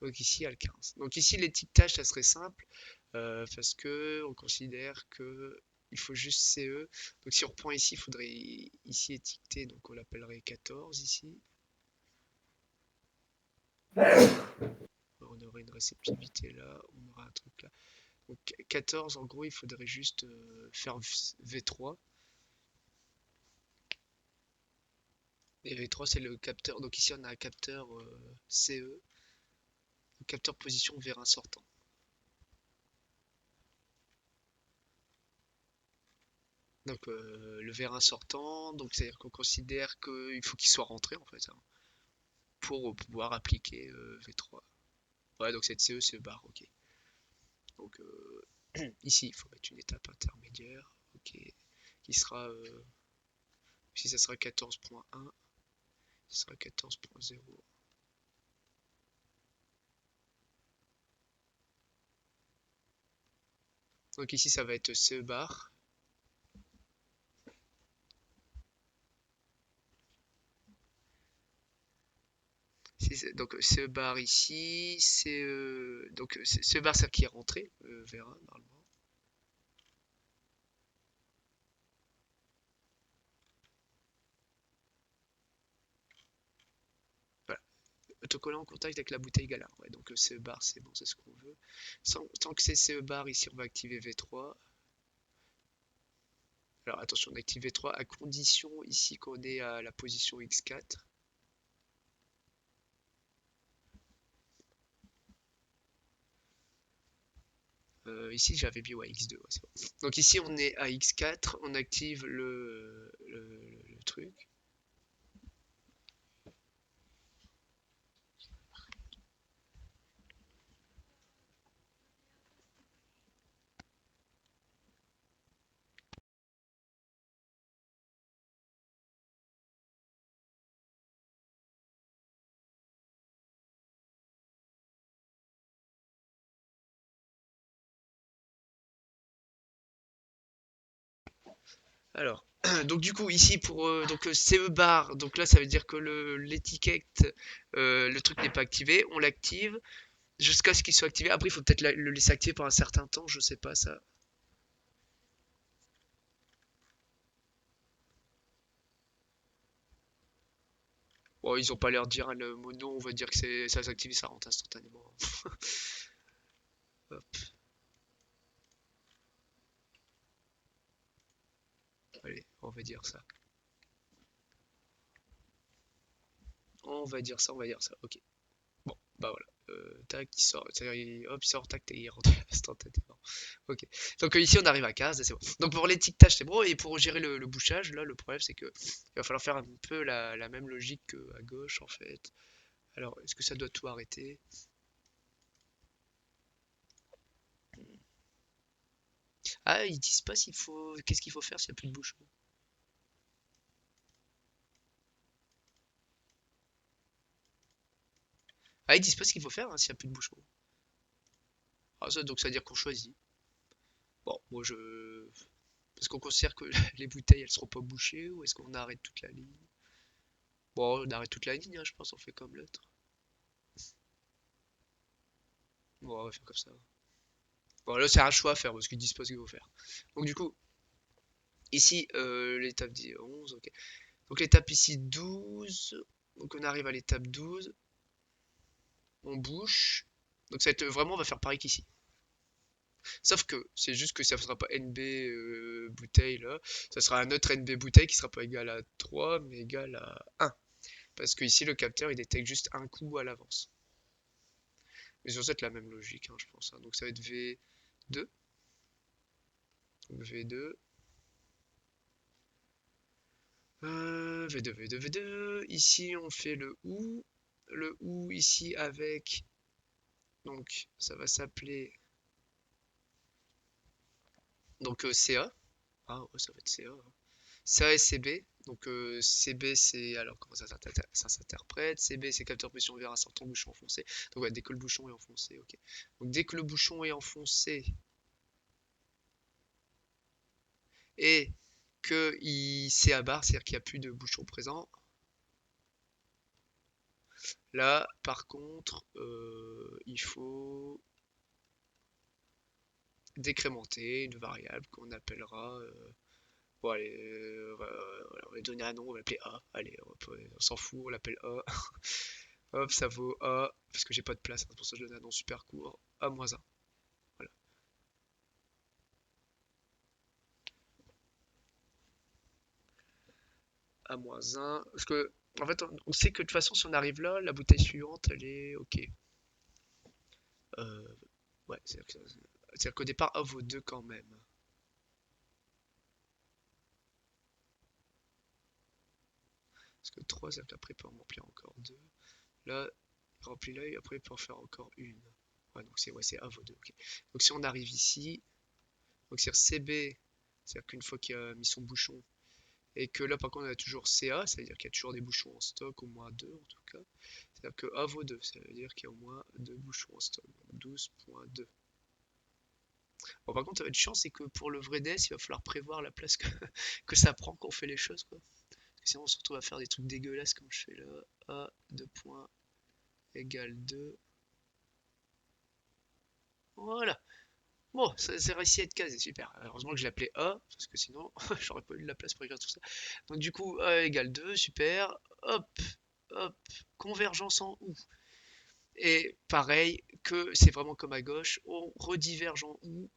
Donc ici, il y a le 15. Donc ici, l'étiquetage, ça serait simple, parce que on considère que il faut juste CE. Donc si on reprend ici, il faudrait ici étiqueter, donc on l'appellerait 14 ici. On aurait une réceptivité là, on aura un truc là. Donc 14, en gros, il faudrait juste faire V3. Et V3, c'est le capteur. Donc ici, on a un capteur CE, un capteur position vérin sortant. Donc le vérin sortant, donc c'est-à-dire qu'on considère qu'il faut qu'il soit rentré en fait, hein, pour pouvoir appliquer V3. Ouais, donc cette CE, c'est le bar, ok. Donc ici, il faut mettre une étape intermédiaire, ok, qui sera, ici ça sera 14.1, ça sera 14.0. Donc ici, ça va être CE bar. Donc CE bar ici, donc CE bar, c'est qui est rentré, vérin, normalement. Voilà. Autocollant en contact avec la bouteille Gala. Ouais, donc CE bar, c'est bon, c'est ce qu'on veut. Tant que c'est CE bar, ici, on va activer V3. Alors attention, on active V3 à condition ici qu'on est à la position X4. Ici j'avais mis ouais, X2, ouais, c'est bon. Donc ici on est à X4, on active le truc. Alors, donc du coup ici pour donc CE bar, donc là ça veut dire que l'étiquette, le truc n'est pas activé, on l'active jusqu'à ce qu'il soit activé. Après il faut peut-être le laisser activer pour un certain temps, je sais pas ça. Bon, ils ont pas l'air de dire hein, le mot non, on va dire que ça s'active et ça rentre instantanément. Hop, allez, on va dire ça. On va dire ça, on va dire ça, ok. Bon, bah voilà. Tac, il sort, hop, il sort, tac, et il rentre instantanément. Ok. Donc ici on arrive à 15 et c'est bon. Donc pour l'étiquetage c'est bon et pour gérer le bouchage, là le problème c'est que il va falloir faire un peu la même logique qu'à gauche en fait. Alors est-ce que ça doit tout arrêter? Ah, ils disent pas s'il faut. Qu'est-ce qu'il faut faire s'il n'y a plus de bouchons. Ah, ils disent pas ce qu'il faut faire hein, s'il n'y a plus de bouchons. Ah, ça, donc ça veut dire qu'on choisit. Bon, moi je. Est-ce qu'on considère que les bouteilles elles seront pas bouchées ou est-ce qu'on arrête toute la ligne? Bon, on arrête toute la ligne, hein, je pense, on fait comme l'autre. Bon, on va faire comme ça. Bon, là c'est un choix à faire parce qu'ils disent pas ce qu'il faut faire. Donc, du coup, ici, l'étape 11, ok. Donc, l'étape ici 12. Donc, on arrive à l'étape 12. On bouche. Donc, ça va être vraiment, on va faire pareil qu'ici. Sauf que c'est juste que ça ne sera pas NB bouteille là, ça sera un autre NB bouteille qui sera pas égal à 3 mais égal à 1. Parce que ici le capteur il détecte juste un coup à l'avance. Mais ça va être la même logique hein, je pense. Hein. Donc ça va être V2. Donc V2. V2, V2, V2. Ici on fait le OU. Le OU ici avec. Donc ça va s'appeler. Donc CA. Ah ouais, ça va être CA. CA et CB. Donc CB c'est alors comment ça s'interprète. CB c'est capteur pression vers un sortant bouchon enfoncé. Donc ouais, dès que le bouchon est enfoncé, ok. Donc dès que le bouchon est enfoncé et que c'est à barre, c'est-à-dire qu'il n'y a plus de bouchon présent. Là par contre il faut décrémenter une variable qu'on appellera bon allez, voilà, on va lui donner un nom, on va l'appeler A. Allez, on s'en fout, on l'appelle A. Hop, ça vaut A, parce que j'ai pas de place, hein, c'est pour ça que je donne un nom super court. A-1. Voilà. A-1. Parce que, en fait, on sait que de toute façon, si on arrive là, la bouteille suivante, elle est OK. Ouais, c'est-à-dire qu'au départ, A vaut 2 quand même. Parce que 3, c'est-à-dire qu'après, il peut en remplir encore 2. Là, il remplit l'œil, après, il peut en faire encore une. Ouais, donc c'est A vaut 2, ok. Donc si on arrive ici, donc c'est CB, c'est-à-dire qu'une fois qu'il a mis son bouchon, et que là par contre on a toujours CA, ça veut dire qu'il y a toujours des bouchons en stock, au moins 2 en tout cas. C'est-à-dire que A vaut 2, ça veut dire qu'il y a au moins 2 bouchons en stock, donc 12.2. Bon par contre ça va être chiant, c'est que pour le vrai DS, il va falloir prévoir la place que ça prend quand on fait les choses quoi. Parce que sinon on se retrouve à faire des trucs dégueulasses comme je fais là. A 2 points égale 2. Voilà. Bon, ça c'est réussi à être casé, super. Heureusement que je l'appelais A, parce que sinon j'aurais pas eu de la place pour écrire tout ça. Donc du coup, A égale 2, super. Hop, hop, convergence en OU. Et pareil, que c'est vraiment comme à gauche, on rediverge en OU,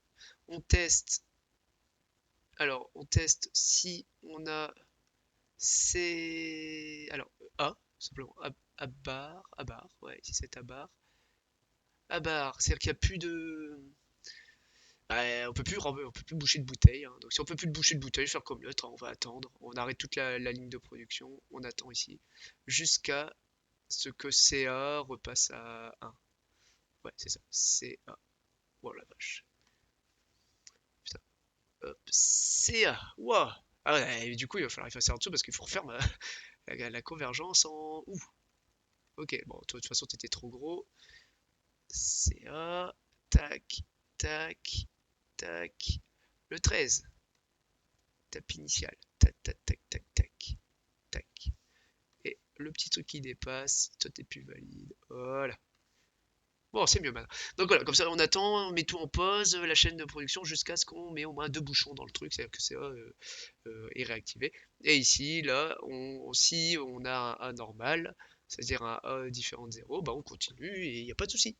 on teste. Alors, on teste si on a C. Alors, A, simplement, A bar, ouais, ici c'est A bar. A bar, c'est-à-dire qu'il n'y a plus de. On peut plus boucher de bouteille. Hein. Donc si on peut plus boucher de bouteille, faire comme l'autre, hein, on va attendre. On arrête toute la ligne de production. On attend ici jusqu'à ce que CA repasse à 1. Ouais, c'est ça. CA. Oh la vache. Putain. Hop. CA. Wow. Ah ouais, et du coup, il va falloir effacer en dessous parce qu'il faut refaire la convergence en OU. Ok, bon, toi, de toute façon, t'étais trop gros. CA. Tac. Tac. Tac. Le 13. Tape initial. Tac, tac, tac, tac, tac, tac. Et le petit truc qui dépasse, toi t'es plus valide. Voilà. Bon, c'est mieux maintenant. Donc voilà, comme ça on attend, on met tout en pause, la chaîne de production, jusqu'à ce qu'on met au moins 2 bouchons dans le truc, c'est-à-dire que CA est réactivé. Et ici, là, si on a un A normal, c'est-à-dire un A différent de 0, bah on continue et il n'y a pas de souci.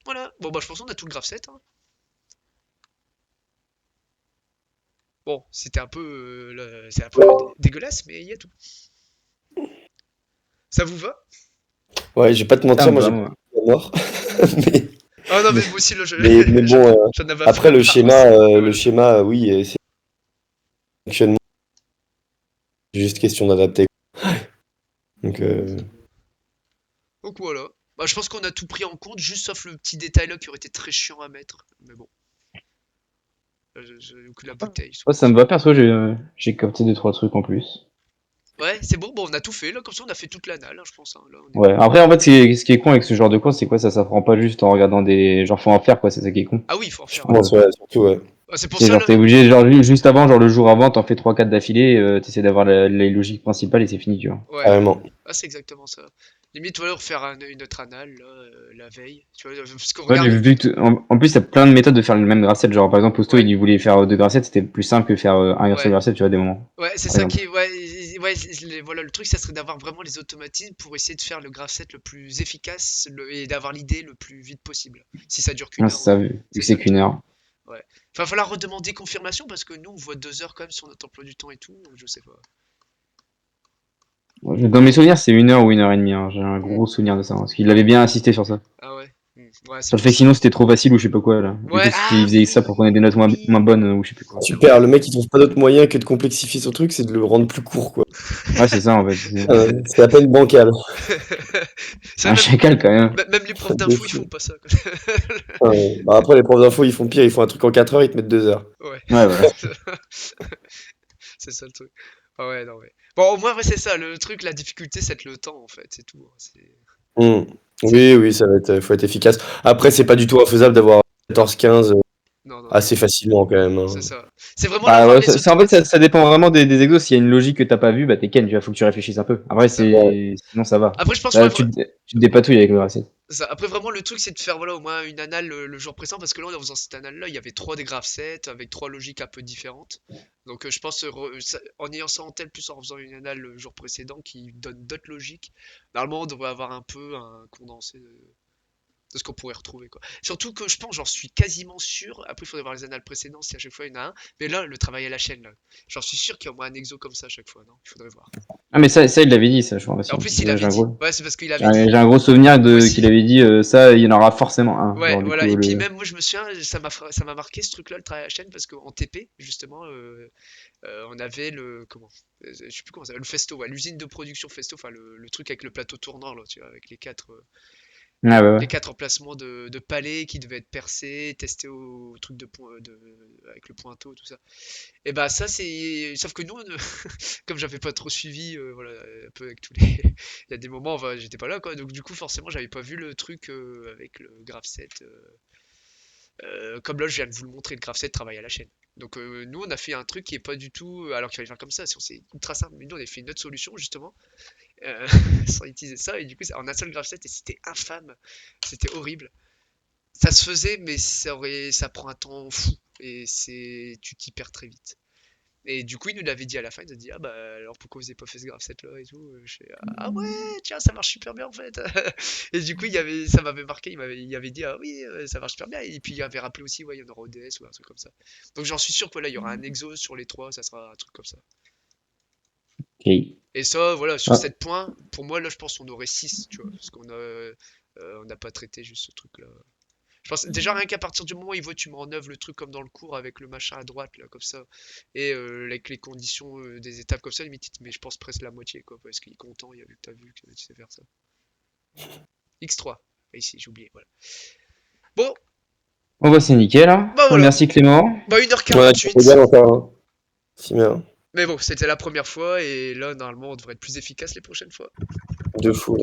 Voilà, bon bah je pense qu'on a tout le graph set. Hein. Bon, c'est un peu dégueulasse, mais il y a tout. Ça vous va? Ouais, je vais pas te mentir, Ça me moi va, j'ai moi. pas mort. Mais, Ah non, mais moi aussi, là, mais bon, j'en avais après le marre schéma, aussi. Voilà. oui, c'est fonctionnement, c'est juste question d'adapter. Donc, Donc voilà. Bah, je pense qu'on a tout pris en compte, juste sauf le petit détail là qui aurait été très chiant à mettre. Mais bon. Ou que la bouteille. Ouais, ça me va perso, j'ai capté 2-3 trucs en plus. Ouais, c'est bon, bon, on a tout fait, là, comme ça on a fait toute l'anal, hein, je pense. Hein, là, on est Ouais, bon. après, en fait, ce qui est con avec ce genre de cours, c'est quoi? Ça s'apprend pas juste en regardant des. Genre, faut en faire, quoi, c'est ça qui est con. Ah oui, il faut en Je faire. pense, ouais, surtout, ouais. Ouais, c'est pour C'est ça, genre, là. t'es obligé, genre, juste avant, genre, le jour avant, t'en fais 3-4 d'affilée, t'essaies d'avoir les logiques principales et c'est fini, tu vois. Ouais, Carrément. ah, c'est exactement ça. Limite, voilà, refaire une autre anal, là, la veille. Tu vois, parce qu'on Ouais, mais regarde. vu que, en plus, il y a plein de méthodes de faire le même grasset. Genre, par exemple, Posto, Ouais. il voulait faire 2 grassets, c'était plus simple que faire un seul Ouais. grasset, tu vois, des moments. Ouais, c'est Par ça exemple. qui est. Ouais, ouais, voilà, le truc, ça serait d'avoir vraiment les automatismes pour essayer de faire le graph-set le plus efficace et d'avoir l'idée le plus vite possible. Si ça dure qu'une Ouais, heure, c'est ça, vu c'est que ça c'est le qu'une truc. heure. Ouais. Enfin, va falloir redemander confirmation parce que nous, on voit 2 heures quand même sur notre emploi du temps et tout. Je sais pas. Dans mes souvenirs, c'est 1 heure ou 1 heure et demie, hein. J'ai un gros souvenir de ça, hein, parce qu'il avait bien insisté sur ça. Ah ouais. Ouais, c'est Sur le pour fait que ça. sinon, c'était trop facile ou je sais pas quoi, là. Du Ouais, coup, il ah faisait ça pour qu'on ait des oui, notes moins oui. bonnes ou je sais plus quoi. Super, le mec il trouve pas d'autre moyen que de complexifier son truc, c'est de le rendre plus court, quoi. Ouais, c'est ça, en fait. C'est à peine bancal. C'est C'est un vrai, chacal, quand même. même les profs De d'info, ils font fou. pas ça, quoi. Bah après, les profs d'info, ils font pire, ils font un truc en 4 heures, ils te mettent 2 heures. Ouais. Ouais, voilà. C'est ça le truc. Ah ouais, non, ouais. Bon, au moins, ouais, c'est ça. Le truc, la difficulté, c'est le temps, en fait. C'est tout. Hein, Hmm. c'est- Oui, oui, ça va être, faut être efficace. Après, c'est pas du tout infaisable d'avoir 14-15 Non, non, non. assez facilement quand même, C'est hein. ça. C'est vraiment Bah d'avoir ouais, les en fait, ça, automatismes. ça dépend vraiment des exos. S'il y a une logique que t'as pas vue, bah t'es ken, tu vois, faut que tu réfléchisses un peu. Après, C'est ça. sinon ça va. Après, je pense, Là, ouais, tu te dépatouilles avec le grasset. ça. Après, vraiment, le truc, c'est de faire voilà, au moins une anal le jour précédent, parce que là, en faisant cette anal-là, il y avait trois des graph sets avec trois logiques un peu différentes. Donc, je pense, en ayant ça en tête, plus en faisant une anal le jour précédent qui donne d'autres logiques, normalement, on devrait avoir un peu un condensé de ce qu'on pourrait retrouver, quoi. Surtout que je pense, j'en suis quasiment sûr. Après, il faudrait voir les annales précédentes si à chaque fois il y en a un. Mais là, le travail à la chaîne, là, j'en suis sûr qu'il y a au moins un exo comme ça à chaque fois, non? Il faudrait voir. Ah, mais ça, il l'avait dit, ça, je crois Et en aussi. plus, il J'ai avait un dit. gros, Ouais, c'est parce qu'il j'ai avait un, dit. j'ai un gros souvenir Moi qu'il aussi. avait dit ça, il y en aura forcément un. Ouais, Genre, du voilà. coup, Et puis même, moi, je me souviens, ça m'a marqué ce truc-là, le travail à la chaîne, parce qu'en TP, justement, on avait le. Comment? Je sais plus comment ça s'appelle. Le Festo, ouais, l'usine de production Festo, enfin, le truc avec le plateau tournant, là, tu vois, avec Ah, ouais, les ouais. quatre emplacements de palais qui devaient être percés, testés au truc avec le pointeau, tout ça. Et bah ça c'est, sauf que nous, comme j'avais pas trop suivi, voilà, un peu avec tous les, il y a des moments, enfin, j'étais pas là quoi, donc du coup forcément j'avais pas vu le truc avec le graph set. Comme là je viens de vous le montrer, le graph set travaille à la chaîne. Donc nous on a fait un truc qui est pas du tout, alors qu'il fallait faire comme ça, si on c'est ultra simple, mais nous on a fait une autre solution justement euh, sans utiliser ça et du coup en un seul graph set et c'était infâme, c'était horrible. Ça se faisait, mais ça prend un temps fou et tu t'y perds très vite. Et du coup, il nous l'avait dit à la fin, il nous a dit, ah bah alors pourquoi vous avez pas fait ce graph set là et tout. Je fais, ah ouais, tiens, ça marche super bien en fait. Et du coup, ça m'avait marqué, il avait dit, ah oui, ça marche super bien. Et puis il avait rappelé aussi, ouais, il y en aura ODS ou un truc comme ça. Donc j'en suis sûr que là, il y aura un exo sur les trois, ça sera un truc comme ça. Ok. Et ça, voilà, sur Ah. 7 points, pour moi, là, je pense qu'on aurait 6 tu vois, parce on n'a pas traité juste ce truc-là. Je pense déjà rien qu'à partir du moment où il voit tu mets en œuvre le truc comme dans le cours avec le machin à droite là comme ça et avec les conditions des étapes comme ça limite il te met je pense presque la moitié quoi parce qu'il est content il a vu que t'as vu que tu sais faire ça. X3 et ici j'ai oublié voilà. Bon Bon, bah, c'est nickel, hein. bah voilà Merci Clément. bah Ouais, 1h48 c'est bien encore, hein. Si bien. mais bon c'était la première fois et là normalement on devrait être plus efficace les prochaines fois. De fou.